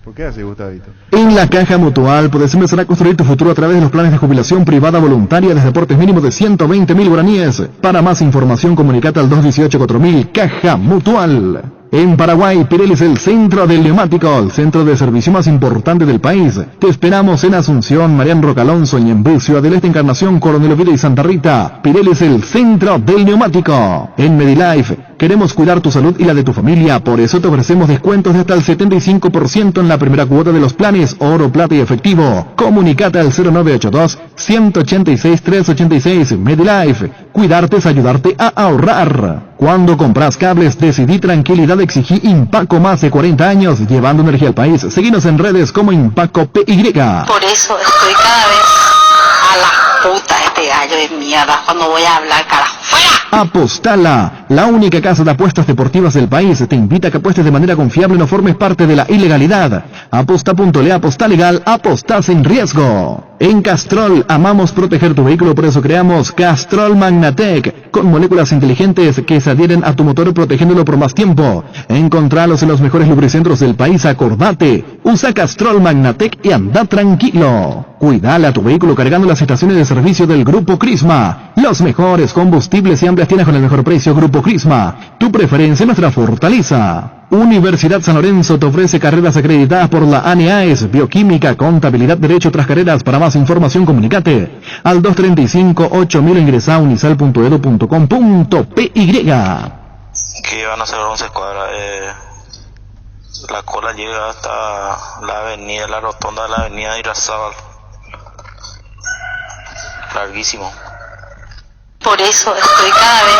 ¿Por qué así, Gustavito? En la Caja Mutual puedes empezar a construir tu futuro a través de los planes de jubilación privada voluntaria desde aportes mínimos de 120.000 guaraníes. Para más información, comunicate al 218-4000 Caja Mutual. En Paraguay, Pirelli es el centro del neumático, el centro de servicio más importante del país. Te esperamos en Asunción, Mariano Roca Alonso, Ñemby, Ciudad del Este, Encarnación, Coronel Oviedo y Santa Rita. Pirelli es el centro del neumático. En Medilife, queremos cuidar tu salud y la de tu familia, por eso te ofrecemos descuentos de hasta el 75% en la primera cuota de los planes oro, plata y efectivo. Comunicate al 0982-186-386. Medilife, cuidarte es ayudarte a ahorrar. Cuando compras cables, decidí tranquilidad, exigí Impaco, más de 40 años, llevando energía al país. Seguinos en redes como Impaco PY. Por eso estoy cada vez a la puta este gallo de mierda cuando voy a hablar, carajo. ¡Fuera! Apostala, la única casa de apuestas deportivas del país, te invita a que apuestes de manera confiable y no formes parte de la ilegalidad. Aposta.le, aposta legal, aposta sin riesgo. En Castrol, amamos proteger tu vehículo, por eso creamos Castrol Magnatec, con moléculas inteligentes que se adhieren a tu motor protegiéndolo por más tiempo. Encontralos en los mejores lubricentros del país, acordate. Usa Castrol Magnatec y anda tranquilo. Cuidale a tu vehículo cargando las estaciones de servicio del Grupo Crisma. Los mejores combustibles y amplias tiendas con el mejor precio. Grupo Crisma, tu preferencia, nuestra fortaleza. Universidad San Lorenzo te ofrece carreras acreditadas por la ANEAES, Bioquímica, Contabilidad, Derecho, otras carreras. Para más información, comunicate al 235-8000, ingresa a unisal.edu.com.py. Que van a ser 11 cuadras. La cola llega hasta la avenida, la rotonda de la avenida Irazábal. Larguísimo. Por eso estoy cada vez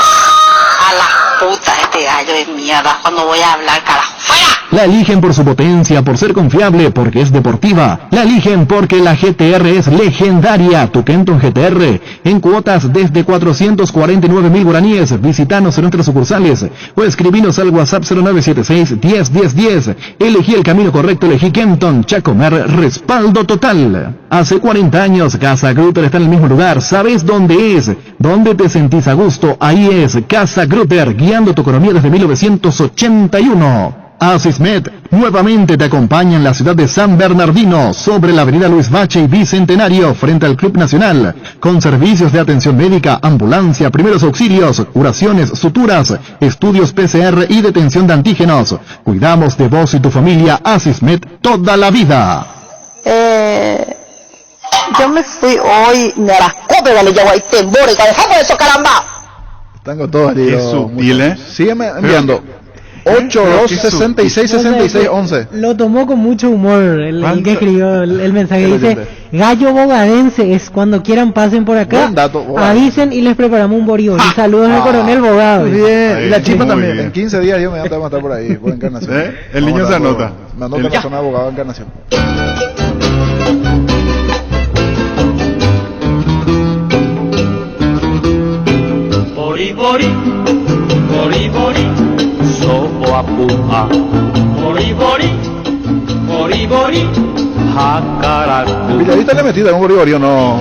a la puta este gallo de mierda cuando voy a hablar, carajo. ¡Fuera! La eligen por su potencia, por ser confiable, porque es deportiva. La eligen porque la GTR es legendaria. Tu Kenton GTR en cuotas desde 449.000 guaraníes. Visítanos en nuestras sucursales o escribinos al WhatsApp 0976-101010. Elegí el camino correcto, elegí Kenton. Chacomer, respaldo total. Hace 40 años Casa Grutter está en el mismo lugar. ¿Sabes dónde es? ¿Dónde te sentís a gusto? Ahí es Casa Grutter, guiando tu economía desde 1981. Asismed nuevamente te acompaña en la ciudad de San Bernardino, sobre la avenida Luis Bache y Bicentenario, frente al Club Nacional, con servicios de atención médica, ambulancia, primeros auxilios, curaciones, suturas, estudios PCR y detención de antígenos. Cuidamos de vos y tu familia. Asismed, toda la vida. Yo me fui hoy, me las copia, vale, yo voy tembórica, dejamos eso, caramba. Tengo todo allí. Qué sutil, ¿eh? Sígueme enviando. 82666611. Lo tomó con mucho humor el que escribió el mensaje. Dice, gallo bogadense es, cuando quieran pasen por acá, Buen dato, avisen y les preparamos un boribori. Saludos al coronel Bogado. Bien, y la chipa también. bien. En 15 días yo me voy a estar por ahí, por Encarnación. El niño se anota. Me anota la zona de abogado de Encarnación. Bori bori, bori bori, sopo apua. Bori bori, bori bori, jacaracu. Villavista le he metido en un boriborio, no.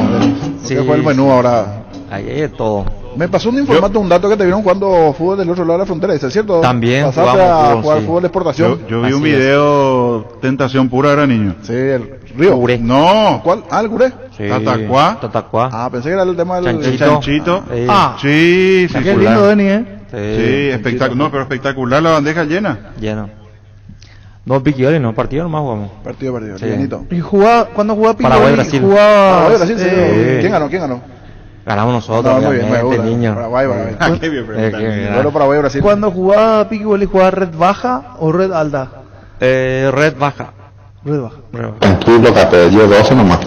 Sí. ¿Qué fue el menú ahora? Ahí hay de todo. Me pasó un informato, un dato que te vieron jugando fútbol del otro lado de la frontera, ¿es cierto? También pasaste jugamos a fútbol, jugar sí. fútbol de exportación. Yo vi un video, tentación pura, era niño. Sí, el Río. Guré. No. ¿Cuál? Ah, el Guré. Sí. Tatacuá. Tatacuá. Ah, pensé que era el tema del El chanchito. Ah, Sí, sí, qué lindo, Deni, ¿eh? Sí, espectacular. No, pero espectacular la bandeja llena. Lleno. Dos piquioles, no, partido nomás jugamos. Partido, Sí. llenito. Y jugaba, cuando jugaba Paraguay, Piccoli, Brasil. jugaba... Paraguay, Brasil, sí. Sí. ¿Quién ganó? Ganamos nosotros, No, muy bien, me obviamente, gusta. niño. Paraguay. Qué bien preguntado. Bueno, Paraguay, Brasil. Cuando jugaba Piccoli, jugaba red baja o red alta. Red baja. Red baja. Red baja. Tranquilo, Capello, 12 nomás.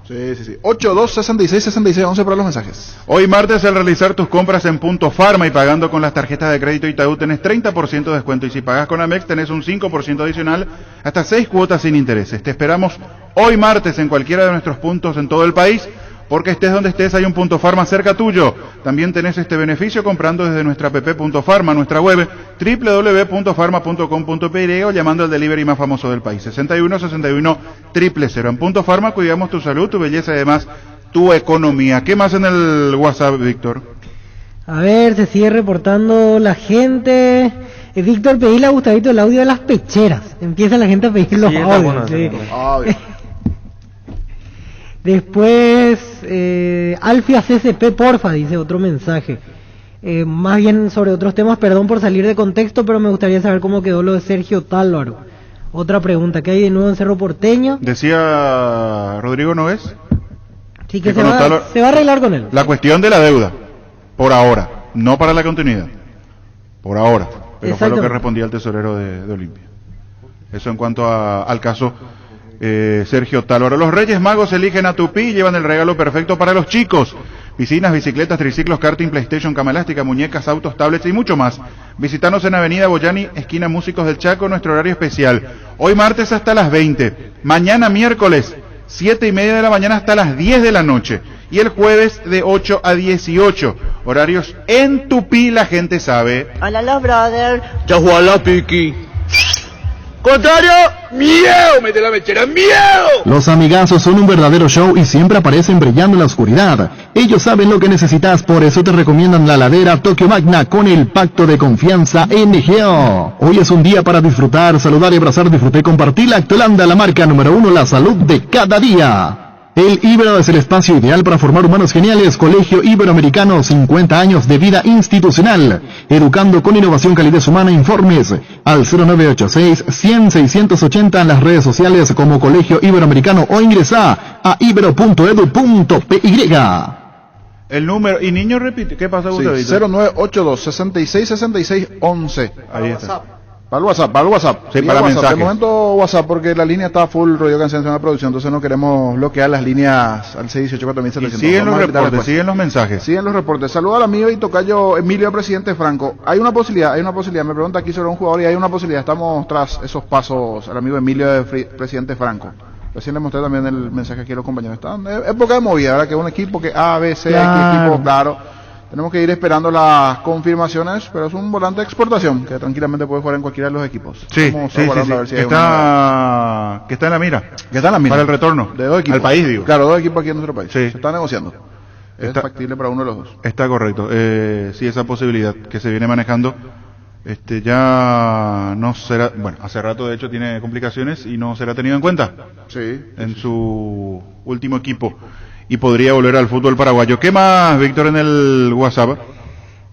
Sí. 82666611 para los mensajes. Hoy martes, al realizar tus compras en Punto Farma y pagando con las tarjetas de crédito Itaú, tenés 30% de descuento, y si pagas con Amex tenés un 5% adicional, hasta 6 cuotas sin intereses. Te esperamos hoy martes en cualquiera de nuestros puntos en todo el país, porque estés donde estés hay un Punto Farma cerca tuyo. También tenés este beneficio comprando desde nuestra app Punto Farma, nuestra web www.farma.com.py o llamando al delivery más famoso del país, 61 61 000. En Punto Farma cuidamos tu salud, tu belleza y además tu economía. ¿Qué más en el WhatsApp, Víctor? A ver, se sigue reportando la gente. Víctor, pedíle a Gustavito el audio de las pecheras. Empieza la gente a pedir los audios. Bueno, sí. Después, Alfia CCP, porfa, dice otro mensaje. Más bien sobre otros temas, perdón por salir de contexto, pero me gustaría saber cómo quedó lo de Sergio Tálvaro. Otra pregunta, ¿qué hay de nuevo en Cerro Porteño? Decía Rodrigo Nogués. Sí, que se va a arreglar con él. La cuestión de la deuda, por ahora, no para la continuidad, por ahora. Pero fue lo que respondía el tesorero de Olimpia. Eso en cuanto al caso Sergio Tálvaro. Los Reyes Magos eligen a Tupí y llevan el regalo perfecto para los chicos. Piscinas, bicicletas, triciclos, karting, PlayStation, cama elástica, muñecas, autos, tablets y mucho más. Visítanos en Avenida Boyani, esquina Músicos del Chaco, nuestro horario especial. Hoy martes hasta las 20. Mañana miércoles, 7:30 de la mañana hasta las 10 de la noche. Y el jueves de 8 a 18. Horarios en Tupí, la gente sabe. Hola, los brothers. Yahuala Piki. Contrario, miedo, mete la mechera, miedo. Los amigazos son un verdadero show y siempre aparecen brillando en la oscuridad. Ellos saben lo que necesitas, por eso te recomiendan la heladera Tokio Magna con el pacto de confianza NGO. Hoy es un día para disfrutar, saludar y abrazar, disfrutar y compartir Lactolanda, la marca número 1, la salud de cada día. El Ibero es el espacio ideal para formar humanos geniales. Colegio Iberoamericano, 50 años de vida institucional. Educando con innovación, calidez humana. Informes al 0986-100-680 en las redes sociales como Colegio Iberoamericano o ingresa a ibero.edu.py. El número, y niño repite, ¿qué pasa, Gustavo? 0982-666611. Ahí está. Para el WhatsApp. Sí, para mensajes. De momento WhatsApp, porque la línea está full, rollo cancelación de producción, entonces no queremos bloquear las líneas al 618-4700. Siguen los reportes, siguen los mensajes. Siguen los reportes. Saludos al amigo y tocayo Emilio, presidente Franco. Hay una posibilidad. Me pregunta aquí sobre un jugador y hay una posibilidad. Estamos tras esos pasos al amigo Emilio de presidente Franco. Recién le mostré también el mensaje aquí a los compañeros. Están época de movida, ¿verdad? Que un equipo que A, B, C, claro. Equipo, claro. Tenemos que ir esperando las confirmaciones, pero es un volante de exportación que tranquilamente puede jugar en cualquiera de los equipos. Sí. A ver si que está en la mira. Que está en la mira. Para el retorno. De dos equipos. Al país, digo. Claro, dos equipos aquí en nuestro país. Sí. Se está negociando. Es factible para uno de los dos. Está correcto. Sí, esa posibilidad que se viene manejando. Ya no será, bueno, hace rato de hecho tiene complicaciones y no será tenido en cuenta. Sí. En su último equipo. Y podría volver al fútbol paraguayo. ¿Qué más, Víctor, en el WhatsApp?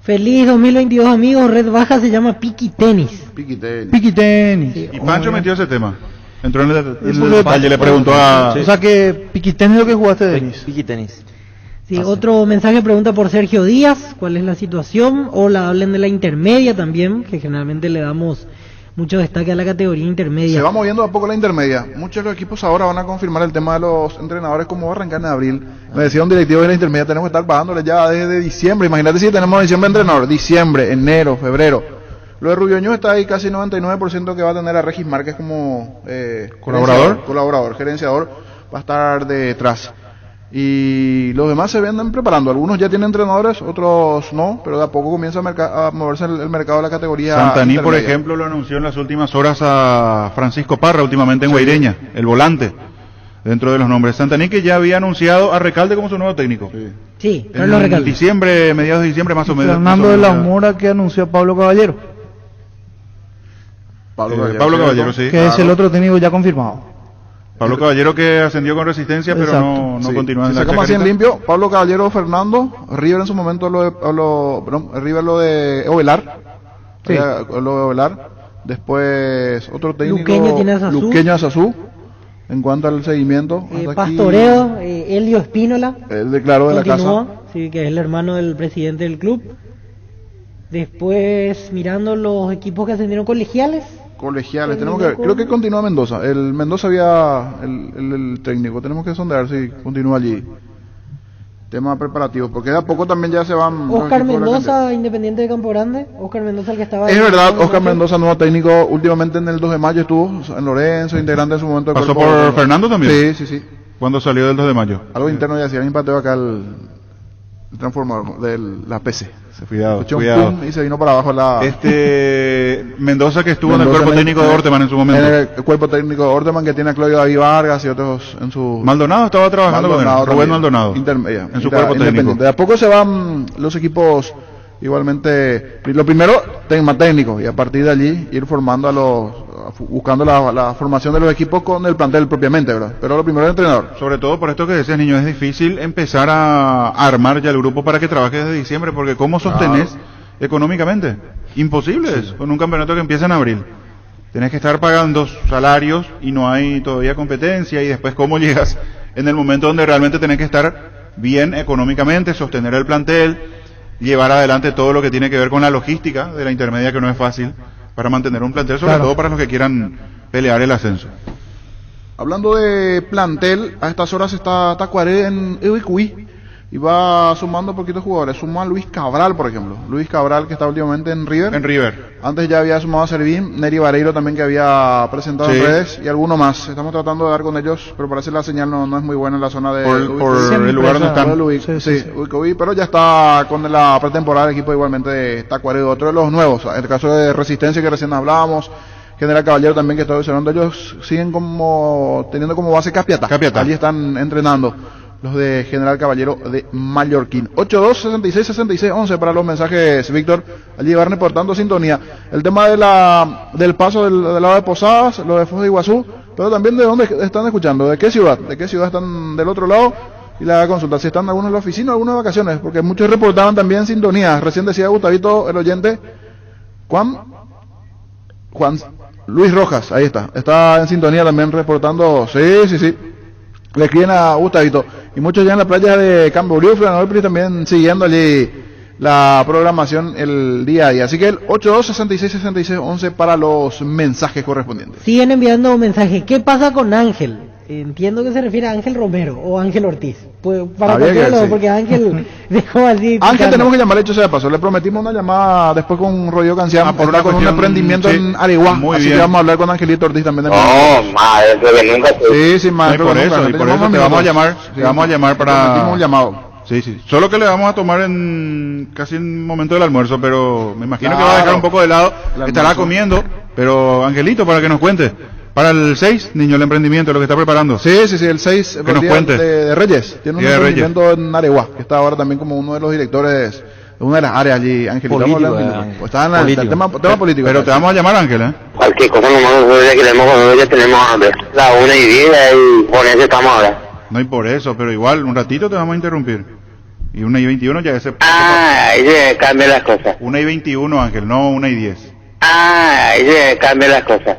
Feliz 2022, amigos. Red Baja se llama Piqui Tenis. Piqui Tenis. Piqui Tenis. Sí, y Pancho metió ese tema. Entró en el detalle, le preguntó a... Sí. O sea que Piqui Tenis es lo que jugaste de tenis. Piqui Tenis. Sí, otro mensaje pregunta por Sergio Díaz. ¿Cuál es la situación? O hablen de la intermedia también, que generalmente le damos mucho destaque a la categoría intermedia. Se va moviendo a poco la intermedia. Muchos de los equipos ahora van a confirmar el tema de los entrenadores como va a arrancar en abril. Me decía un directivo de la intermedia, tenemos que estar pagándole ya desde diciembre. Imagínate si tenemos diciembre entrenador, diciembre, enero, febrero. Lo de Rubioño está ahí casi 99% que va a tener a Regis Márquez como colaborador, gerenciador, va a estar detrás. Y los demás se vienen preparando. Algunos ya tienen entrenadores, otros no, pero de a poco comienza a moverse el mercado de la categoría Santaní, intermedia. por ejemplo, lo anunció en las últimas horas a Francisco Parra, últimamente en Guaireña, el volante, dentro de los nombres. Santaní, que ya había anunciado a Recalde como su nuevo técnico. Sí, Carlos en Recalde. diciembre, mediados de diciembre más o menos. Fernando de la Mora, que anunció a Pablo Caballero. Pablo Caballero, sí. Que es el otro técnico ya confirmado. Pablo Caballero, que ascendió con Resistencia, pero no continúa en la sacamos así en limpio. Pablo Caballero, Fernando, River en su momento River lo de Ovelar. Sí. Lo de Ovelar. Después otro técnico, Luqueño Azazú. En cuanto al seguimiento, Pastoreo, Elio Espínola. Claro, de la casa. Sí, que es el hermano del presidente del club. Después, mirando los equipos que ascendieron colegiales. colegiales. Creo que continúa Mendoza. El Mendoza había el técnico. Tenemos que sondear si continúa allí. Tema preparativo, porque de a poco también ya se van. Oscar Mendoza, Independiente de Campo Grande. Oscar Mendoza, el que estaba. Es verdad, Oscar Mendoza, nuevo técnico. Últimamente en el 2 de mayo estuvo en Lorenzo, integrante en su momento. ¿Pasó por Fernando también? Sí. Cuando salió del 2 de mayo. Algo interno ya hacía, un pateo acá el transformador de la PC. Cuidado. Y se vino para abajo Mendoza, que estuvo en el cuerpo técnico de Orteman en su momento. En el cuerpo técnico de Orteman, que tiene a Claudio David Vargas y otros en su... Maldonado estaba trabajando con él, Rubén Maldonado, en su cuerpo técnico. De a poco se van los equipos igualmente, lo primero, tema técnico, y a partir de allí ir formando buscando la formación de los equipos con el plantel propiamente, ¿verdad? Pero lo primero es el entrenador. Sobre todo por esto que decías, niño, es difícil empezar a armar ya el grupo para que trabaje desde diciembre, porque ¿cómo sostenés económicamente? Imposible eso, con un campeonato que empieza en abril. Tenés que estar pagando salarios y no hay todavía competencia, y después cómo llegas en el momento donde realmente tenés que estar bien económicamente, sostener el plantel, llevar adelante todo lo que tiene que ver con la logística de la intermedia, que no es fácil, para mantener un plantel, sobre todo para los que quieran pelear el ascenso. Hablando de plantel, a estas horas está Tacuaré en Ewicuí y va sumando poquitos jugadores. Sumó a Luis Cabral, por ejemplo. Luis Cabral, que está últimamente en River. Antes ya había sumado a Servín, Neri Vareiro también, que había presentado en redes, y alguno más. Estamos tratando de dar con ellos, pero parece que la señal no es muy buena en la zona de... Por el lugar donde están. Sí, pero ya está con la pretemporada el equipo igualmente de Tacuaré, otro de los nuevos. En el caso de Resistencia, que recién hablábamos, General Caballero también, que está observando, ellos siguen teniendo como base Capiatá. Allí están entrenando los de General Caballero de Mallorquín. 82-66-66-11 para los mensajes, Víctor. Allí van reportando sintonía. El tema del paso del lado de Posadas, lo de Foz de Iguazú, pero también de dónde están escuchando, de qué ciudad están del otro lado, y la consulta, si están algunos en la oficina o algunos de vacaciones, porque muchos reportaban también sintonía. Recién decía Gustavito, el oyente, Juan Luis Rojas, ahí está en sintonía también reportando. Sí. Le escriben a Gustavito. Y muchos ya en la playa de Camboriú, Florianópolis, también siguiendo allí la programación el día a día. Así que el 82-66-66-11 para los mensajes correspondientes. Siguen enviando mensajes. ¿Qué pasa con Ángel? Entiendo que se refiere a Ángel Romero o Ángel Ortiz. Pues para cualquiera, porque Ángel dejó así. Ángel tenemos que llamar, hecho sea de paso. Le prometimos una llamada después con Rodrigo Cancián por con un emprendimiento en Areguá. Así bien. Que vamos a hablar con Angelito Ortiz también. Maestro, que nunca. Sí, maestro. Por eso te vamos a llamar. Te vamos a llamar para. Un llamado. Sí. Solo que le vamos a tomar casi en el momento del almuerzo, pero me imagino que va a dejar un poco de lado. Estará comiendo, pero Angelito, para que nos cuente. Para el 6, niño, el emprendimiento, lo que está preparando. Sí, el 6 que nos cuente. De Reyes. Tiene un emprendimiento en Areguá, que está ahora también como uno de los directores de una de las áreas allí, Angelito. Está en el tema político. Pero te vamos a llamar, Ángel, Cualquier cosa nomás ya tenemos hambre. La 1:10 y por eso estamos ahora. No, y por eso, pero igual, un ratito te vamos a interrumpir. Y 1:21 ya ese... ahí se cambian las cosas. 1:21, Ángel, no 1:10. Ahí se cambian las cosas.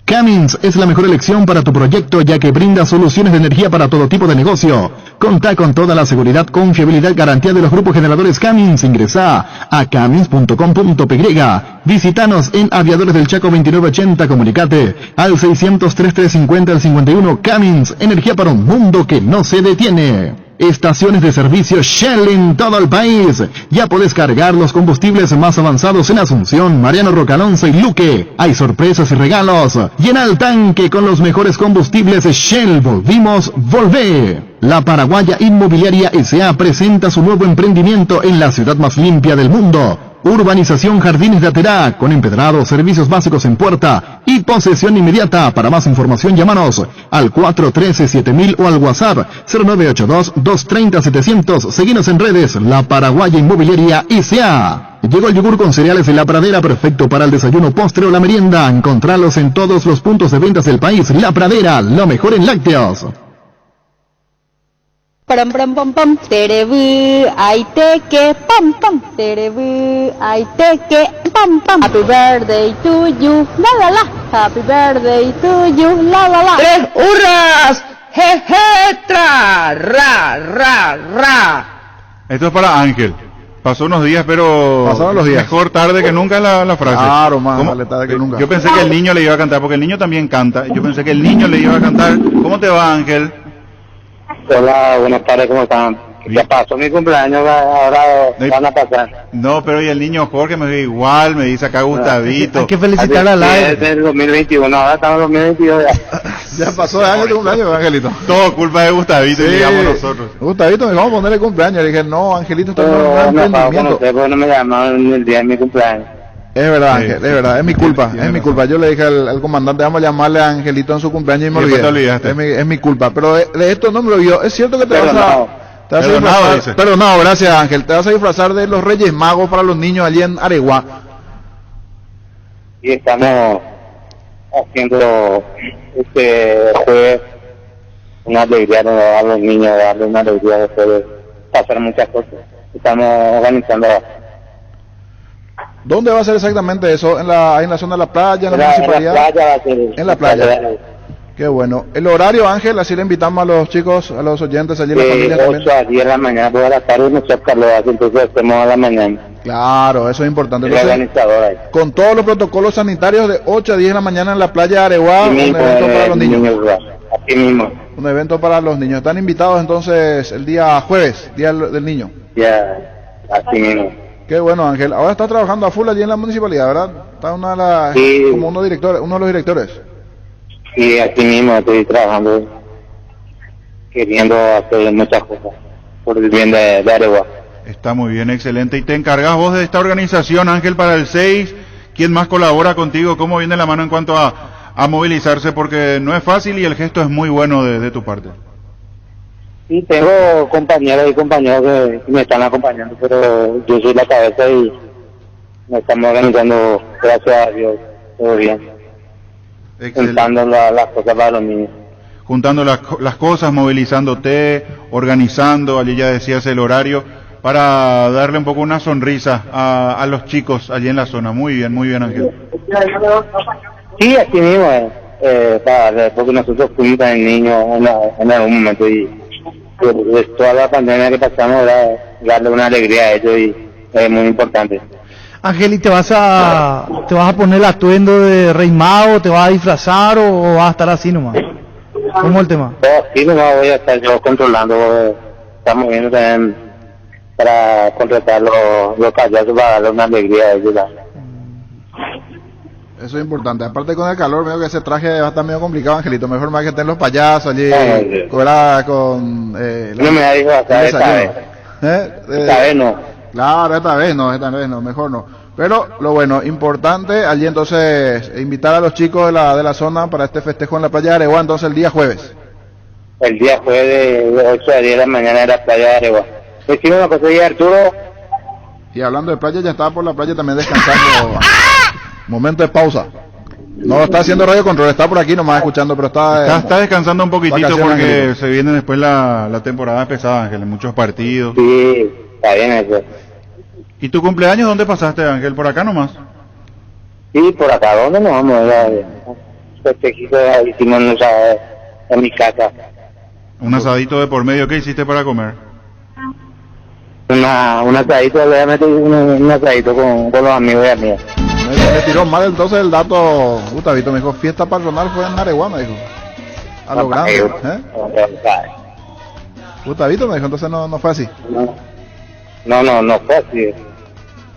Cummins es la mejor elección para tu proyecto, ya que brinda soluciones de energía para todo tipo de negocio. Contá con toda la seguridad, confiabilidad, garantía de los grupos generadores Cummins. Ingresá a cummins.com.py. Visítanos en Aviadores del Chaco 2980. Comunicate al 600-3350 al 51. Cummins, energía para un mundo que no se detiene. Estaciones de servicio Shell en todo el país. Ya podés cargar los combustibles más avanzados en Asunción, Mariano Rocalonce y Luque. Hay sorpresas y regalos. Llena el tanque con los mejores combustibles Shell. Volvé. La Paraguaya Inmobiliaria S.A. presenta su nuevo emprendimiento en la ciudad más limpia del mundo. Urbanización Jardines de Aterá, con empedrado, servicios básicos en puerta y posesión inmediata. Para más información, llámanos al 413-7000 o al WhatsApp 0982-230-700. Seguinos en redes, La Paraguaya Inmobiliaria S.A. Llegó el yogur con cereales de La Pradera, perfecto para el desayuno, postre o la merienda. Encontralos en todos los puntos de ventas del país. La Pradera, lo mejor en lácteos. Pam pam pam pam, terebu, ay teque, pam pam, terebu, ay teque, pam pam. Happy birthday to you, la la. Happy birthday to you, la. ¡Tres hurras! ¡Jeje! ¡Tra! ¡Ra! ¡Ra! ¡Ra! Esto es para Ángel. Pasó unos días, pero Pasaron los días. Mejor tarde que nunca la frase. Claro, más ¿Cómo? vale tarde que nunca. Yo pensé que el niño le iba a cantar, porque el niño también canta. Yo pensé que el niño le iba a cantar. ¿Cómo te va, Ángel? Hola, buenas tardes, ¿cómo están? Ya pasó mi cumpleaños, ahora van a pasar. No, pero y el niño Jorge me ve igual, me dice acá Gustavito. Hay que felicitar al aire. Es del 2021, ahora estamos en 2022 ya. Ya pasó de año tu cumpleaños, Angelito. Todo culpa de Gustavito, Sí. digamos nosotros. Gustavito, me vamos a ponerle cumpleaños. Le dije, no, Angelito está en un No, gran no estaba con emprendimiento. usted porque no me llamaron el día de mi cumpleaños. Es verdad, Sí, Ángel, es sí, verdad, es mi culpa, tiene es mi razón. culpa. Yo le dije al comandante, vamos a llamarle a Angelito en su cumpleaños y me Y después olvidé. te olvidaste. Es mi culpa, pero de esto no me lo olvidó. Es cierto que te vas a Perdonado, disfrazar, dice. perdonado, gracias Ángel, te vas a disfrazar de los Reyes Magos para los niños allí en Areguá. Y estamos haciendo este jueves una alegría a los niños, darle una alegría después de pasar muchas cosas. Estamos organizando ¿Dónde va a ser exactamente eso? Ahí en la zona de la playa, en la en la municipalidad. playa, va a ser En la playa. Qué bueno. El horario, Ángel, así le invitamos a los chicos, a los oyentes allí, la familia de también. 8 a 10 de la mañana, toda la tarde muchas calor, entonces hacemos a la mañana. Claro, eso es importante. El Entonces, organizador ahí. con todos los protocolos sanitarios de 8 a 10 de la mañana en la playa de Areguá, Así un mismo, evento para los niños. Así mismo. Un evento para los niños. Están invitados entonces el día jueves, Día del Niño. Ya, así mismo. Qué bueno, Ángel. Ahora está trabajando a full allí en la municipalidad, ¿verdad? Está una de las, Sí. como uno de los directores. Y así mismo estoy trabajando, queriendo hacer muchas cosas por el bien de Areguá. Está muy bien, excelente. ¿Y te encargas vos de esta organización, Ángel, para el 6? ¿Quién más colabora contigo? ¿Cómo viene la mano en cuanto a movilizarse? Porque no es fácil y el gesto es muy bueno de tu parte. Sí, tengo compañeras y compañeros que me están acompañando, pero yo soy la cabeza y nos estamos organizando, gracias a Dios, todo bien. Juntando las cosas para los niños. Juntando las cosas, movilizándote, organizando, allí ya decías el horario, para darle un poco una sonrisa a los chicos allí en la zona. Muy bien, Ángel. Sí, así mismo, porque nosotros fuimos también niños en algún momento y pues, toda la pandemia que pasamos era darle una alegría a ellos y es muy importante. Ángel, ¿y te vas a poner el atuendo de Rey Mago, te vas a disfrazar o vas a estar así nomás? ¿Cómo es el tema? Sí, nomás voy a estar yo controlando, estamos viendo también para contratar los payasos para darle una alegría a ellos. Eso es importante. Aparte con el calor, veo que ese traje va a estar medio complicado, Angelito. Mejor más que estén los payasos allí, con no me dijo hasta esta vez. Esta vez no. Claro, esta vez no, mejor no. Pero lo bueno, importante, allí entonces invitar a los chicos de la zona para este festejo en la playa de Areguá, entonces el día jueves. El día jueves de 8 a 10 de la mañana en la playa de Areguá. Decimos una cosa, Arturo. Y hablando de playa, ya estaba por la playa también descansando. Momento de pausa. No está haciendo radio control, está por aquí nomás escuchando, pero Está descansando un poquitito vacaciones, porque Angelito. se viene después la temporada pesada, Ángel, en muchos partidos. Sí, está bien eso. ¿Y tu cumpleaños dónde pasaste, Ángel? ¿Por acá nomás? Sí, por acá, ¿dónde nos vamos? Festejito hicimos en mi casa. Un asadito de por medio, ¿qué hiciste para comer? Un asadito, obviamente un asadito con los amigos y amigas. Me tiró mal entonces el dato, Gustavito, me dijo, fiesta patronal fue en Areguá, me dijo. A lo grande, Gustavito me dijo, entonces no fue así. No fue así.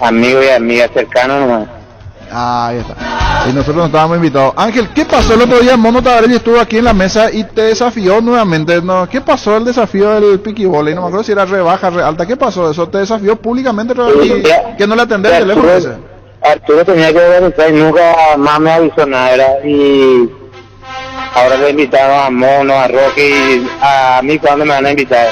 Amigos y amigas cercanos nomás. Ahí está. Y nosotros no estábamos invitados. Ángel, ¿qué pasó el otro día? Mono Tabarelli estuvo aquí en la mesa y te desafió nuevamente. ¿No? ¿Qué pasó el desafío del piquibole? No me acuerdo si era rebaja, re alta. ¿Qué pasó eso? Te desafió públicamente y que no le atendés el teléfono ese. Arturo tenía que organizar y nunca más me avisó nada, ¿verdad? Y ahora le invitaron a Mono, a Rocky y a mí cuando me van a invitar.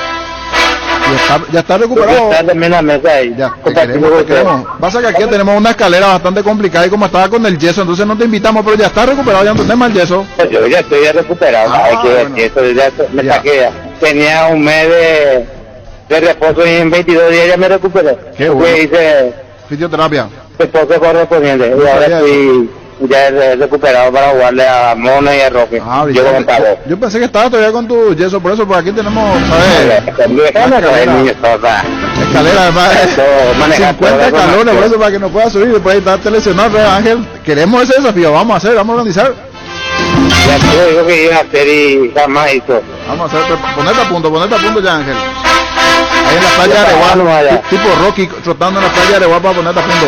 Ya está recuperado. Está también la mesa ahí. Ya, te queremos. Pasa que aquí tenemos una escalera bastante complicada y como estaba con el yeso, entonces no te invitamos, pero ya está recuperado, ya no tenés más el yeso. Yo ya estoy recuperado, hay que ver que eso ya me saqué ya. Tenía un mes de reposo y en 22 días ya me recuperé. Qué bueno. Hice fisioterapia. reposo correspondiente y ahora estoy ya he recuperado para jugarle a Mono y a Roque. Yo pensé que estaba todavía con tu yeso, por eso por aquí tenemos, ¿sabes? Escalera, además, 50 escalones, por eso para que no pueda subir, después de estar lesionado, Ángel. Queremos ese desafío, vamos a organizar. Ya te digo que iba a hacer y jamás hizo. Vamos a hacer, ponete a punto ya, Ángel. Ahí en la playa de Areguá, tipo Rocky, trotando en la playa de Areguá para ponerte a punto.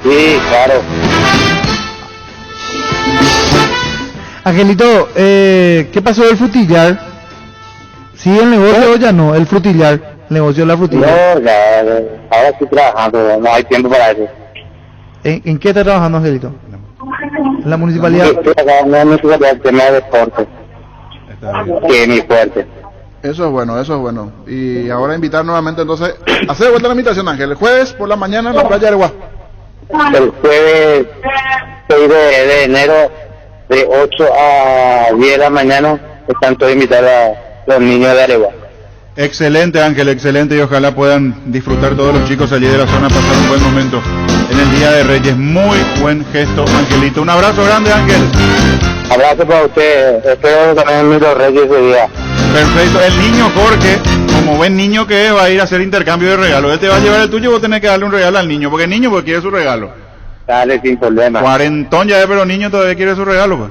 Sí, claro. Angelito, ¿qué pasó del frutillar? ¿Sigue el negocio o ya no? El frutillar, el negocio de la frutillar. No, ya, ahora estoy trabajando, no hay tiempo para eso. ¿En qué está trabajando, Angelito? ¿En la municipalidad? Estoy trabajando en la municipalidad, el tema de deporte, que es mi fuerte. Eso es bueno. Y ahora invitar nuevamente entonces, hacer de vuelta la invitación, Ángel, el jueves por la mañana en la playa de Areguá. El jueves 6 de enero de 8 a 10 de la mañana están todos invitados a los niños de Areguá. Excelente, Ángel, excelente, y ojalá puedan disfrutar todos los chicos allí de la zona, pasar un buen momento en el Día de Reyes. Muy buen gesto, Angelito. Un abrazo grande, Ángel. Abrazo para usted, espero también los Reyes ese día. Perfecto, el niño Jorge, como buen niño que es, va a ir a hacer intercambio de regalos. Él te va a llevar el tuyo y vos tenés que darle un regalo al niño, porque el niño quiere su regalo. Dale, sin problema. Cuarentón ya es, pero el niño todavía quiere su regalo, pues.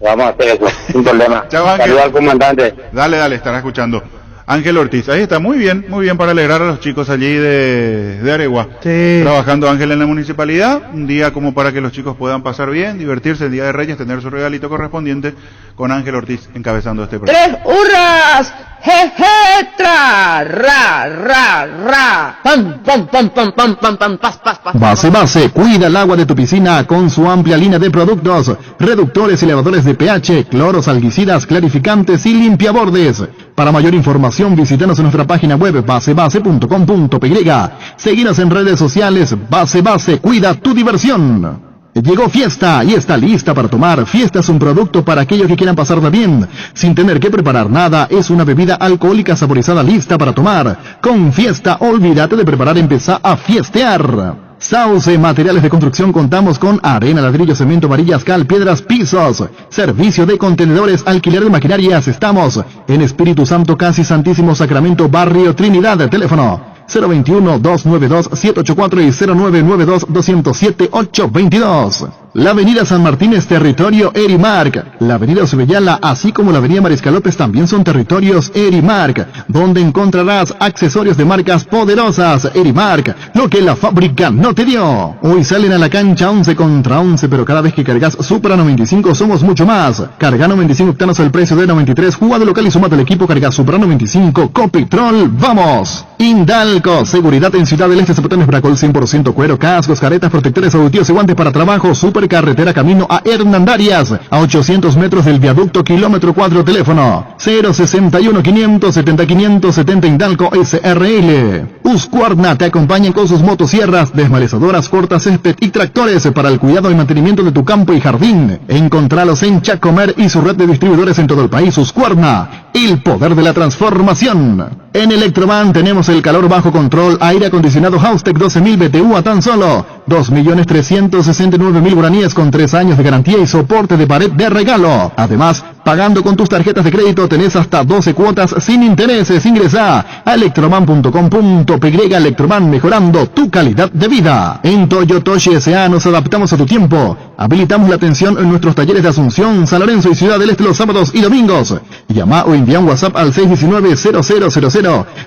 Vamos a hacer eso, sin problema. Chao, Ángel. Saludos al comandante. Dale, estará escuchando. Ángel Ortiz, ahí está, muy bien para alegrar a los chicos allí de Areguá. Sí. Trabajando Ángel en la municipalidad, un día como para que los chicos puedan pasar bien, divertirse el Día de Reyes, tener su regalito correspondiente, con Ángel Ortiz encabezando este programa. ¡Tres hurras! ¡Jeje! ¡Tra! ¡Ra! ¡Ra! ¡Ra! ¡Pam! ¡Pam! ¡Pam! ¡Pam! ¡Pam! ¡Pam! ¡Pam! ¡Pas! ¡Pas! ¡Pas! Base, cuida el agua de tu piscina con su amplia línea de productos, reductores y elevadores de pH, cloros, algicidas, clarificantes y limpiabordes. Para mayor información, visítanos en nuestra página web basebase.com.py. Seguinos en redes sociales. Base, cuida tu diversión. Llegó Fiesta y está lista para tomar. Fiesta es un producto para aquellos que quieran pasarla bien, sin tener que preparar nada. Es una bebida alcohólica saborizada lista para tomar. Con Fiesta, olvídate de preparar, empezá a fiestear. Sauce Materiales de Construcción, contamos con arena, ladrillo, cemento, varillas, cal, piedras, pisos. Servicio de contenedores, alquiler de maquinarias. Estamos en Espíritu Santo, casi Santísimo Sacramento, Barrio Trinidad. Teléfono 021-292-784 y 0992-207-822. La avenida San Martín es territorio Erimark. La avenida Subellala, así como la avenida Mariscal López, también son territorios Erimark, donde encontrarás accesorios de marcas poderosas. Erimark, lo que la fábrica no te dio. Hoy salen a la cancha 11 contra 11, pero cada vez que cargas Supra 95 somos mucho más. Carga 95 octanos al precio de 93, juega de local y sumate al equipo. Carga Supra 95, Copitrol, ¡vamos! Indalco, seguridad en Ciudad del Este, zapatones Bracol 100% cuero, cascos, caretas, protectores auditivos y guantes para trabajo. Supercarretera camino a Hernandarias, a 800 metros del viaducto, kilómetro 4, teléfono 061-570-570 Indalco SRL. Husqvarna te acompañan con sus motosierras, desmalezadoras, cortas césped y tractores para el cuidado y mantenimiento de tu campo y jardín. Encontralos en Chacomer y su red de distribuidores en todo el país. Husqvarna, el poder de la transformación. En Electroban tenemos el calor bajo control, aire acondicionado Haustec 12.000 BTU a tan solo 2.369.000 guaraníes con 3 años de garantía y soporte de pared de regalo. Además, pagando con tus tarjetas de crédito tenés hasta 12 cuotas sin intereses. Ingresa a electroban.com.py. Electroban, mejorando tu calidad de vida. En Toyotoshi S.A. nos adaptamos a tu tiempo. Habilitamos la atención en nuestros talleres de Asunción, San Lorenzo y Ciudad del Este los sábados y domingos. Llama o envía un WhatsApp al 619-0000.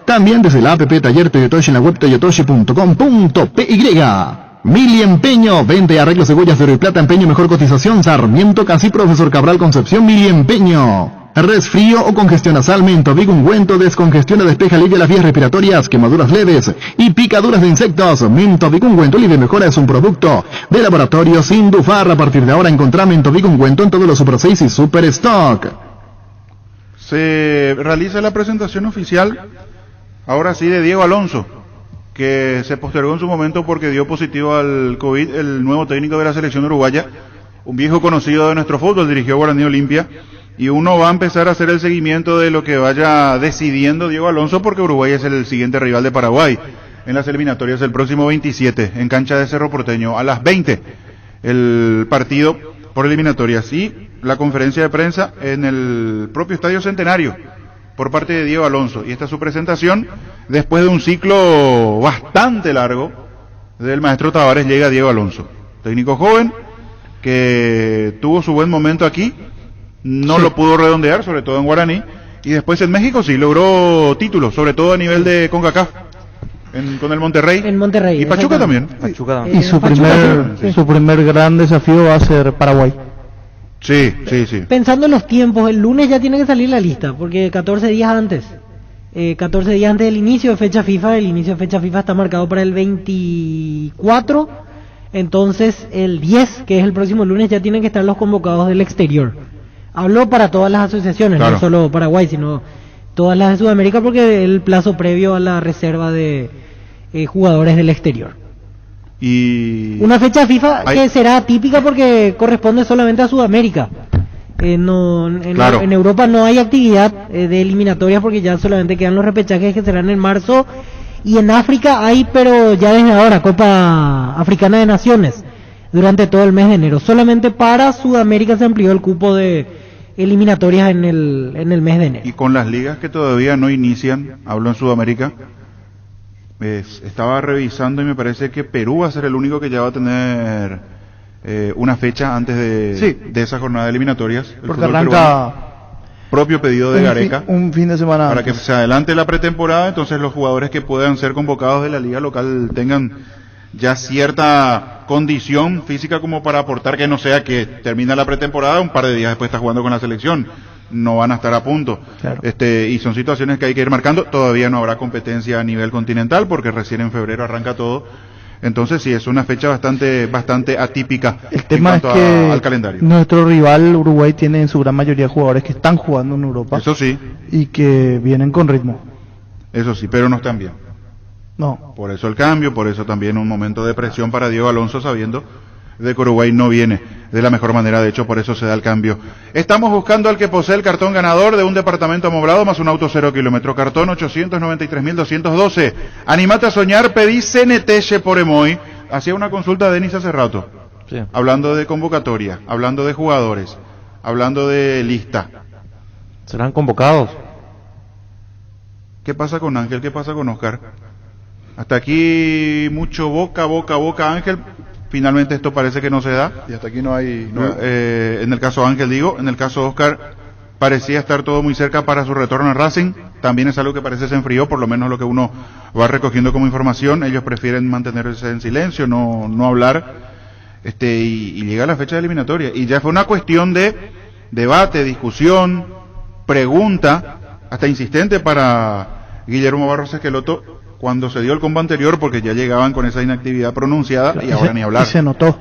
También desde la app Taller Toyotoshi en la web toyotoshi.com.py. Mili Empeño, vende arreglos de huellas de oro y plata, empeño, mejor cotización, Sarmiento, Casi, Profesor Cabral, Concepción. Mili Empeño. Resfrío o congestión nasal, Mentovig ungüento, descongestiona, despeja, alivia las vías respiratorias, quemaduras leves y picaduras de insectos. Mentovig ungüento Live Mejora es un producto de laboratorio Sindufar. A partir de ahora encontrá Mentovig ungüento en todos los Super 6 y Super Stock. Se realiza la presentación oficial, ahora sí, de Diego Alonso, que se postergó en su momento porque dio positivo al COVID, el nuevo técnico de la selección uruguaya, un viejo conocido de nuestro fútbol, dirigió Guaraní Olimpia, y uno va a empezar a hacer el seguimiento de lo que vaya decidiendo Diego Alonso, porque Uruguay es el siguiente rival de Paraguay. en las eliminatorias el próximo 27 en cancha de Cerro Porteño a las 20 el partido por eliminatorias y la conferencia de prensa en el propio Estadio Centenario por parte de Diego Alonso, y esta es su presentación después de un ciclo bastante largo del maestro Tavares. Llega Diego Alonso, técnico joven que tuvo su buen momento aquí, no lo pudo redondear, sobre todo en Guaraní, y después en México sí logró títulos, sobre todo a nivel de CONCACAF, con el Monterrey. En Monterrey. Y Pachuca también. Y su primer gran desafío va a ser Paraguay. Sí. Pensando en los tiempos, el lunes ya tiene que salir la lista, porque 14 días antes del inicio de fecha FIFA, el inicio de fecha FIFA está marcado para el 24, entonces el 10, que es el próximo lunes, ya tienen que estar los convocados del exterior. Hablo para todas las asociaciones, claro. No solo Paraguay, sino todas las de Sudamérica, porque el plazo previo a la reserva de jugadores del exterior. Y una fecha FIFA que será típica porque corresponde solamente a Sudamérica. En Europa no hay actividad de eliminatorias porque ya solamente quedan los repechajes que serán en marzo, y en África hay, pero ya desde ahora, Copa Africana de Naciones durante todo el mes de enero. Solamente para Sudamérica se amplió el cupo de eliminatorias en el mes de enero. Y con las ligas que todavía no inician, hablo en Sudamérica, estaba revisando y me parece que Perú va a ser el único que ya va a tener una fecha antes de esa jornada de eliminatorias. Porque arranca propio pedido de Gareca. Un fin de semana para antes. Que se adelante la pretemporada, entonces los jugadores que puedan ser convocados de la liga local tengan ya cierta condición física como para aportar, que no sea que termina la pretemporada, un par de días después está jugando con la selección. No van a estar a punto. Claro. Y son situaciones que hay que ir marcando. Todavía no habrá competencia a nivel continental porque recién en febrero arranca todo. Entonces sí, es una fecha bastante atípica. El tema en cuanto es que al calendario. Nuestro rival Uruguay tiene en su gran mayoría jugadores que están jugando en Europa. Eso sí. Y que vienen con ritmo. Eso sí, pero no están bien. No. Por eso el cambio, por eso también un momento de presión para Diego Alonso, sabiendo de que Uruguay no viene de la mejor manera, de hecho por eso se da el cambio. Estamos buscando al que posee el cartón ganador de un departamento amoblado más un auto 0 kilómetro, cartón 893.212. Animate a soñar, pedí CNT por Emoy. Hacía una consulta de Denis hace rato, sí, hablando de convocatoria, hablando de jugadores, hablando de lista. ¿Serán convocados? ¿Qué pasa con Ángel? ¿Qué pasa con Oscar? Hasta aquí mucho boca, Ángel. Finalmente esto parece que no se da. Y hasta aquí no hay... en el caso Ángel digo, en el caso Oscar parecía estar todo muy cerca para su retorno a Racing. También es algo que parece se enfrió, por lo menos lo que uno va recogiendo como información. Ellos prefieren mantenerse en silencio, no hablar. Y llega la fecha de eliminatoria. Y ya fue una cuestión de debate, discusión, pregunta, hasta insistente para Guillermo Barros Esqueloto cuando se dio el combo anterior, porque ya llegaban con esa inactividad pronunciada y ahora ni hablar. Y se notó.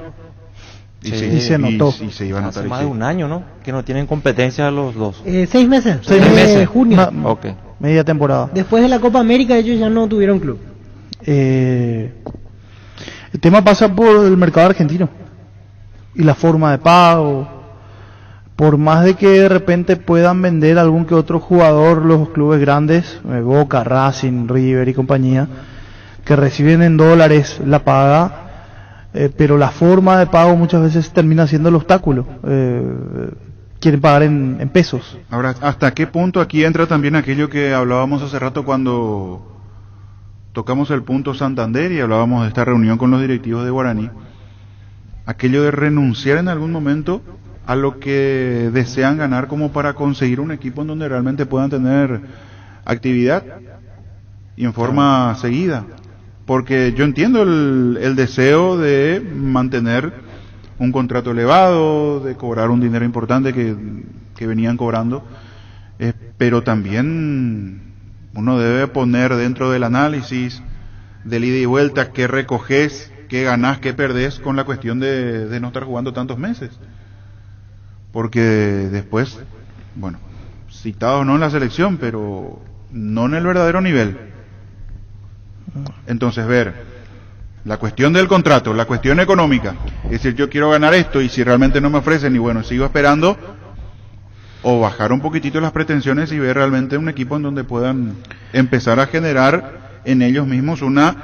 Y se notó. Y se iba a notar. Hace más de un año, ¿no? Que no tienen competencia los dos. 6 meses. 6 meses. Junio. Okay. Media temporada. Después de la Copa América ellos ya no tuvieron club. El tema pasa por el mercado argentino y la forma de pago. Por más de que de repente puedan vender algún que otro jugador los clubes grandes, Boca, Racing, River y compañía, que reciben en dólares la paga, pero la forma de pago muchas veces termina siendo el obstáculo. Quieren pagar en pesos. Ahora, ¿hasta qué punto aquí entra también aquello que hablábamos hace rato cuando tocamos el punto Santander y hablábamos de esta reunión con los directivos de Guaraní? Aquello de renunciar en algún momento a lo que desean ganar como para conseguir un equipo en donde realmente puedan tener actividad y en forma seguida, porque yo entiendo el deseo de mantener un contrato elevado, de cobrar un dinero importante que venían cobrando, pero también uno debe poner dentro del análisis del ida y vuelta qué recoges, qué ganás, qué perdés con la cuestión de no estar jugando tantos meses. Porque después, bueno, citado o no en la selección, pero no en el verdadero nivel. Entonces, ver la cuestión del contrato, la cuestión económica, es decir, yo quiero ganar esto y si realmente no me ofrecen y bueno, sigo esperando, o bajar un poquitito las pretensiones y ver realmente un equipo en donde puedan empezar a generar en ellos mismos una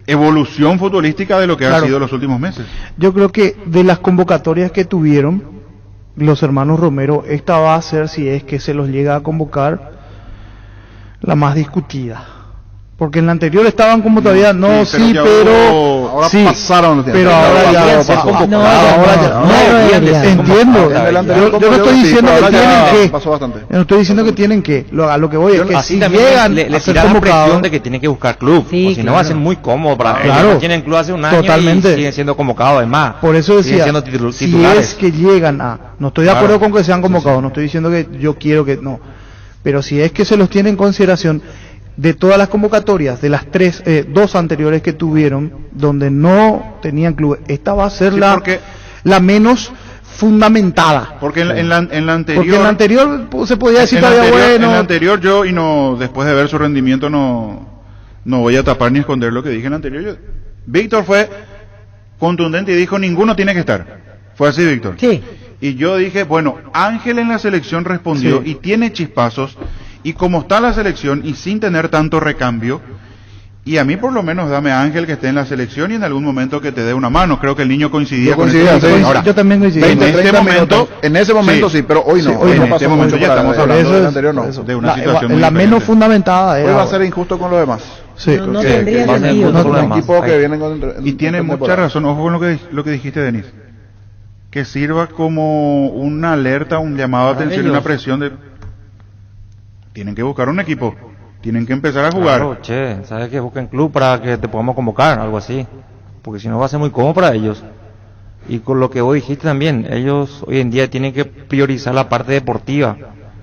evolución futbolística de lo que ha sido los últimos meses. Yo creo que de las convocatorias que tuvieron los hermanos Romero, esta va a ser, si es que se los llega a convocar, la más discutida. Porque en la anterior estaban como todavía, pero ahora sí, pasaron, pero ahora ya entiendo. Yo no estoy diciendo que tienen que, no estoy diciendo que tienen que, a lo que voy es que así si también llegan le a ser tira la presión convocados, de que tienen que buscar club, Sí, o si no va a ser muy cómodo para ellos. Claro. No tienen club hace un año Totalmente. y siguen siendo convocados, además. por eso siguen decía, siendo si titulares. es que llegan a, no estoy de acuerdo con que sean convocados, no estoy diciendo que yo quiero que no, pero si es que se los tiene en consideración, de todas las convocatorias, de las dos anteriores que tuvieron, donde no tenían club, esta va a ser la menos fundamentada. Porque en la anterior... Porque en la anterior se podía decir todavía bueno. En la anterior yo, después de ver su rendimiento, no voy a tapar ni esconder lo que dije en la anterior. Víctor fue contundente y dijo, ninguno tiene que estar. Fue así, Víctor. Sí. Y yo dije, bueno, Ángel en la selección respondió y tiene chispazos, y como está la selección y sin tener tanto recambio, y a mí por lo menos dame a Ángel que esté en la selección y en algún momento que te dé una mano. Creo que el niño coincidía con eso. Ahora, yo también coincidí. En ese momento sí, pero hoy no. Sí, en este momento ya estamos hablando del anterior, de una situación muy la diferente. menos fundamentada Hoy va a ser injusto con los demás. Sí. No tendría sentido. Y tiene mucha razón. Ojo con lo que dijiste, Denis. Que sirva como una alerta, un llamado de atención, una presión de... Tienen que buscar un equipo, tienen que empezar a jugar. Claro, che, ¿sabes qué? Busquen club para que te podamos convocar, algo así. Porque si no va a ser muy cómodo para ellos. Y con lo que vos dijiste también, ellos hoy en día tienen que priorizar la parte deportiva,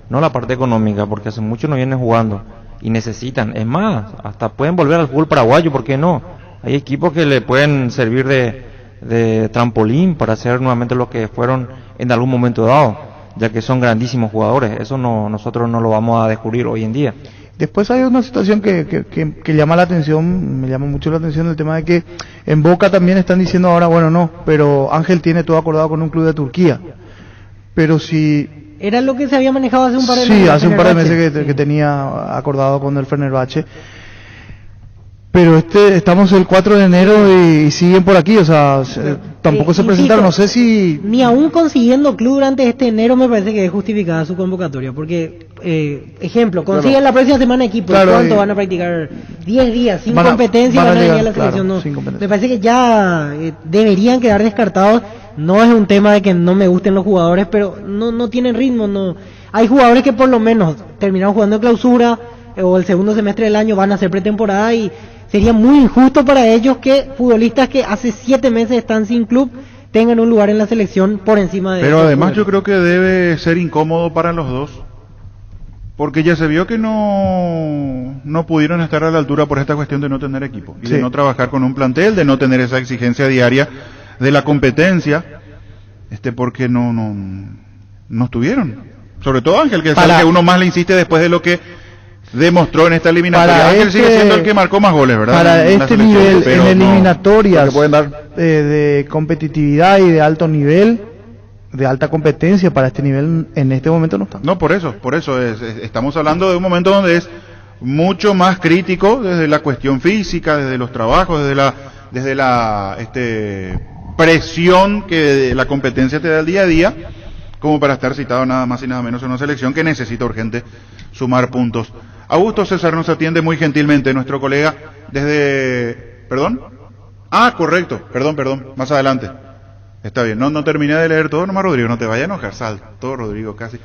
no la parte económica, porque hace mucho no vienen jugando. Y necesitan, es más, hasta pueden volver al fútbol paraguayo, ¿por qué no? Hay equipos que le pueden servir de trampolín para hacer nuevamente lo que fueron en algún momento dado, ya que son grandísimos jugadores. Eso nosotros no lo vamos a descubrir hoy en día. Después hay una situación que llama la atención, me llama mucho la atención, el tema de que en Boca también están diciendo ahora, bueno, no, pero Ángel tiene todo acordado con un club de Turquía. Pero si... Era lo que se había manejado hace un par de meses. Sí, hace un par de meses que tenía acordado con el Fenerbahce. Pero estamos el 4 de enero y siguen por aquí, o sea, tampoco se presentaron, no sé si... Ni aún consiguiendo club durante este enero me parece que es justificada su convocatoria, porque, ejemplo, consiguen la próxima semana equipo, ¿cuánto van a practicar? 10 días, sin competencia, van a venir a la selección, no. Me parece que ya deberían quedar descartados. No es un tema de que no me gusten los jugadores, pero no tienen ritmo, no. Hay jugadores que por lo menos terminaron jugando en clausura, o el segundo semestre del año van a hacer pretemporada, y sería muy injusto para ellos que futbolistas que hace 7 meses están sin club tengan un lugar en la selección por encima de... Pero además yo creo que debe ser incómodo para los dos, porque ya se vio que no pudieron estar a la altura por esta cuestión de no tener equipo, y de no trabajar con un plantel, de no tener esa exigencia diaria de la competencia, porque no estuvieron. Sobre todo Ángel, que es el que uno más le insiste después de lo que demostró en esta eliminatoria. Ángel sigue siendo el que marcó más goles, ¿verdad? Para este nivel, en eliminatorias de competitividad y de alto nivel, de alta competencia, para este nivel en este momento no está. No, por eso estamos hablando de un momento donde es mucho más crítico desde la cuestión física, desde los trabajos, desde la presión que la competencia te da el día a día, como para estar citado nada más y nada menos en una selección que necesita urgente sumar puntos. Augusto César nos atiende muy gentilmente, nuestro colega desde... ¿Perdón? Ah, correcto, perdón, más adelante. Está bien, no terminé de leer todo, nomás Rodrigo, no te vayas a enojar, saltó Rodrigo casi.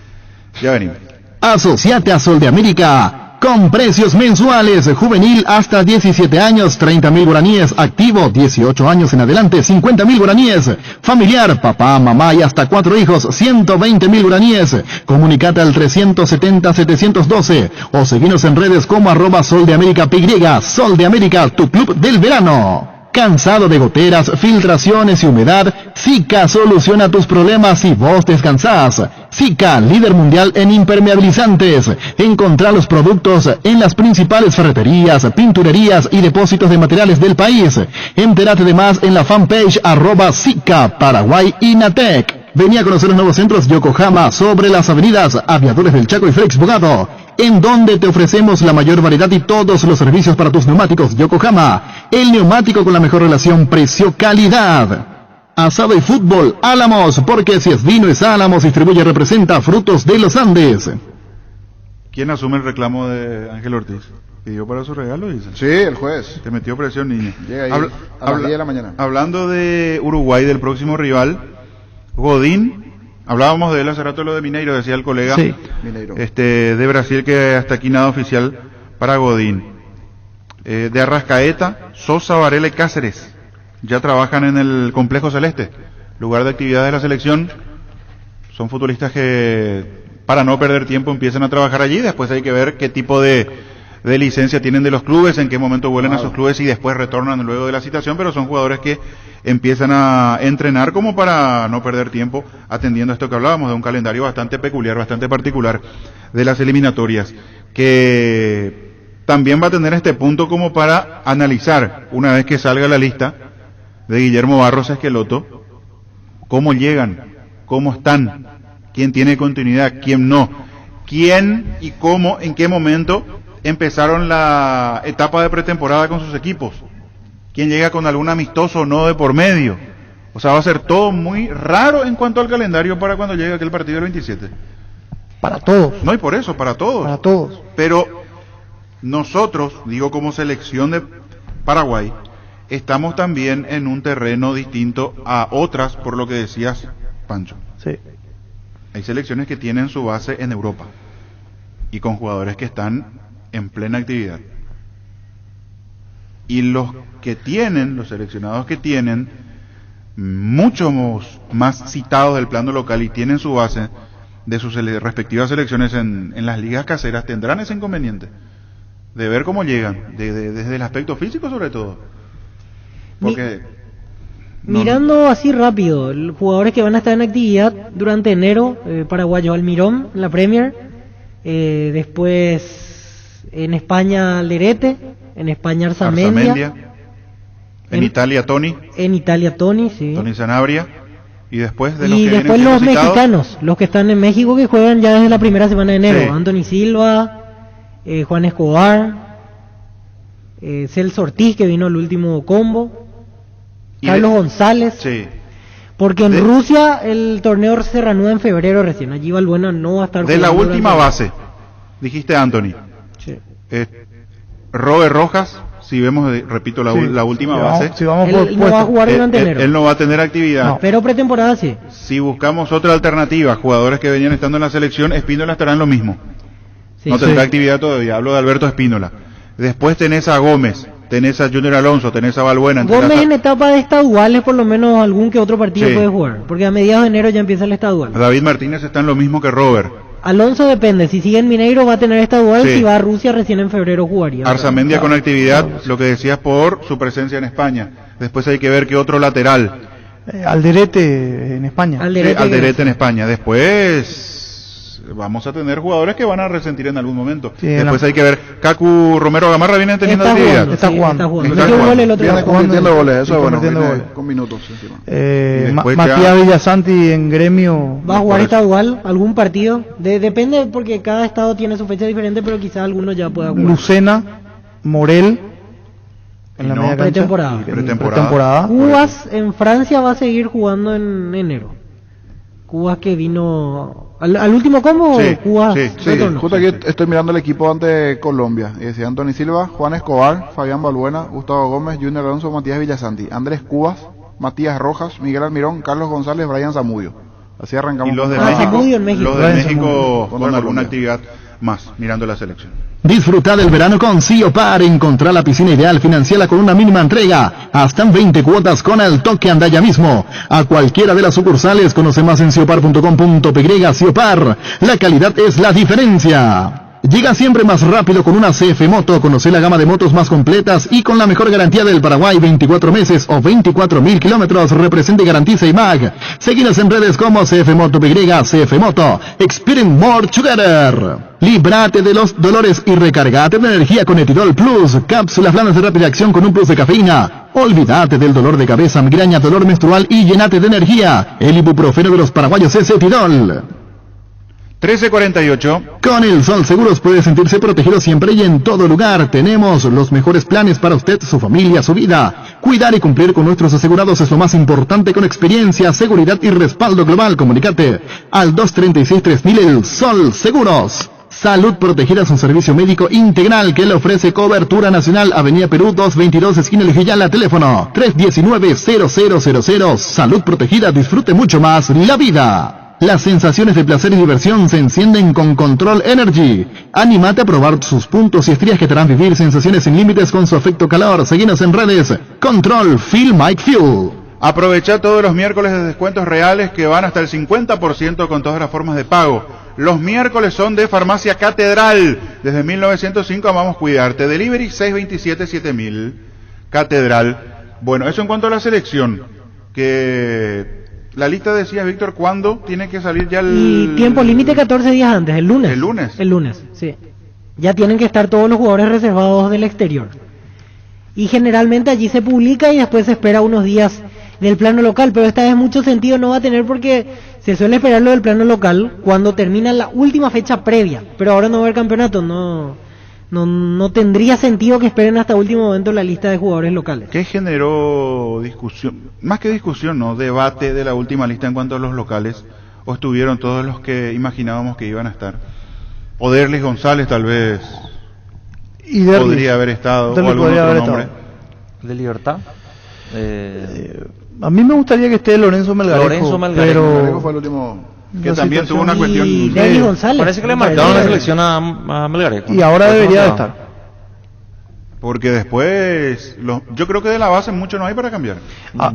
Ya venimos. Asociate a Sol de América con precios mensuales, juvenil hasta 17 años, 30.000 guaraníes, activo 18 años en adelante, 50.000 guaraníes, familiar, papá, mamá y hasta 4 hijos, 120.000 guaraníes. Comunicate al 370-712 o seguinos en redes como @soldeamerica.py. Sol de América, tu club del verano. ¿Cansado de goteras, filtraciones y humedad? Sika soluciona tus problemas y vos descansás. Sika, líder mundial en impermeabilizantes. Encontrá los productos en las principales ferreterías, pinturerías y depósitos de materiales del país. Entérate de más en la fanpage @Sika Paraguay Inatec. Vení a conocer los nuevos centros Yokohama sobre las avenidas Aviadores del Chaco y Félix Bogado. en donde te ofrecemos la mayor variedad y todos los servicios para tus neumáticos Yokohama, el neumático con la mejor relación precio-calidad. Asado y fútbol, Álamos, porque si es vino es Álamos, distribuye y representa Frutos de los Andes. ¿Quién asume el reclamo de Ángel Ortiz? ¿Pidió para su regalo? Dice. Sí, el juez. Te metió presión, niño. Llega ahí a las 10 de la mañana. Hablando de Uruguay, del próximo rival, Godín, hablábamos de él hace rato, lo de Mineiro, decía el colega, Sí. Mineiro. de Brasil, que hasta aquí nada oficial para Godín. De Arrascaeta, Sosa, Varela y Cáceres ya trabajan en el Complejo Celeste, lugar de actividad de la selección. Son futbolistas que, para no perder tiempo, empiezan a trabajar allí. Después hay que ver qué tipo de licencia tienen de los clubes, en qué momento vuelven a sus clubes y después retornan luego de la citación, pero son jugadores que empiezan a entrenar como para no perder tiempo, atendiendo a esto que hablábamos, de un calendario bastante peculiar, bastante particular de las eliminatorias, que también va a tener este punto como para analizar, una vez que salga la lista de Guillermo Barros Esqueloto, cómo llegan, cómo están, quién tiene continuidad, quién no, quién y cómo, en qué momento empezaron la etapa de pretemporada con sus equipos, quién llega con algún amistoso o no de por medio. O sea, va a ser todo muy raro en cuanto al calendario para cuando llegue aquel partido del 27. Para todos. No, y por eso, para todos. Para todos. Pero nosotros, digo como selección de Paraguay, estamos también en un terreno distinto a otras, por lo que decías, Pancho. Sí. Hay selecciones que tienen su base en Europa y con jugadores que están en plena actividad. Y los seleccionados que tienen, muchos más citados del plano local y tienen su base de sus respectivas selecciones en las ligas caseras, tendrán ese inconveniente de ver cómo llegan, desde el aspecto físico sobre todo. Porque mirando así rápido, los jugadores que van a estar en actividad durante enero, paraguayo Almirón, en la Premier, después en España Alderete, en España Arzamendia, en Italia Toni, sí. Toni Sanabria, y después de y los que después vienen los siendo citados, mexicanos, los que están en México, que juegan ya desde la primera semana de enero, Sí. Anthony Silva, Juan Escobar, Celso Ortiz, que vino el último combo, Y Carlos González, sí. porque en Rusia el torneo se reanuda en febrero recién, allí Valbuena no va a estar de la jugando última durante- base, dijiste Anthony. Sí. Robert Rojas, si vemos, repito, la última base, Él no va a jugar durante enero, él no va a tener actividad. pero pretemporada sí. Si buscamos otra alternativa, jugadores que venían estando en la selección, Espínola estará en lo mismo. Sí. No tendrá Sí. actividad todavía, hablo de Alberto Espínola. Después tenés a Gómez, tenés a Junior Alonso, tenés a Balbuena. Gómez en etapa de estaduales, por lo menos algún que otro partido Sí. puede jugar, porque a mediados de enero ya empieza el estadual. David Martínez está en lo mismo que Robert. Alonso depende, si sigue en Mineiro va a tener estadual, Sí. si va a Rusia recién en febrero jugaría. Arzamendia con actividad, lo que decías por su presencia en España. Después hay que ver qué otro lateral. Alderete en España. Alderete en España. Después vamos a tener jugadores que van a resentir en algún momento. Sí, Después hay que ver, Cacu Romero Gamarra viene teniendo Está actividad. jugando, sí, está jugando. Está Metió un jugando. gol el otro día. Viene convirtiendo goles, eso Sí, es bueno, convirtiendo viene goles. con minutos encima. Y después Matías ya- Villasanti en Gremio. Va a jugar Por eso. estadual, algún partido, depende porque cada estado tiene su fecha diferente, pero quizás alguno ya pueda jugar. Lucena, Morel. En la no, media cancha. pretemporada. Y Pretemporada. Cubas en Francia va a seguir jugando en enero. Cubas que vino al último combo, Sí, Cubas sí, Sí, retornó. justo aquí estoy mirando el equipo ante Colombia. Y decía Anthony Silva, Juan Escobar, Fabián Balbuena, Gustavo Gómez, Junior Alonso, Matías Villasanti, Andrés Cubas, Matías Rojas, Miguel Almirón, Carlos González, Brian Zamudio. Así arrancamos. Y los de con- México, Zamudio en México. los de Brian México Zamudio. con Contra alguna Colombia. actividad más, mirando la selección. Disfruta del verano con Ciopar. Encontrá la piscina ideal, financiala con una mínima entrega. Hasta en 20 cuotas con el toque. Anda ya mismo a cualquiera de las sucursales. Conoce más en ciopar.com.py. Ciopar, la calidad es la diferencia. Llega siempre más rápido con una CF Moto. Conoce la gama de motos más completas y con la mejor garantía del Paraguay, 24 meses o 24.000 kilómetros. Representa y garantiza IMAG. Seguinos en redes como CF Moto PY, CF Moto. Experience more together. Líbrate de los dolores y recargate de energía con Etidol Plus. Cápsulas planas de rápida acción con un plus de cafeína. Olvídate del dolor de cabeza, migraña, dolor menstrual y llenate de energía. El ibuprofeno de los paraguayos es Etidol. 13:48. Con el Sol Seguros puede sentirse protegido siempre y en todo lugar. Tenemos los mejores planes para usted, su familia, su vida. Cuidar y cumplir con nuestros asegurados es lo más importante, con experiencia, seguridad y respaldo global. Comunícate al 236-3000 El Sol Seguros. Salud Protegida es un servicio médico integral que le ofrece cobertura nacional. Avenida Perú 222, esquina El Gillala, teléfono 319-0000. Salud Protegida, disfrute mucho más la vida. Las sensaciones de placer y diversión se encienden con Control Energy. Anímate a probar sus puntos y estrías que te harán vivir sensaciones sin límites con su efecto calor. Seguinos en redes. Control Feel Mike Fuel. Aprovecha todos los miércoles de descuentos reales que van hasta el 50% con todas las formas de pago. Los miércoles son de Farmacia Catedral. Desde 1905 amamos cuidarte. Delivery 627-7000. Catedral. Bueno, eso en cuanto a la selección. Que la lista decía, Víctor, ¿cuándo tiene que salir ya el...? Y tiempo límite 14 días antes, el lunes. ¿El lunes? El lunes, sí. Ya tienen que estar todos los jugadores reservados del exterior. Y generalmente allí se publica y después se espera unos días del plano local, pero esta vez mucho sentido no va a tener porque se suele esperar lo del plano local cuando termina la última fecha previa, pero ahora no va a haber campeonato, no tendría sentido que esperen hasta último momento la lista de jugadores locales. ¿Qué generó discusión? Más que discusión, ¿no? Debate de la última lista en cuanto a los locales, o estuvieron todos los que imaginábamos que iban a estar. O Derlis González tal vez y Derlis podría haber estado, Derlis o algún otro nombre. ¿De Libertad? A mí me gustaría que esté Lorenzo Melgarejo, pero Melgarejo fue el último que también tuvo una cuestión. Y Derlis González. Parece que le marcaron la selección a Melgarejo. Y ahora debería de estar. Porque después, yo creo que de la base mucho no hay para cambiar.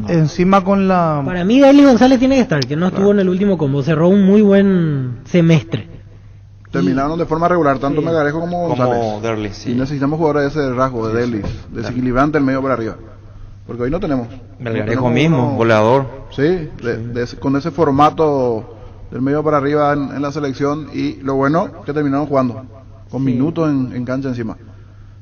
Encima con la... Para mí Derlis González tiene que estar, que no estuvo en el último combo, cerró un muy buen semestre. Terminaron de forma regular, tanto Melgarejo como González. Como Derlis, sí. Y necesitamos jugadores de ese rasgo, de Derlis, desequilibrante el medio para arriba. Porque hoy no tenemos. Melgarejo mismo, goleador. Sí, con ese formato del medio para arriba en la selección, y lo bueno que terminaron jugando, con minutos en cancha encima.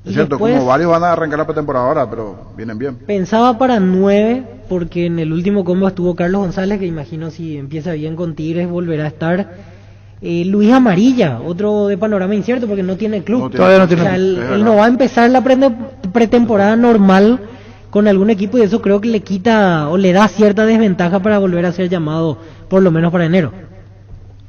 Es cierto, después, como varios van a arrancar la pretemporada ahora, pero vienen bien. Pensaba para 9, porque en el último combo estuvo Carlos González, que imagino si empieza bien con Tigres volverá a estar. Luis Amarilla, otro de panorama incierto porque no tiene club. Todavía no tiene o sea, club. él no va a empezar la pretemporada normal con algún equipo y eso creo que le quita o le da cierta desventaja para volver a ser llamado por lo menos para enero.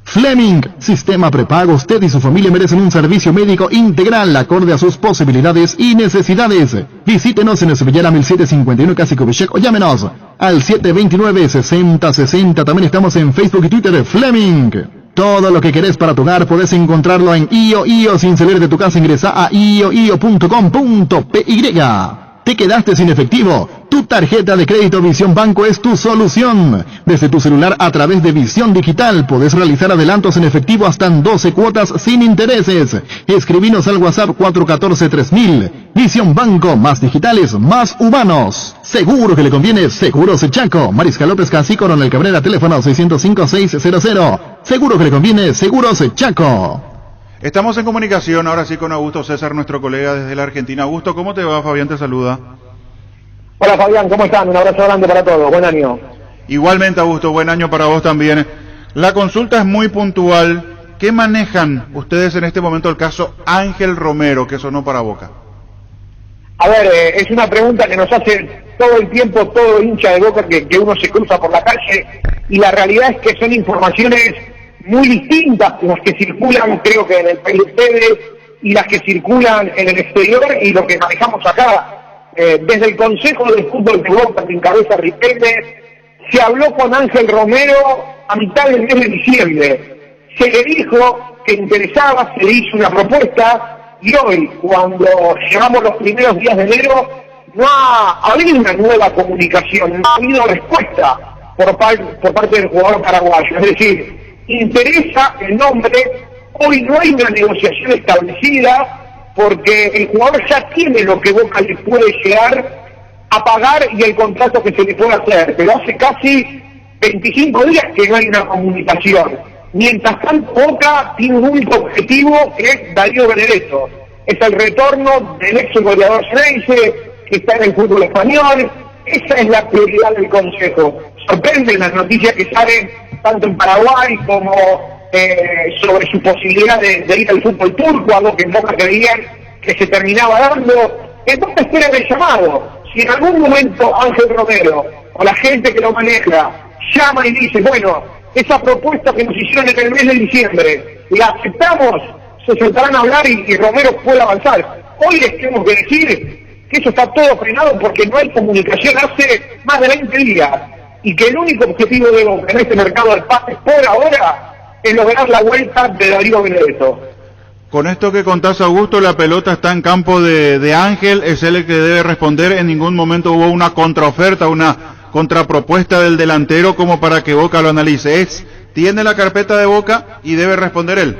Fleming, sistema prepago. Usted y su familia merecen un servicio médico integral acorde a sus posibilidades y necesidades. Visítenos en Sevillana 1751 Casi Kubitschek o llámenos al 729-6060. También estamos en Facebook y Twitter de Fleming. Todo lo que querés para tu hogar podés encontrarlo en IO. Sin salir de tu casa, ingresa a io.com.py. ¿Te quedaste sin efectivo? Tu tarjeta de crédito Visión Banco es tu solución. Desde tu celular a través de Visión Digital podés realizar adelantos en efectivo hasta en 12 cuotas sin intereses. Escribinos al WhatsApp 414-3000. Visión Banco, más digitales, más humanos. Seguro que le conviene Seguros Chaco. Mariscal López Casi, Coronel Cabrera, teléfono 605-600. Seguro que le conviene Seguros Chaco. Estamos en comunicación ahora sí con Augusto César, nuestro colega desde la Argentina. Augusto, ¿cómo te va? Fabián te saluda. Hola Fabián, ¿cómo están? Un abrazo grande para todos, buen año. Igualmente Augusto, buen año para vos también. La consulta es muy puntual. ¿Qué manejan ustedes en este momento el caso Ángel Romero, que sonó para Boca? A ver, es una pregunta que nos hace todo el tiempo todo hincha de Boca que uno se cruza por la calle, y la realidad es que son informaciones muy distintas las que circulan, creo que en el país de ustedes, y las que circulan en el exterior, y lo que manejamos acá. Desde el Consejo de Fútbol de Boca, que encabeza Riquelme, se habló con Ángel Romero a mitad del mes de diciembre. Se le dijo que interesaba, se le hizo una propuesta, y hoy, cuando llegamos los primeros días de enero, no ha habido una nueva comunicación, no ha habido respuesta por parte del jugador paraguayo. Es decir, interesa el nombre, hoy no hay una negociación establecida porque el jugador ya tiene lo que Boca le puede llegar a pagar y el contrato que se le puede hacer, pero hace casi 25 días que no hay una comunicación. Mientras tanto, Boca tiene un único objetivo, que es Darío Benedetto. Es el retorno del ex goleador Xeneize, que está en el fútbol español. Esa es la prioridad del Consejo. Sorprenden las noticias que salen tanto en Paraguay como sobre su posibilidad de ir al fútbol turco, algo que en Boca creían que se terminaba dando. Entonces esperan el llamado. Si en algún momento Ángel Romero o la gente que lo maneja llama y dice, bueno, esa propuesta que nos hicieron en el mes de diciembre, la aceptamos, se sentarán a hablar y Romero puede avanzar. Hoy les tenemos que decir que eso está todo frenado porque no hay comunicación hace más de 20 días y que el único objetivo de Boca en este mercado de pases por ahora es lograr la vuelta de Darío Benedetto. Con esto que contás, Augusto, la pelota está en campo de Ángel, es él el que debe responder. En ningún momento hubo una contraoferta, una contrapropuesta del delantero como para que Boca lo analice. Tiene la carpeta de Boca y debe responder él.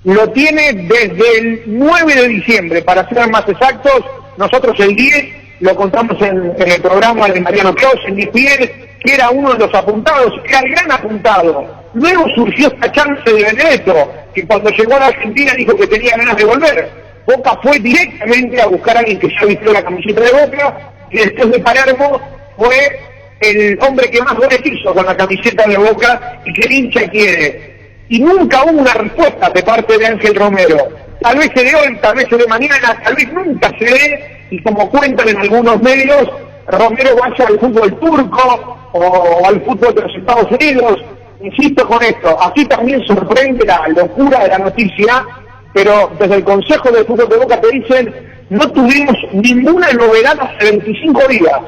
Lo tiene desde el 9 de diciembre, para ser más exactos. Nosotros el 10 lo contamos en el programa de Mariano Clos, en ESPN, que era uno de los apuntados, era el gran apuntado. Luego surgió esta chance de Benedetto, que cuando llegó a la Argentina dijo que tenía ganas de volver. Boca fue directamente a buscar a alguien que ya vistió la camiseta de Boca, y después de Palermo fue el hombre que más goles hizo con la camiseta de Boca y que el hincha quiere. Y nunca hubo una respuesta de parte de Ángel Romero. Tal vez se dé hoy, tal vez se dé mañana, tal vez nunca se dé, y como cuentan en algunos medios, Romero vaya al fútbol turco o al fútbol de los Estados Unidos. Insisto con esto, aquí también sorprende la locura de la noticia, pero desde el Consejo de Fútbol de Boca te dicen, no tuvimos ninguna novedad hace 25 días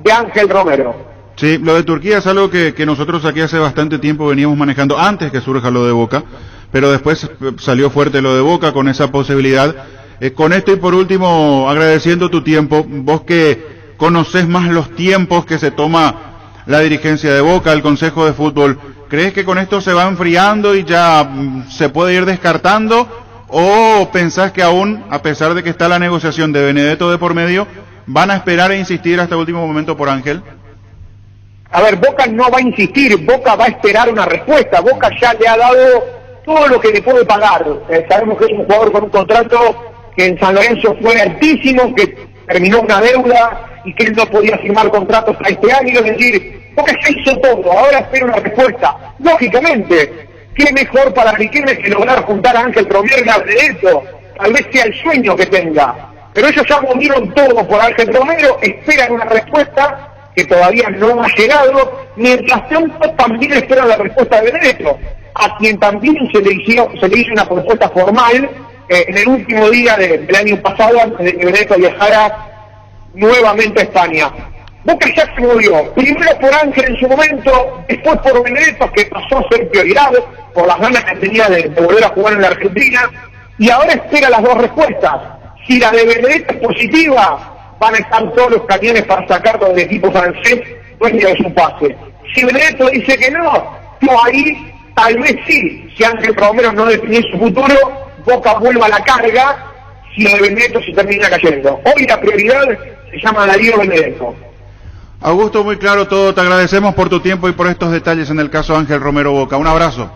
de Ángel Romero. Sí, lo de Turquía es algo que nosotros aquí hace bastante tiempo veníamos manejando, antes que surja lo de Boca, pero después salió fuerte lo de Boca con esa posibilidad. Con esto y por último, agradeciendo tu tiempo, vos que conocés más los tiempos que se toma la dirigencia de Boca, el Consejo de Fútbol, ¿crees que con esto se va enfriando y ya se puede ir descartando? ¿O pensás que aún, a pesar de que está la negociación de Benedetto de por medio, van a esperar e insistir hasta el último momento por Ángel? A ver, Boca no va a insistir, Boca va a esperar una respuesta. Boca ya le ha dado todo lo que le puede pagar. Sabemos que es un jugador con un contrato que en San Lorenzo fue altísimo, que terminó una deuda y que él no podía firmar contratos a este año. Es decir, Boca ya hizo todo, ahora espera una respuesta. Lógicamente, ¿qué mejor para Riquelme que lograr juntar a Ángel Romero y a Benedetto? Tal vez sea el sueño que tenga. Pero ellos ya movieron todo por Ángel Romero, esperan una respuesta que todavía no ha llegado, mientras tanto también esperan la respuesta de Benedetto, a quien también se le hizo una propuesta formal en el último día del año pasado, antes de que Benedetto viajara nuevamente a España. Boca ya se movió, primero por Ángel en su momento, después por Benedetto, que pasó a ser prioridad por las ganas que tenía de volver a jugar en la Argentina, y ahora espera las dos respuestas. Si la de Benedetto es positiva, van a estar todos los cañones para sacarlo del equipo francés dueño de su pase. Si Benedetto dice que no, ahí tal vez sí, si Ángel Romero no define su futuro, Boca vuelva a la carga, si lo de Benedetto se termina cayendo. Hoy la prioridad se llama Darío Benedetto. Augusto, muy claro todo, te agradecemos por tu tiempo y por estos detalles en el caso Ángel Romero Boca. Un abrazo.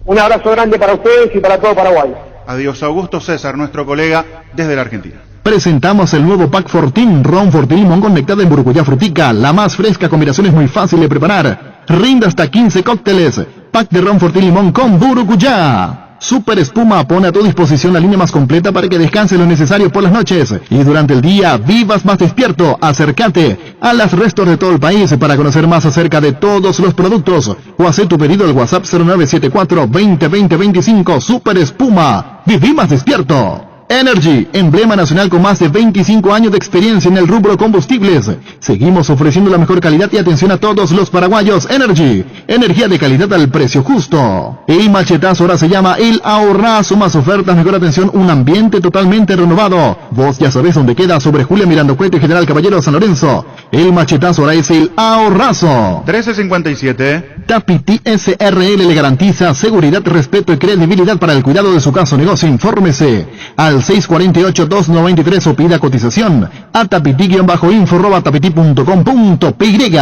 Un abrazo grande para ustedes y para todo Paraguay. Adiós, Augusto César, nuestro colega desde la Argentina. Presentamos el nuevo Pack Fortín, Ron Fortín Limón conectado en Burucuyá Frutica, la más fresca combinación es muy fácil de preparar. Rinde hasta 15 cócteles. Pack de Ron Fortín Limón con Burucuyá. Super Espuma pone a tu disposición la línea más completa para que descanse lo necesario por las noches. Y durante el día vivas más despierto. Acércate a las restos de todo el país para conocer más acerca de todos los productos. O hacer tu pedido al WhatsApp 0974 20 20 25. Super Espuma. Viví más despierto. Energy, emblema nacional con más de 25 años de experiencia en el rubro combustibles. Seguimos ofreciendo la mejor calidad y atención a todos los paraguayos. Energy, energía de calidad al precio justo. El machetazo ahora se llama el ahorrazo, más ofertas, mejor atención, un ambiente totalmente renovado. Vos ya sabés dónde queda, sobre Julia Mirando Cuete, General Caballero, San Lorenzo. El machetazo ahora es el ahorrazo. 1357. Tapiti SRL le garantiza seguridad, respeto y credibilidad para el cuidado de su casa o negocio. Infórmese al 648-293 o pida cotización a tapiti-info@tapiti.com.py.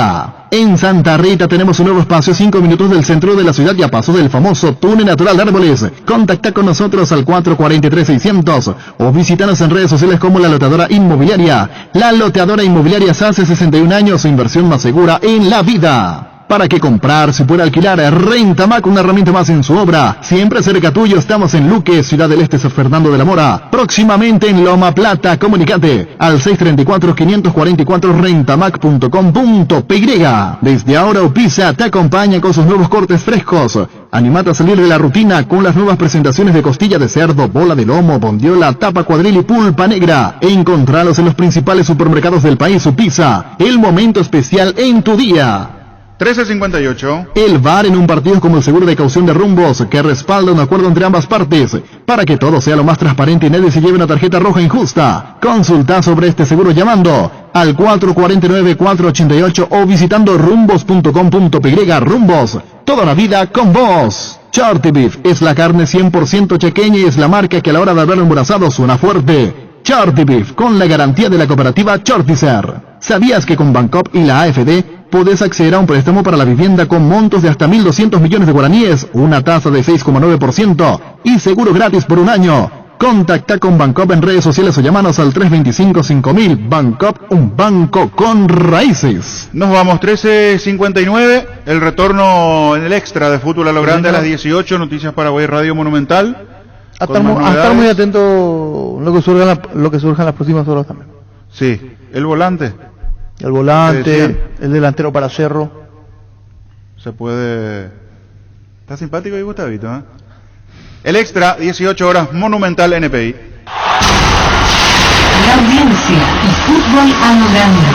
En Santa Rita tenemos un nuevo espacio, 5 minutos del centro de la ciudad y a paso del famoso túnel natural de árboles. Contacta con nosotros al 443-600 o visítanos en redes sociales como La Loteadora Inmobiliaria. La Loteadora Inmobiliaria hace 61 años, su inversión más segura en la vida. ¿Para qué comprar si puede alquilar? Rentamac, una herramienta más en su obra. Siempre cerca tuyo, estamos en Luque, Ciudad del Este, San Fernando de la Mora. Próximamente en Loma Plata, comunicate al 634-544 rentamac.com.py. Desde ahora Upisa te acompaña con sus nuevos cortes frescos. Animate a salir de la rutina con las nuevas presentaciones de costilla de cerdo, bola de lomo, bondiola, tapa cuadril y pulpa negra. Encontralos en los principales supermercados del país. Upisa, el momento especial en tu día. 13:58. El VAR en un partido como el seguro de caución de Rumbos, que respalda un acuerdo entre ambas partes, para que todo sea lo más transparente y nadie se lleve una tarjeta roja injusta. Consulta sobre este seguro llamando al 449-488 o visitando rumbos.com.py. Rumbos, toda la vida con vos. Charty Beef es la carne 100% chequeña y es la marca que a la hora de haberlo embarazado suena fuerte. Charty Beef, con la garantía de la cooperativa Charticer. ¿Sabías que con Bancop y la AFD podés acceder a un préstamo para la vivienda con montos de hasta 1.200 millones de guaraníes, una tasa de 6,9% y seguro gratis por un año? Contacta con Bancop en redes sociales o llamanos al 325-5000. Bancop, un banco con raíces. Nos vamos, 13:59. El retorno en el extra de Fútbol a lo Grande a las 18. Noticias Paraguay Radio Monumental. A estar muy atento lo que surja en las próximas horas también. Sí, el volante. El delantero para Cerro. Se puede... Está simpático y Gustavito, ¿eh? El extra, 18 horas, Monumental NPI. La audiencia y Fútbol a lo Grande.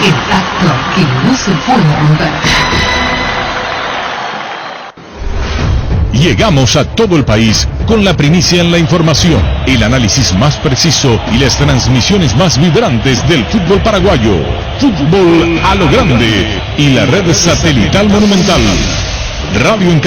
El pacto que no se puede romper. Llegamos a todo el país con la primicia en la información, el análisis más preciso y las transmisiones más vibrantes del fútbol paraguayo. Fútbol a lo Grande y la red satelital Monumental. Radio en